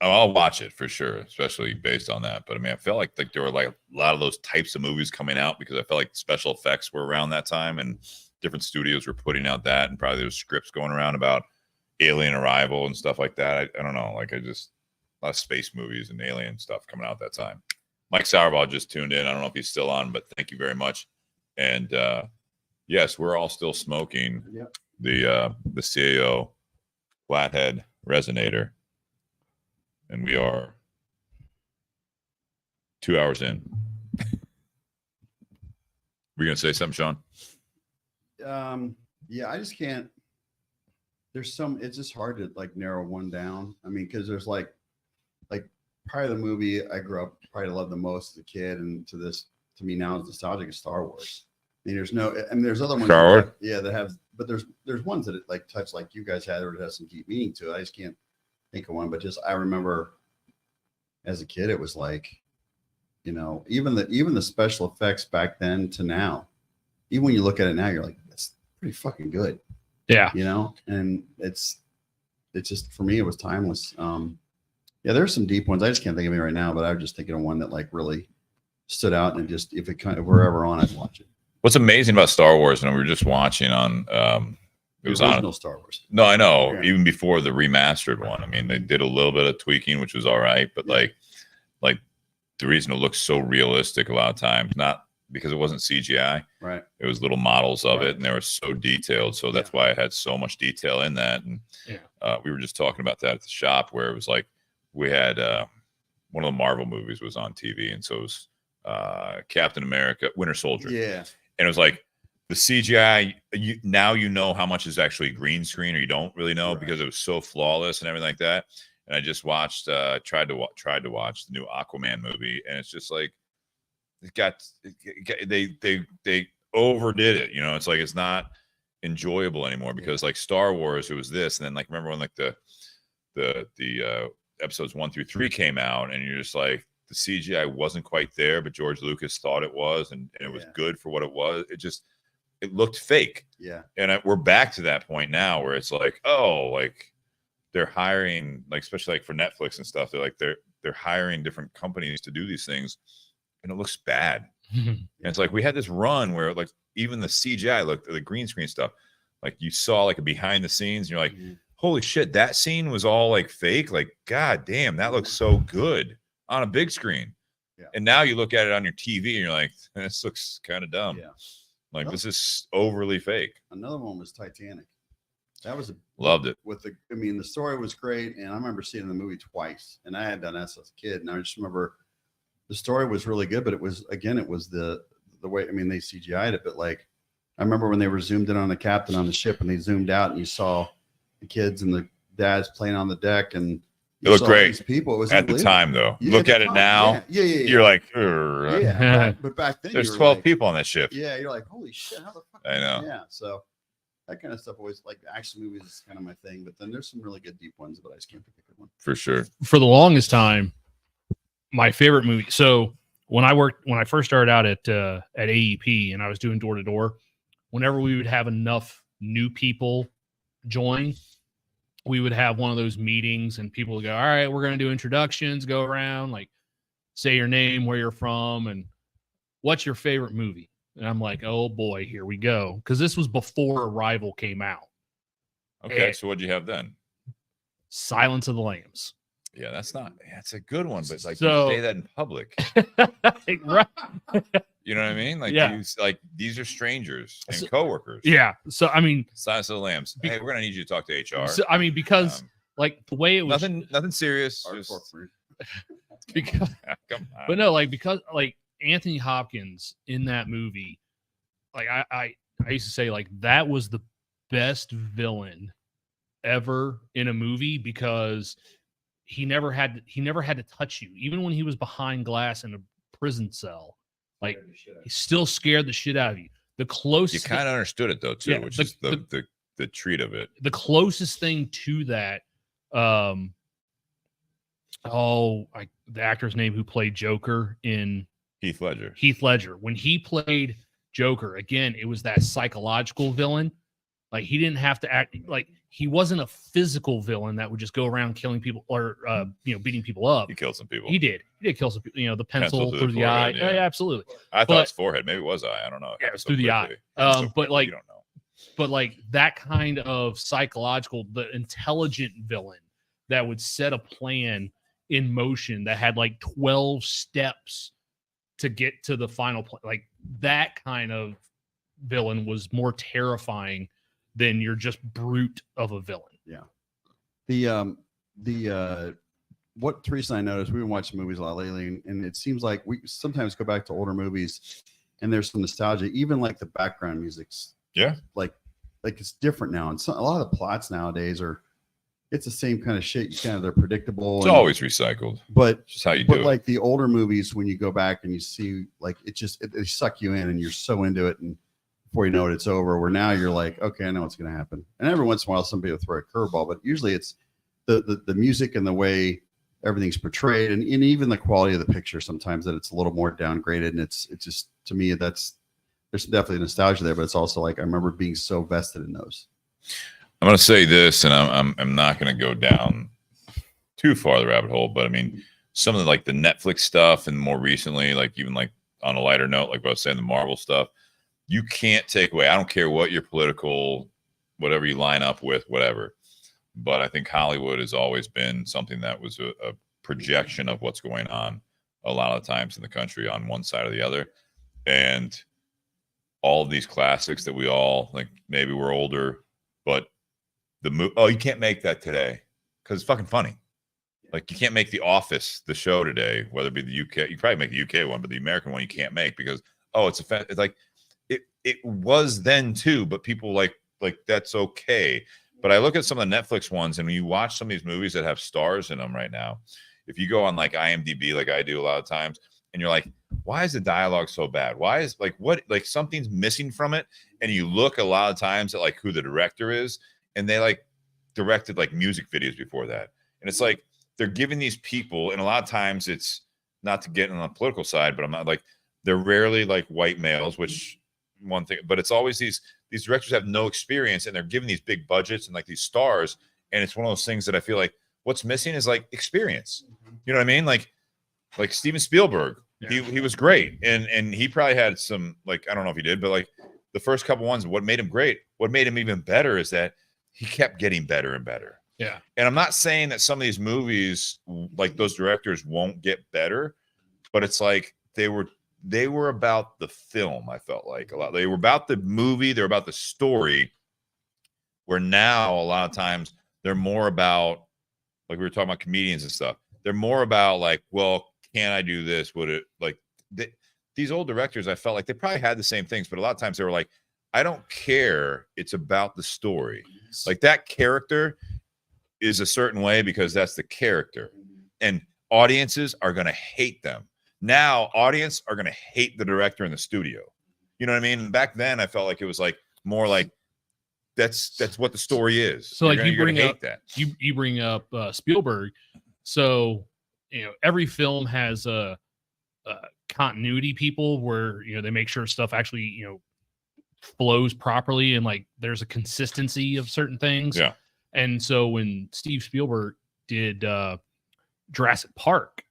I'll watch it for sure, especially based on that. But I mean, I felt like there were like a lot of those types of movies coming out because I felt like special effects were around that time, and different studios were putting out that, and probably there's scripts going around about alien arrival and stuff like that. I don't know, like a lot of space movies and alien stuff coming out that time. Mike Sauerball just tuned in. I don't know if he's still on, but thank you very much. And yes, we're all still smoking the CAO Flathead Resonator, and we are 2 hours in. Were you gonna say something, Sean? Yeah, I just can't. It's just hard to like narrow one down. I mean, because there's like probably the movie I grew up probably loved the most as a kid, and to me now is nostalgic, is Star Wars. I mean, there's other ones. Star Wars? That have, but there's ones that it like touch like you guys had, or it has some deep meaning to it. I just can't think of one, but just I remember as a kid, it was like, even the special effects back then to now, even when you look at it now, you're like, that's pretty fucking good. Yeah. And it's just, for me, it was timeless. Yeah, there's some deep ones. I just can't think of any right now, but I was just thinking of one that like really stood out, and just if we're ever on, I'd watch it. What's amazing about Star Wars, and we were just watching on it was original on Star Wars. No, I know. Yeah. Even before the remastered one. I mean, they did a little bit of tweaking, which was all right, but like the reason it looks so realistic a lot of times, not because it wasn't CGI. Right. It was little models of Right. it, and they were so detailed. So that's why it had so much detail in that. And we were just talking about that at the shop, where it was like we had one of the Marvel movies was on TV, and so it was Captain America, Winter Soldier. Yeah. And it was like the CGI. Now you know how much is actually green screen, or you don't really know because it was so flawless and everything like that. And I just watched, tried to watch the new Aquaman movie, and it's just like they overdid it. You know, it's like it's not enjoyable anymore because like Star Wars, it was this, and then like remember when like the episodes 1 through 3 came out, and you're just like the CGI wasn't quite there, but George Lucas thought it was, and it was good for what it was. It looked fake. Yeah, and we're back to that point now where it's like, oh, like they're hiring, like especially like for Netflix and stuff, they're hiring different companies to do these things, and it looks bad. And it's like we had this run where like even the CGI, look, the green screen stuff, like you saw like a behind the scenes, and you're like, holy shit, that scene was all like fake. Like, god damn, that looks so good on a big screen. Yeah. And now you look at it on your TV, and you're like, this looks kind of dumb. Yeah. Like this is overly fake. Another one was Titanic. That was loved it. I mean, the story was great, and I remember seeing the movie twice, and I had done that as a kid, and I just remember the story was really good, but it was the way, I mean, they CGI'd it, but like I remember when they were zoomed in on the captain on the ship, and they zoomed out, and you saw the kids and the dads playing on the deck, and it looked great. These people, it was at the time though. Look at it now. You're like, but back then there's 12 people on that ship. Yeah, you're like, holy shit, how the fuck? I know. Yeah, so that kind of stuff always, like action movies is kind of my thing, but then there's some really good deep ones, but I just can't pick a good one. For sure. For the longest time, my favorite movie. So when I first started out at AEP and I was doing door to door, whenever we would have enough new people join, we would have one of those meetings, and people would go, all right, we're going to do introductions, go around, like say your name, where you're from, and what's your favorite movie? And I'm like, oh boy, here we go. Because this was before Arrival came out. Okay, so what'd you have then? Silence of the Lambs. Yeah, that's a good one, but like you say that in public. Right. You know what I mean? Like these are strangers and coworkers. Yeah. So I mean, Silence of the Lambs. Hey, we're gonna need you to talk to HR. So I mean, because like the way it was nothing serious. Because come on. But no, like because like Anthony Hopkins in that movie, like I used to say like that was the best villain ever in a movie because he never had to touch you, even when he was behind glass in a prison cell. Like he still scared the shit out of you. The closest you kind of understood it though too, which is the treat of it. The closest thing to that, the actor's name who played Joker in Heath Ledger. When he played Joker, again, it was that psychological villain. Like he didn't have to act like he wasn't a physical villain that would just go around killing people or beating people up. He killed some people. He did kill some people. The pencil through the eye. Yeah, absolutely. I thought it was forehead. Maybe it was eye. I don't know. Yeah, it was through the eye. But like you don't know. But like that kind of psychological, the intelligent villain that would set a plan in motion that had like 12 steps to get to the final plan. Like that kind of villain was more terrifying than your just brute of a villain. Yeah. What Teresa and I noticed, we've been watching movies a lot lately, and it seems like we sometimes go back to older movies and there's some nostalgia, even like the background music's like it's different now. And so, a lot of the plots nowadays it's the same kind of shit. They're predictable. It's always recycled, but just how you do it. Like the older movies, when you go back and you see like they suck you in and you're so into it, and before you know it, it's over. Where now you're like, okay, I know what's going to happen. And every once in a while, somebody will throw a curveball, but usually it's the music and the way everything's portrayed, and even the quality of the picture. Sometimes that it's a little more downgraded, and it's just, to me, there's definitely nostalgia there, but it's also like I remember being so vested in those. I'm going to say this, and I'm not going to go down too far the rabbit hole, but I mean, some of the like the Netflix stuff, and more recently, like even like on a lighter note, like what I was saying, the Marvel stuff, you can't take away. I don't care what your political, whatever you line up with, whatever. But I think Hollywood has always been something that was a projection of what's going on a lot of times in the country on one side or the other. and all of these classics that we all like, maybe we're older, but you can't make that today because it's fucking funny. Like you can't make The Office, the show today, whether it be the UK. You probably make the UK one, but the American one you can't make because it's like it was then too, but people like that's okay. But I look at some of the Netflix ones, and when you watch some of these movies that have stars in them right now, if you go on like IMDb, like I do a lot of times, and you're like, why is the dialogue so bad? Why is like something's missing from it? And you look a lot of times at like who the director is, and they like directed like music videos before that, and it's like they're giving these people, and a lot of times it's not to get on the political side, but I'm not like, they're rarely like white males, which one thing, but it's always these directors have no experience, and they're given these big budgets and like these stars, and it's one of those things that I feel like what's missing is like experience. You know what I mean? Like Steven Spielberg, he was great, and he probably had some, like, I don't know if he did, but like the first couple ones, what made him great, what made him even better is that he kept getting better and better. Yeah. And I'm not saying that some of these movies, like those directors, won't get better, but it's like they were about the film. I felt like a lot. They were about the movie. They're about the story. Where now a lot of times they're more about, like we were talking about comedians and stuff. They're more about like, well, can I do this? Would it like these old directors? I felt like they probably had the same things, but a lot of times they were like, I don't care. It's about the story. Like that character is a certain way because that's the character, and audiences are going to hate them. Now audience are going to hate the director in the studio. You know what I mean? Back then I felt like it was like more like that's what the story is. So like you bring up Spielberg. So, you know, every film has a continuity people where, you know, they make sure stuff actually, you know, flows properly, and like there's a consistency of certain things. Yeah. And so when Steve Spielberg did Jurassic Park,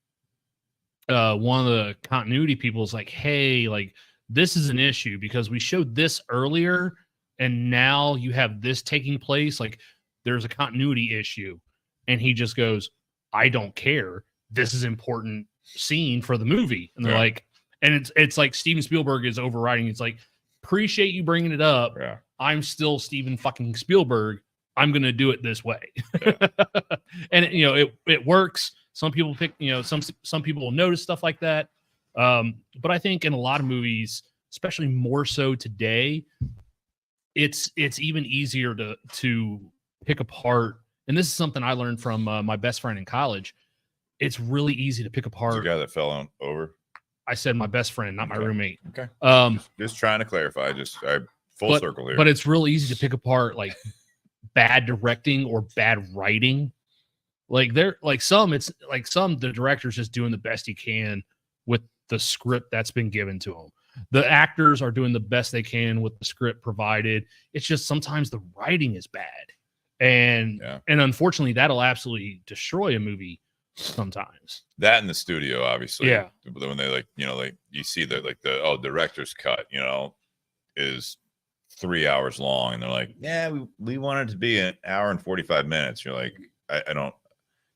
one of the continuity people is like, hey, like this is an issue because we showed this earlier and now you have this taking place. Like there's a continuity issue. And he just goes, I don't care. This is important scene for the movie. And they're like, and it's like Steven Spielberg is overriding. It's like, appreciate you bringing it up. Yeah. I'm still Steven fucking Spielberg. I'm going to do it this way. Yeah. And you know, it works. Some people pick, you know, some people will notice stuff like that. But I think in a lot of movies, especially more so today, it's even easier to pick apart. And this is something I learned from my best friend in college. It's really easy to pick apart. The guy that fell over. I said my best friend, not my roommate. Okay. Just trying to clarify. Full circle here. But it's real easy to pick apart like bad directing or bad writing. Like the director's just doing the best he can with the script that's been given to him. The actors are doing the best they can with the script provided. It's just sometimes the writing is bad. And unfortunately that'll absolutely destroy a movie sometimes. That in the studio, obviously. Yeah. When they like, you know, like you see that like the director's cut, you know, is 3 hours long, and they're like, yeah, we want it to be an hour and 45 minutes. You're like, I don't.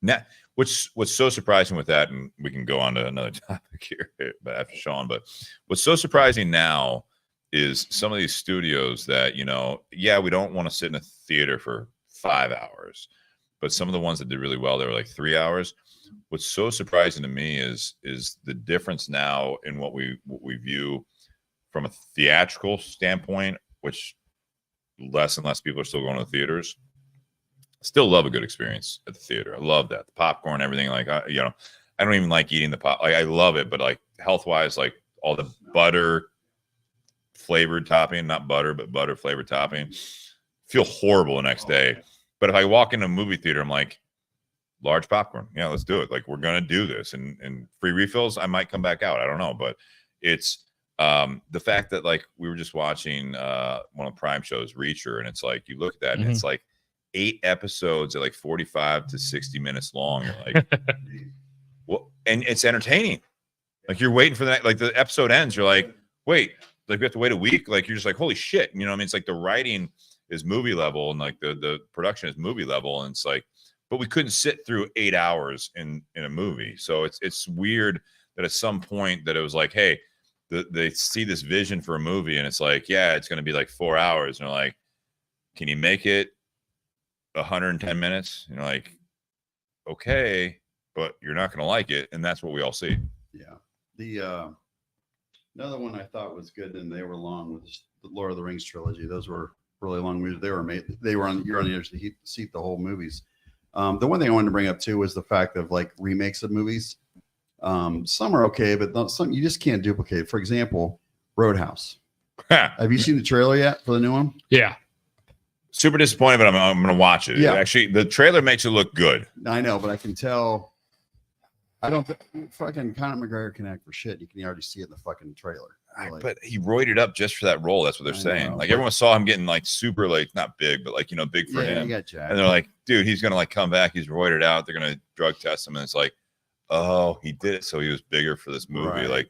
Now, what's so surprising with that, and we can go on to another topic here after Sean, but what's so surprising now is some of these studios that, you know, yeah, we don't want to sit in a theater for 5 hours, but some of the ones that did really well, they were like 3 hours. What's so surprising to me is the difference now in what we view from a theatrical standpoint, which less and less people are still going to the theaters. Still love a good experience at the theater. I love that. The popcorn, everything. Like, you know, I don't even like eating the pop. Like, I love it, but like health-wise, like all the butter flavored topping, not butter, but butter flavored topping, feel horrible the next day. But if I walk into a movie theater, I'm like, large popcorn. Yeah, let's do it. Like, we're going to do this. And free refills, I might come back out. I don't know. But it's the fact that, like, we were just watching one of the Prime shows, Reacher, and it's like, you look at that and it's like 8 episodes at like 45 to 60 minutes long. You're like, well, and it's entertaining. Like, you're waiting for that. Like, the episode ends. You're like, wait, like, we have to wait a week. Like, you're just like, holy shit. You know what I mean? It's like the writing is movie level and like the production is movie level. And it's like, but we couldn't sit through 8 hours in a movie. So it's weird that at some point that it was like, hey, they see this vision for a movie, and it's like, yeah, it's going to be like 4 hours, and they're like, can you make it 110 minutes? And you're like, okay, but you're not going to like it, and that's what we all see. Yeah. The another one I thought was good, and they were long, was the Lord of the Rings trilogy. Those were really long movies. They were amazing. You're on the edge of the seat the whole movies. The one thing I wanted to bring up too was the fact of like remakes of movies. Some are okay, but some you just can't duplicate. For example, Roadhouse. Have you seen the trailer yet for the new one? Yeah. Super disappointed, but I'm going to watch it. Yeah. Actually, the trailer makes it look good. I know, but I can tell. I don't fucking Conor McGregor can act for shit. You can already see it in the fucking trailer. Like, but he roided up just for that role. That's what they're saying. know, like everyone saw him getting like super, like not big, but like, you know, big for yeah, him. you got jacked. And they're like, dude, he's going to like come back. He's roided out. They're going to drug test him. And it's like, oh, he did it. So he was bigger for this movie. Right. Like,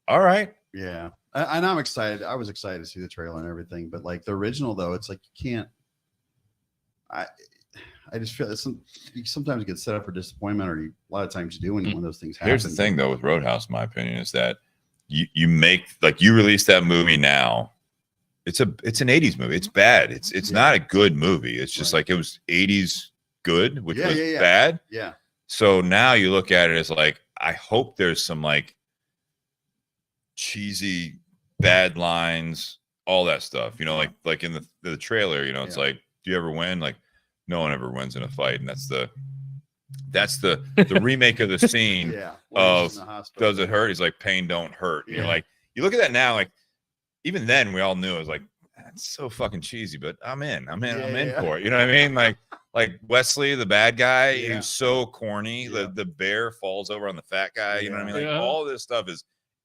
all right. Yeah. And I'm excited. I was excited to see the trailer and everything, but like the original though, it's like you can't. I just feel you sometimes get set up for disappointment, or a lot of times you do when those things happen. Here's the thing though with Roadhouse, in my opinion, is that you make, like, you release that movie now, it's an 80s movie. It's bad. It's not a good movie. It's just like it was 80s good, which was bad. Yeah. So now you look at it as like, I hope there's some like cheesy bad lines, all that stuff, you know, like in the trailer, you know, it's like, do you ever win? Like, no one ever wins in a fight. And that's the remake of the scene of does it hurt? He's like, pain don't hurt. You're like, you look at that now, like even then we all knew it was like, that's so fucking cheesy, but I'm in for it. You know what I mean? Like Wesley, the bad guy, he was so corny. The bear falls over on the fat guy. You know what I mean? Like all this stuff is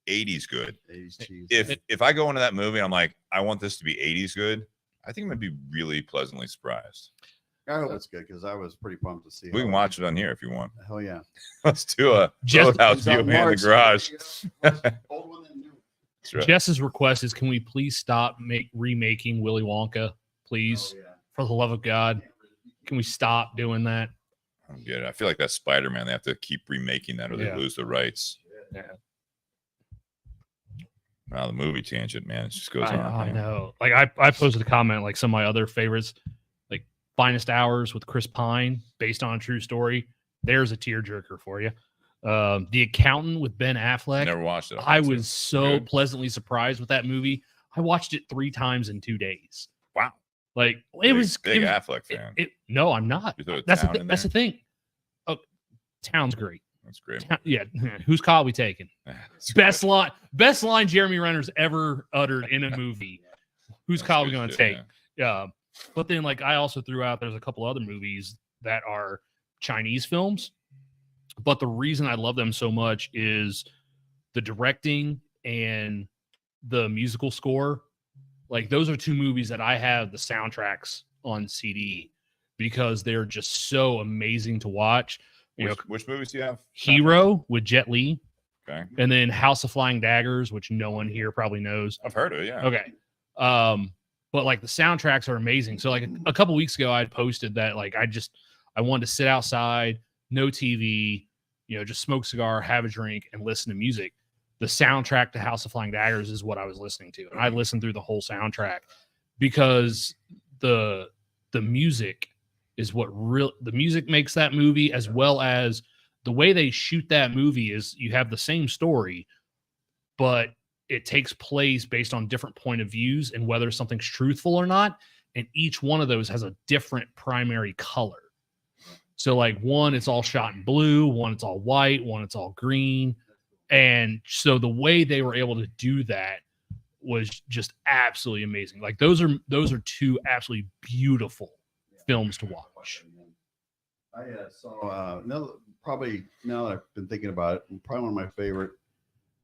80s good. 80s cheese. If I go into that movie, I'm like, I want this to be 80s good, I think I'm gonna be really pleasantly surprised. I hope it's good because I was pretty pumped to see. We can watch it on here if you want. Hell yeah. Let's do a Roadhouse viewing in the garage. Right. Jess's request is, can we please stop remaking Willy Wonka, please? For the love of God, can we stop doing that? I don't get it. I feel like that Spider-Man, they have to keep remaking that or they lose the rights. Yeah. Wow, the movie tangent, man, it just goes on. I know. Like I posted a comment, like some of my other favorites, like Finest Hours with Chris Pine, based on a true story. There's a tearjerker for you. The Accountant with Ben Affleck. Never watched it. I was so pleasantly surprised with that movie. I watched it 3 times in 2 days. Wow. Like it was big Affleck fan. No, I'm not. That's the thing. Oh, Town's great. That's great. Yeah. Whose call are we taking? Best line Jeremy Renner's ever uttered in a movie. Whose call are we going to take? Yeah. But then, like, I also threw out, there's a couple other movies that are Chinese films. But the reason I love them so much is the directing and the musical score. Like, those are 2 movies that I have the soundtracks on CD because they're just so amazing to watch. Which movies do you have? Hero with Jet Li. Okay. And then House of Flying Daggers, which no one here probably knows. I've heard of it, yeah. Okay. But like the soundtracks are amazing. So like a couple weeks ago, I had posted that like I wanted to sit outside, no TV, you know, just smoke a cigar, have a drink, and listen to music. The soundtrack to House of Flying Daggers is what I was listening to. And I listened through the whole soundtrack because the music is the music makes that movie, as well as the way they shoot that movie is you have the same story, but it takes place based on different point of views and whether something's truthful or not. And each one of those has a different primary color. So like one, it's all shot in blue, one, it's all white, one, it's all green. And so the way they were able to do that was just absolutely amazing. Like those are 2 absolutely beautiful films to watch. I saw probably now that I've been thinking about it, probably one of my favorite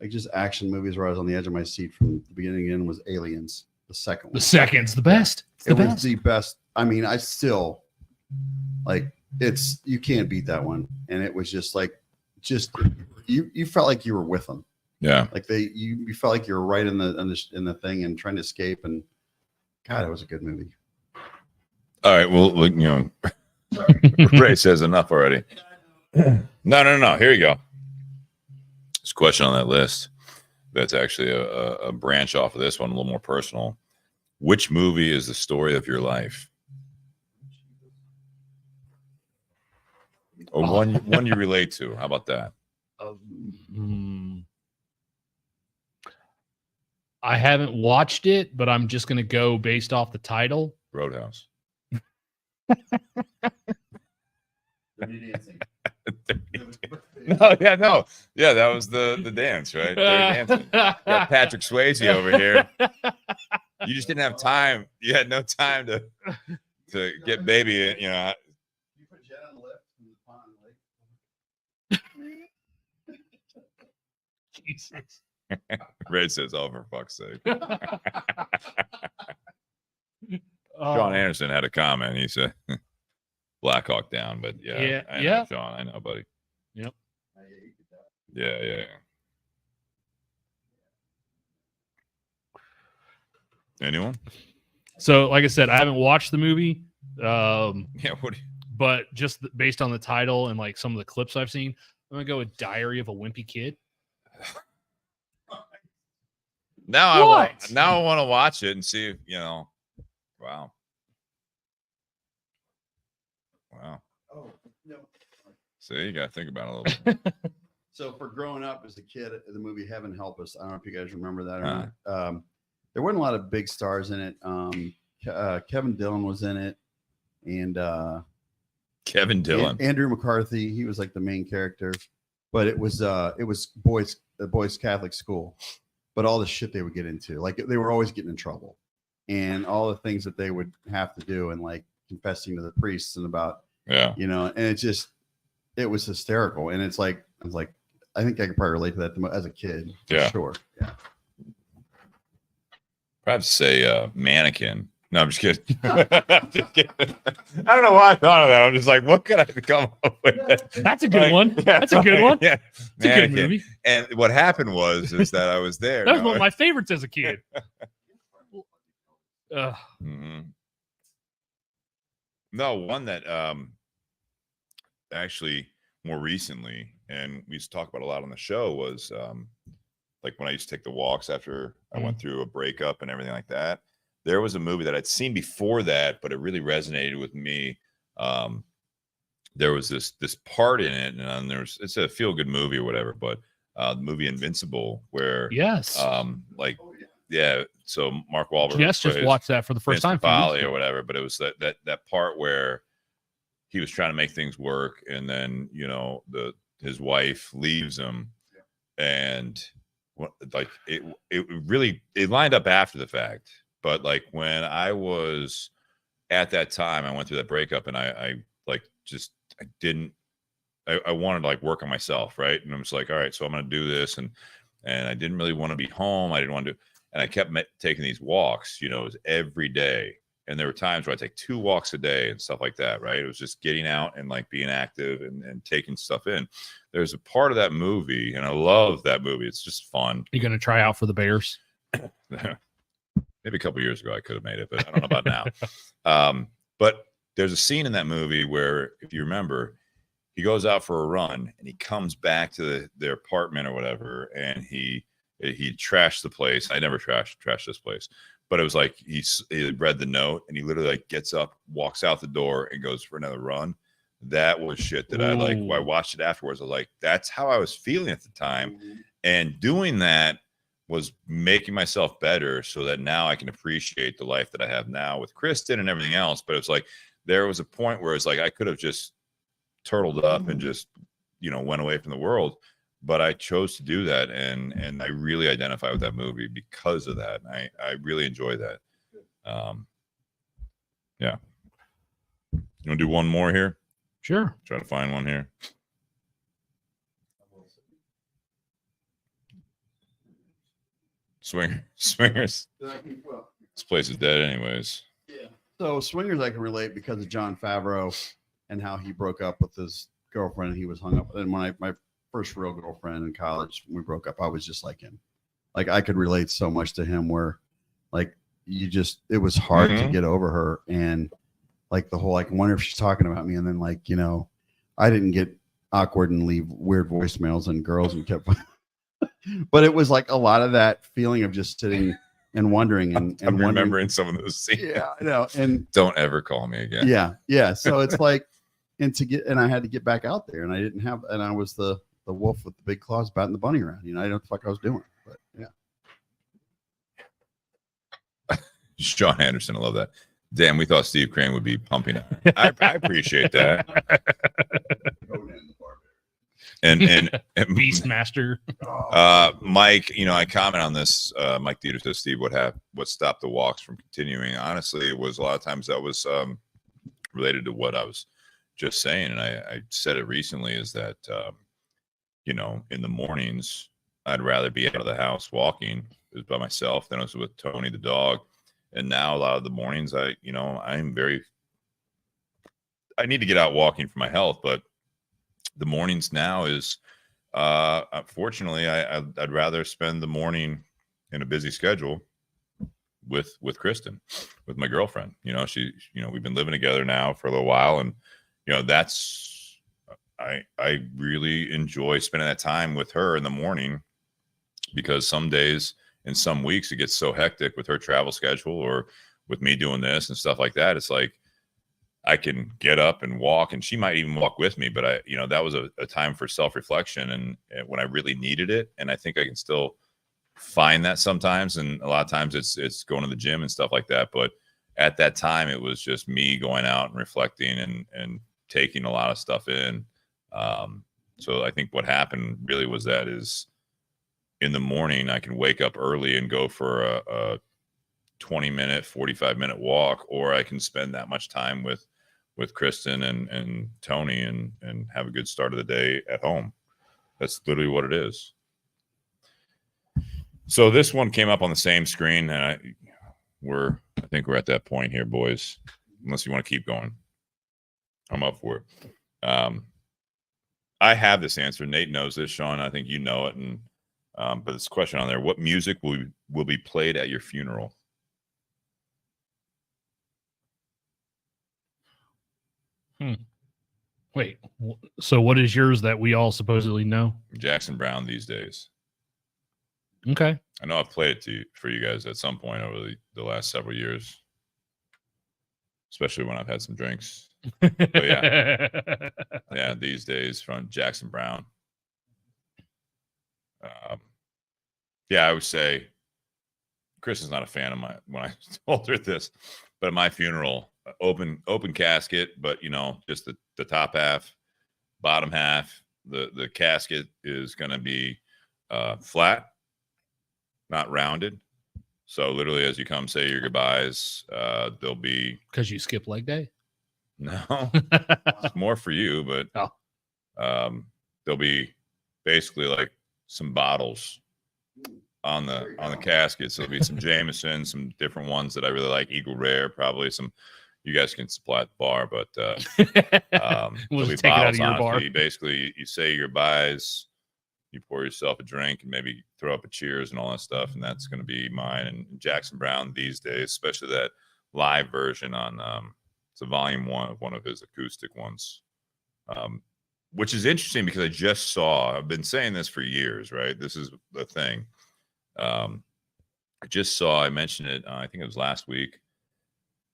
like just action movies where I was on the edge of my seat from the beginning to end was Aliens, the second one. The second's the best. It was the best. I mean, I still like you can't beat that one. And it was just like you felt like you were with them. Yeah. Like you felt like you were right in the thing and trying to escape. And God, it was a good movie. All right. Well, you know, Ray says enough already. No. Here you go. This question on that list. that's actually a branch off of this one, a little more personal. Which movie is the story of your life? Or one you relate to. How about that? I haven't watched it, but I'm just going to go based off the title. Roadhouse. No, yeah, no. Yeah, that was the dance, right? Dirty dancing. Got Patrick Swayze over here. You just didn't have time. You had no time to get baby, you know. You put Jen on the left from the pond, like. Jesus. Ray says, "Oh, for fuck's sake." Oh. Sean Anderson had a comment. He said, "Black Hawk Down," but yeah, I know, Sean, I know, buddy. Yep. Yeah. Anyone? So, like I said, I haven't watched the movie. Yeah. But just based on the title and like some of the clips I've seen, I'm gonna go with Diary of a Wimpy Kid. Now I want to watch it and see if, you know. Wow. Oh no. See, you got to think about it a little bit. So for growing up as a kid, the movie Heaven Help Us, I don't know if you guys remember that or not. There weren't a lot of big stars in it. Kevin Dillon was in it, and Kevin Dillon, Andrew McCarthy. He was like the main character, but it was boys Catholic school. But all the shit they would get into, like they were always getting in trouble, and all the things that they would have to do, and like confessing to the priests and about, you know, and it was hysterical. And it's like, I was like, I think I could probably relate to that as a kid. For sure. Yeah. Perhaps say Mannequin. No, I'm just kidding. Just kidding. I don't know why I thought of that. I'm just like, what could I come up with? That's a good one. That's a good one. Yeah, it's a good movie. And what happened was that I was there. That was one of my favorites as a kid. No, one that actually more recently, and we used to talk about a lot on the show, was like when I used to take the walks after I went through a breakup and everything like that. There was a movie that I'd seen before that, but it really resonated with me. There was this part in it, and it's a feel good movie or whatever, but the movie Invincible, where so Mark Wahlberg just watched that for the first time or whatever, but it was that part where he was trying to make things work, and then, you know, his wife leaves him, and like it lined up after the fact. But like when I was at that time, I went through that breakup, and I wanted to like work on myself, right? And I'm just like, all right, so I'm gonna do this, and I didn't really want to be home. I didn't want to and I kept taking these walks, you know, it was every day. And there were times where I take 2 walks a day and stuff like that, right? It was just getting out and like being active and taking stuff in. There's a part of that movie, and I love that movie. It's just fun. You gonna try out for the Bears? Maybe a couple years ago I could have made it, but I don't know about now. But there's a scene in that movie where, if you remember, he goes out for a run and he comes back to their apartment or whatever, and he trashed the place. I never trashed this place, but it was like he read the note, and he literally like gets up, walks out the door, and goes for another run. That was shit that I like. I watched it afterwards. I was like, that's how I was feeling at the time, and doing that was making myself better, so that now I can appreciate the life that I have now with Kristen and everything else. But it's like there was a point where it's like I could have just turtled up and just, you know, went away from the world, but I chose to do that, and I really identify with that movie because of that. And I really enjoy that. Yeah. You want to do one more here? Sure. Try to find one here. Swingers. This place is dead anyways. Yeah. So Swingers I can relate because of Jon Favreau and how he broke up with his girlfriend. He was hung up. And when my first real girlfriend in college, when we broke up, I was just like him. Like I could relate so much to him, where like it was hard to get over her. And like the whole, like, I wonder if she's talking about me. And then, like, you know, I didn't get awkward and leave weird voicemails and girls and kept But it was like a lot of that feeling of just sitting and wondering and I'm wondering. remembering some of those scenes. Yeah, I know. And don't ever call me again. yeah. So it's like, and I had to get back out there, and I was the wolf with the big claws batting the bunny around. I didn't know what the fuck I was doing, but yeah. Sean Anderson, I love that. Damn, we thought Steve Crane would be pumping it. I appreciate that. And Beastmaster. Mike, I comment on this. Mike Dieter says, Steve, what stopped the walks from continuing? Honestly, it was a lot of times that was related to what I was just saying, and I said it recently, is that in the mornings I'd rather be out of the house walking by myself than I was with Tony the dog. And now a lot of the mornings I need to get out walking for my health, but the mornings now is unfortunately I'd rather spend the morning in a busy schedule with Kristen, with my girlfriend. We've been living together now for a little while, and that's I really enjoy spending that time with her in the morning, because some days and some weeks it gets so hectic with her travel schedule or with me doing this and stuff like that. It's like I can get up and walk, and she might even walk with me, but that was a time for self-reflection and when I really needed it. And I think I can still find that sometimes. And a lot of times it's going to the gym and stuff like that. But at that time, it was just me going out and reflecting and taking a lot of stuff in. So I think what happened really was that is in the morning, I can wake up early and go for a 20-minute, 45-minute walk, or I can spend that much time with Kristen and Tony and have a good start of the day at home. That's literally what it is. So this one came up on the same screen, and I think we're at that point here, boys. Unless you want to keep going, I'm up for it. I have this answer. Nate knows this. Sean, I think you know it. And but this question on there: what music will be played at your funeral? Wait, so what is yours that we all supposedly know? Jackson Browne these days. Okay. I know I've played it for you guys at some point over the last several years, especially when I've had some drinks. But yeah, these days from Jackson Browne. Yeah, I would say Chris is not a fan of when I told her this, but at my funeral, open casket, but just the top half, bottom half, the casket is going to be flat, not rounded. So literally, as you come say your goodbyes, there'll be, because you skip leg day. No, it's more for you, but there'll be basically like some bottles on the casket. So there'll be some Jameson, some different ones that I really like, Eagle Rare, probably some. You guys can supply at the bar, but we'll there'll be just take it out of bottles your on it. bar. Basically, you say your goodbyes, you pour yourself a drink, and maybe throw up a cheers and all that stuff, and that's going to be mine. And Jackson Browne these days, especially that live version on it's a volume 1 of one of his acoustic ones, which is interesting because I just saw. I've been saying this for years, right? This is the thing. I just saw. I mentioned it. I think it was last week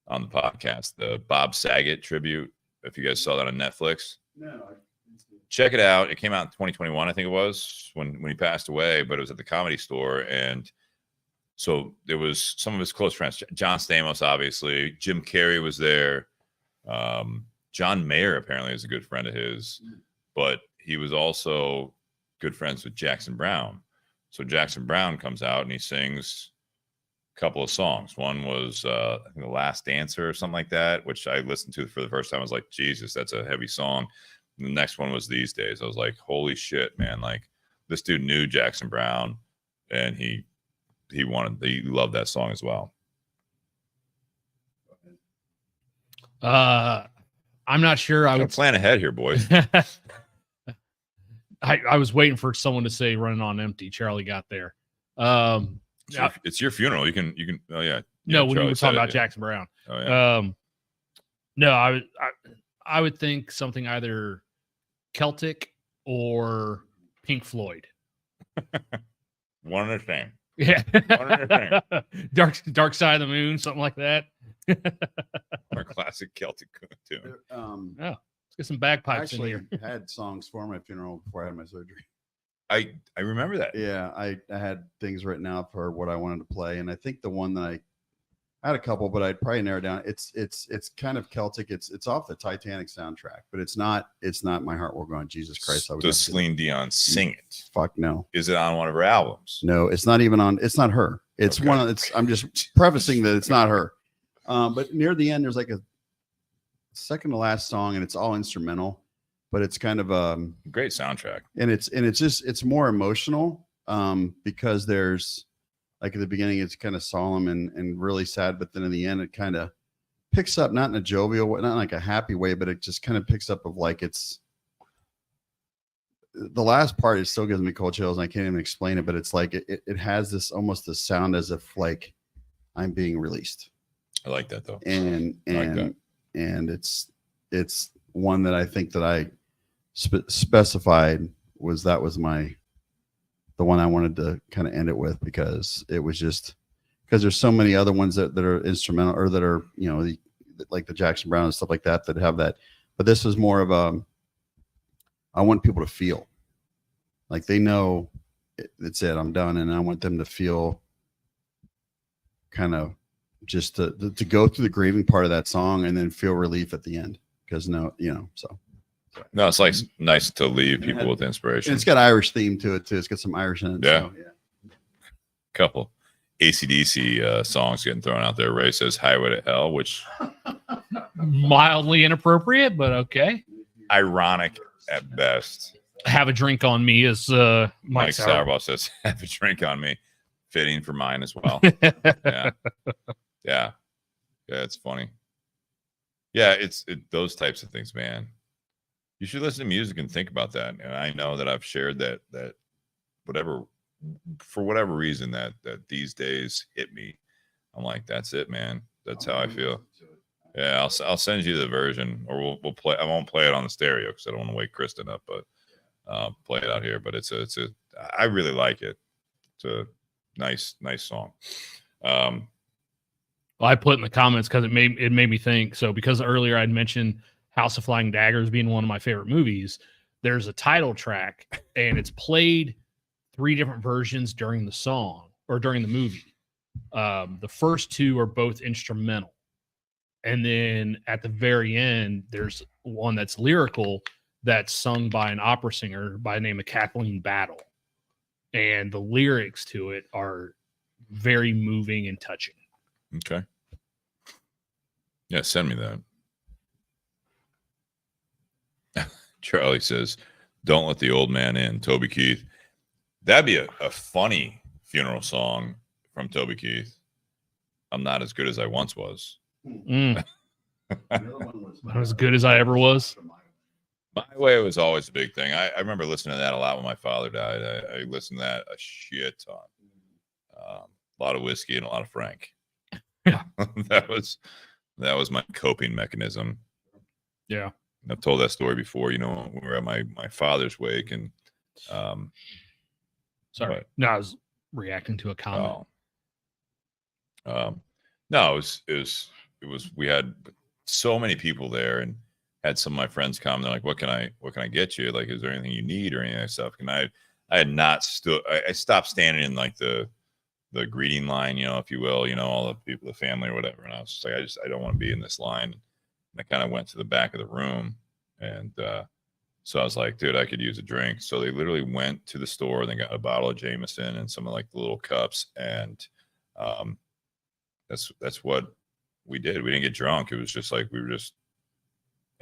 on the podcast, the Bob Saget tribute. If you guys saw that on Netflix, No. check it out. It came out in 2021, I think it was, when he passed away, but it was at the Comedy Store. And so there was some of his close friends, John Stamos, obviously, Jim Carrey was there. John Mayer apparently is a good friend of his, but he was also good friends with Jackson Browne. So Jackson Browne comes out and he sings a couple of songs. One was I think The Last Dancer or something like that, which I listened to for the first time. I was like, Jesus, that's a heavy song. And the next one was These Days. I was like, holy shit, man. Like, this dude knew Jackson Browne, and he loved that song as well. I'm not sure. I would plan ahead here, boys. I was waiting for someone to say Running on Empty. Charlie got there. It's your funeral. You can. Oh yeah. No, when you were talking about Jackson Browne. Oh yeah. No, I would think something either Celtic or Pink Floyd. One and the same. Yeah. One and the Dark Side of the Moon, something like that. Our classic Celtic tune. Oh, let's get some bagpipes in Actually, here. had songs for my funeral before I had my surgery. I remember that. Yeah, I had things written out for what I wanted to play, and I think the one that I had a couple, but I'd probably narrow down. It's kind of Celtic. It's off the Titanic soundtrack, but it's not My Heart Will Go On. Jesus Christ! Does Celine Dion sing it? Fuck no. Is it on one of her albums? No, it's not even on. It's not her. It's Okay. one of. It's. I'm just prefacing that it's not her. But near the end, there's like a second to last song, and it's all instrumental. But it's kind of Great soundtrack. and it's more emotional because there's like at the beginning it's kind of solemn and really sad, but then in the end it kind of picks up, not in a jovial way, not like a happy way, but it just kind of picks up of like it's the last part. It still gives me cold chills and I can't even explain it, but it's like it has this almost this sound as if like I'm being released. I like that though. And I like that. and it's one that I think that I specified was the one I wanted to kind of end it with, because it was just because there's so many other ones that are instrumental or that are, you know, like the Jackson Browne and stuff like that have that, but this was more of I want people to feel like they know it's it, I'm done, and I want them to feel kind of just to go through the grieving part of that song and then feel relief at the end, because no, you know, so. No, it's like nice to leave people with inspiration. And it's got Irish theme to it too. It's got some Irish in it. Yeah. So, yeah. Couple AC/DC songs getting thrown out there. Ray says Highway to Hell, which Mildly inappropriate, but okay. ironic at best. Have a Drink on Me is Mike Sauer. Sauerbaugh says have a drink on me. Fitting for mine as well. Yeah, it's funny. Yeah, it's those types of things, man. You should listen to music and think about that. And I know that I've shared that for whatever reason that these days hit me. I'm like, that's it, man. That's how I feel. Yeah, I'll send you the version, or we'll play. I won't play it on the stereo because I don't want to wake Kristen up, but play it out here. But I really like it. It's a nice song. Well, I put in the comments because it made me think. So because earlier I'd mentioned House of Flying Daggers being one of my favorite movies, there's a title track and it's played 3 different versions during the song or during the movie. The first 2 are both instrumental. And then at the very end, there's one that's lyrical that's sung by an opera singer by the name of Kathleen Battle. And the lyrics to it are very moving and touching. Okay. Yeah, send me that. Charlie says, "Don't let the old man in." Toby Keith. That'd be a funny funeral song from Toby Keith. I'm not as good as I once was. Not as good as I ever was. My Way was always a big thing. I remember listening to that a lot when my father died. I listened to that a shit ton. A lot of whiskey and a lot of Frank. Yeah. that was my coping mechanism. Yeah. I've told that story before, you know, when we were at my father's wake, and Sorry. but- No, I was reacting to a comment. No, it was we had so many people there, and had some of my friends come. They're like, what can I get you? Like, is there anything you need or any of that stuff? And I had not stood. I stopped standing in like the greeting line, you know, if you will, you know, all the people, the family or whatever. And I was just like, I don't want to be in this line. And I kind of went to the back of the room, and so I was like, dude, I could use a drink. So they literally went to the store and they got a bottle of Jameson and some of like the little cups, and that's what we did. We didn't get drunk. It was just like we were just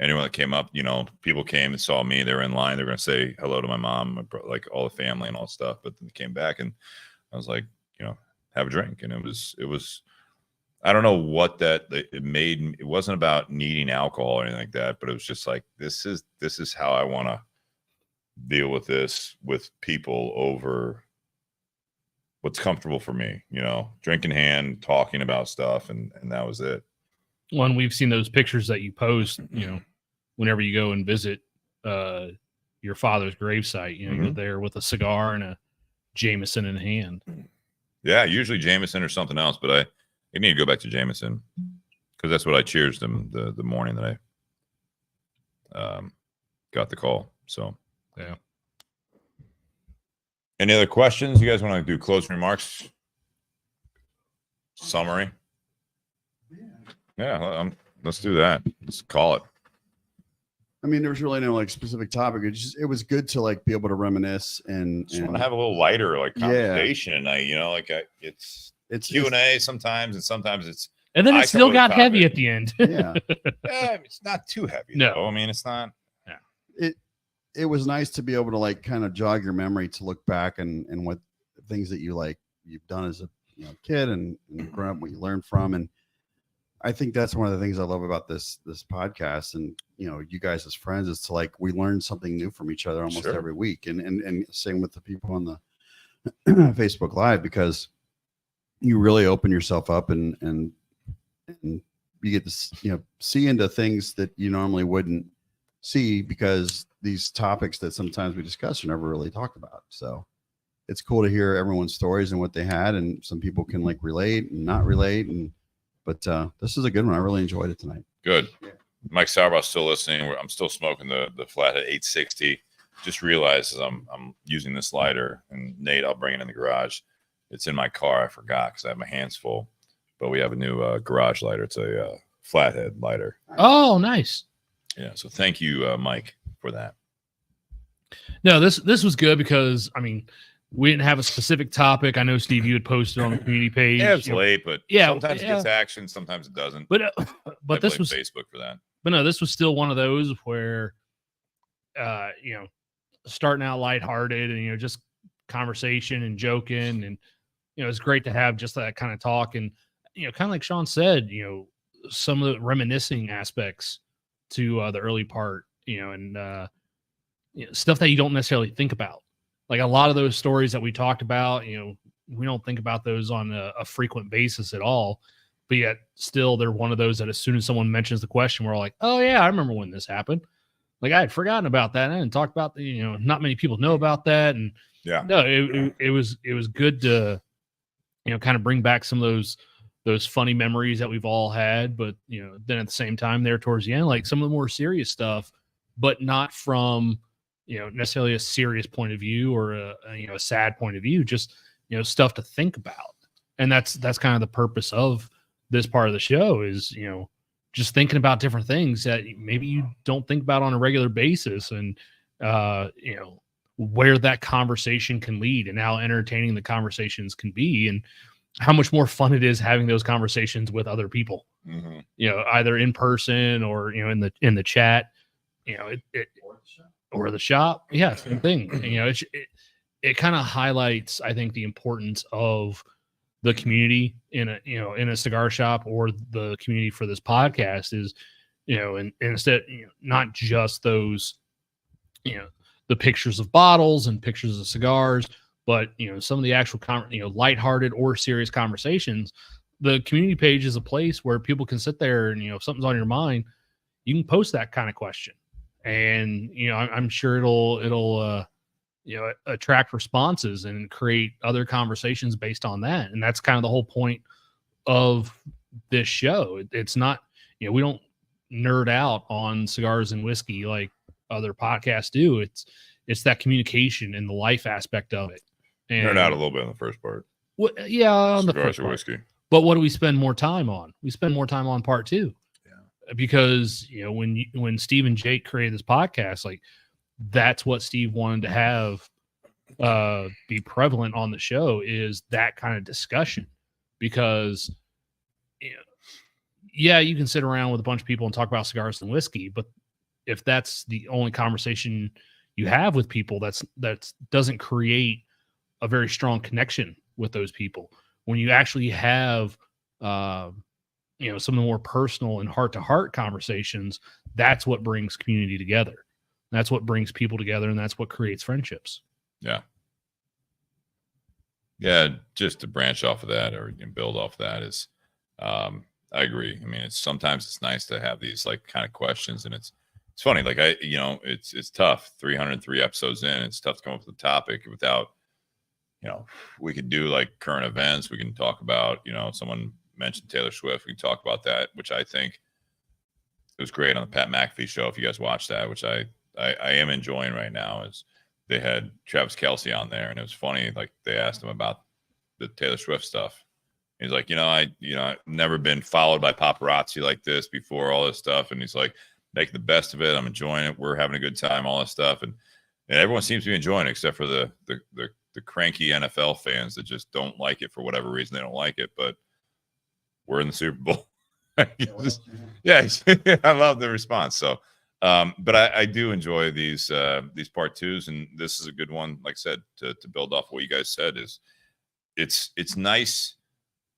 anyone that came up, you know, people came and saw me. They were in line. They were going to say hello to my mom, like all the family and all stuff. But then they came back, and I was like, you know, have a drink. And it was. I don't know what it made. It wasn't about needing alcohol or anything like that, but it was just like, this is how I want to deal with this with people over what's comfortable for me, you know, drink in hand, talking about stuff. And that was it. Well, and we've seen those pictures that you post, you know, whenever you go and visit your father's gravesite, you know, you're there with a cigar and Jameson in hand. Yeah, usually Jameson or something else, but I need to go back to Jameson because that's what I cheers them the morning that I got the call. So yeah. Any other questions? You guys want to do closing remarks? Summary? Yeah, let's do that. Let's call it. I mean, there was really no like specific topic. It was good to like be able to reminisce and Just want to have a little lighter like conversation Yeah. tonight. You know, like it's it's Q&A sometimes, and sometimes it's And then I it still come with a got heavy topic. at the end. yeah. It's not too heavy. No. though. I mean, it's not. It was nice to be able to like kind of jog your memory to look back and what things that you've done as a kid and grown up, what you learned from. And I think that's one of the things I love about this podcast and you guys as friends is to like we learn something new from each other almost Sure. every week, and same with the people on the Facebook Live, because you really open yourself up and you get to see into things that you normally wouldn't see, because these topics that sometimes we discuss are never really talked about. So it's cool to hear everyone's stories and what they had, and some people can like relate and not relate. But this is a good one. I really enjoyed it tonight. Good. Mike Sauerbach's still listening. I'm still smoking the Flathead 860. Just realized I'm using this lighter, and Nate, I'll bring it in the garage. It's in my car. I forgot because I have my hands full. But we have a new garage lighter. It's a Flathead lighter. Oh, nice. Yeah. So thank you, Mike, for that. No, this was good because I mean we didn't have a specific topic. I know Steve, you had posted on the community page. Yeah, it's late, but yeah, sometimes it gets action, sometimes it doesn't. But I this blame was Facebook for that. But no, this was still one of those where, starting out lighthearted and just conversation and joking, and it's great to have just that kind of talk, and kind of like Sean said, some of the reminiscing aspects to the early part, and stuff that you don't necessarily think about. Like a lot of those stories that we talked about, we don't think about those on a frequent basis at all, but yet still they're one of those that as soon as someone mentions the question, we're all like, oh yeah, I remember when this happened. Like I had forgotten about that. I didn't talk about not many people know about that. And yeah, no, it was good to, kind of bring back some of those funny memories that we've all had. But, then at the same time there towards the end, like some of the more serious stuff, but not from, necessarily a serious point of view or a sad point of view, just, stuff to think about. And that's kind of the purpose of this part of the show is, just thinking about different things that maybe you don't think about on a regular basis, and, where that conversation can lead and how entertaining the conversations can be, and how much more fun it is having those conversations with other people, either in person or, in the chat, or the shop. Yeah. Same thing. It kind of highlights, I think, the importance of the community in a cigar shop, or the community for this podcast is, and instead, not just those, the pictures of bottles and pictures of cigars, but, some of the actual, lighthearted or serious conversations. The community page is a place where people can sit there and, if something's on your mind, you can post that kind of question. And, I'm sure it'll attract responses and create other conversations based on that. And that's kind of the whole point of this show. It's not, we don't nerd out on cigars and whiskey like other podcasts do. It's that communication and the life aspect of it. And nerd out a little bit on the first part. Yeah, on the Cigars first or part. whiskey. But what do we spend more time on? We spend more time on part two. Yeah. Because, when Steve and Jake created this podcast, like that's what Steve wanted to have be prevalent on the show, is that kind of discussion. Because you can sit around with a bunch of people and talk about cigars and whiskey, but if that's the only conversation you have with people, that doesn't create a very strong connection with those people. When you actually have some of the more personal and heart-to-heart conversations, that's what brings community together. That's what brings people together, and that's what creates friendships. Yeah. Yeah, just to branch off of that or build off of that is, I agree. I mean, sometimes it's nice to have these like kind of questions, and it's funny. Like it's tough. 303 episodes in, it's tough to come up with a topic without, we could do like current events. We can talk about, someone mentioned Taylor Swift. We can talk about that, which I think it was great on the Pat McAfee show. If you guys watched that, which I am enjoying right now, is they had Travis Kelce on there, and it was funny. Like they asked him about the Taylor Swift stuff. He's like, I've never been followed by paparazzi like this before, all this stuff. And he's like, making the best of it. I'm enjoying it. We're having a good time, all this stuff. And everyone seems to be enjoying it, except for the cranky NFL fans that just don't like it for whatever reason. They don't like it, but we're in the Super Bowl. Yeah, I love the response. So, but I do enjoy these part twos, and this is a good one. Like I said, to build off what you guys said, is it's nice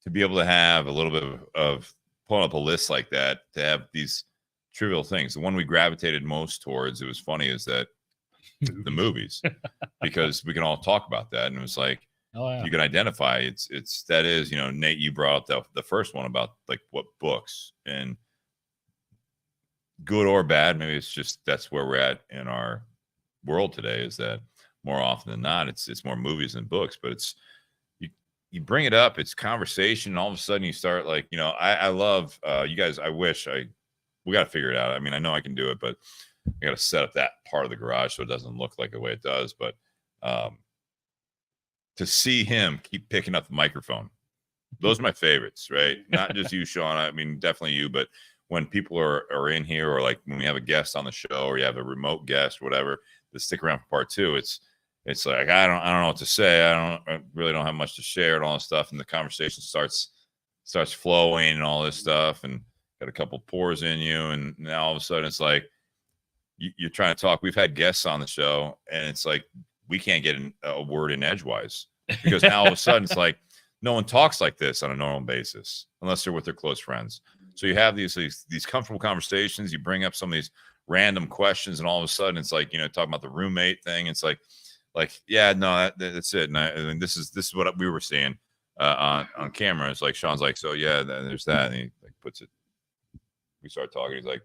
to be able to have a little bit of pulling up a list like that, to have these trivial things. The one we gravitated most towards, it was funny, is that the movies, because we can all talk about that, and it was like, you can identify it's that is, Nate, you brought up the first one about like what books, and good or bad, maybe it's just that's where we're at in our world today, is that more often than not it's more movies than books. But it's you bring it up, it's conversation, and all of a sudden you start like, I love you guys. We got to figure it out. I mean, I know I can do it, but I got to set up that part of the garage so it doesn't look like the way it does. But to see him keep picking up the microphone, those are my favorites, right? Not just you, Sean. I mean, definitely you, but when people are in here, or like when we have a guest on the show, or you have a remote guest, whatever, that stick around for part two, it's like, I don't know what to say. I really don't have much to share and all this stuff. And the conversation starts flowing and all this stuff, and got a couple pours in you. And now all of a sudden it's like, you're trying to talk. We've had guests on the show, and it's like, we can't get a word in edgewise, because now all of a sudden it's like, no one talks like this on a normal basis unless they're with their close friends. So you have these comfortable conversations. You bring up some of these random questions, and all of a sudden it's like, talking about the roommate thing. It's like, yeah, no, that's it. And I mean, this is what we were seeing on camera. It's like, Sean's like, so yeah, then there's that. And he like puts it, we start talking. He's like,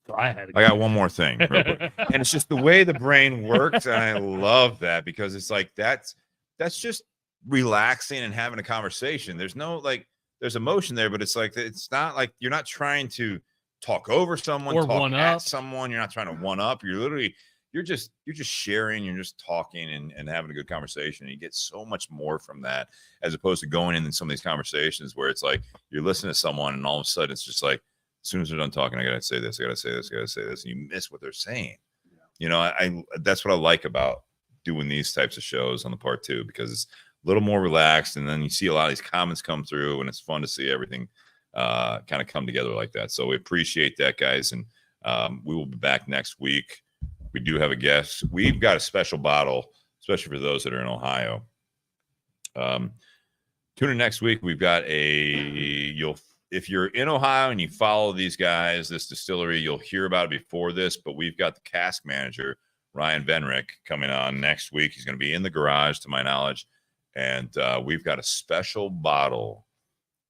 So I got one more thing. Real quick. And it's just the way the brain works. And I love that, because it's like, that's just relaxing and having a conversation. There's no there's emotion there, but it's like, it's not like you're not trying to talk over someone or talk one at up someone. You're not trying to one up. You're just sharing. You're just talking and having a good conversation. And you get so much more from that, as opposed to going in some of these conversations where it's like you're listening to someone, and all of a sudden it's just like, as soon as they're done talking, I gotta say this, I gotta say this, I gotta say this, and you miss what they're saying. I that's what I like about doing these types of shows on the part two, because it's a little more relaxed, and then you see a lot of these comments come through, and it's fun to see everything kind of come together like that. So we appreciate that, guys, and we will be back next week. We do have a guest. We've got a special bottle, especially for those that are in Ohio. Tune in next week. We've got if you're in Ohio and you follow these guys, this distillery, you'll hear about it before this, but we've got the cask manager, Ryan Venrick, coming on next week. He's going to be in the garage, to my knowledge, and we've got a special bottle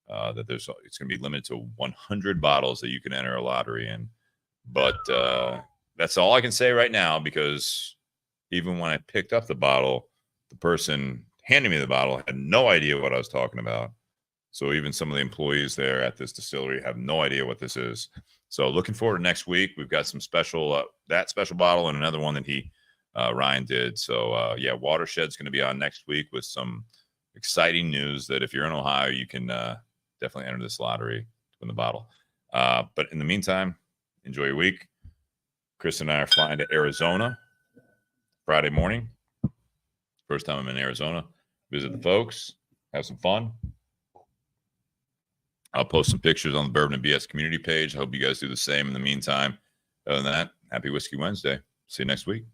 that it's going to be limited to 100 bottles that you can enter a lottery in. But that's all I can say right now, because even when I picked up the bottle, the person handing me the bottle had no idea what I was talking about. So even some of the employees there at this distillery have no idea what this is. So looking forward to next week. We've got some special, that special bottle, and another one that Ryan did. So yeah, Watershed's going to be on next week with some exciting news that if you're in Ohio, you can definitely enter this lottery to win the bottle. But in the meantime, enjoy your week. Chris and I are flying to Arizona Friday morning. First time I'm in Arizona. Visit the folks, have some fun. I'll post some pictures on the Bourbon and BS community page. I hope you guys do the same in the meantime. Other than that, happy Whiskey Wednesday. See you next week.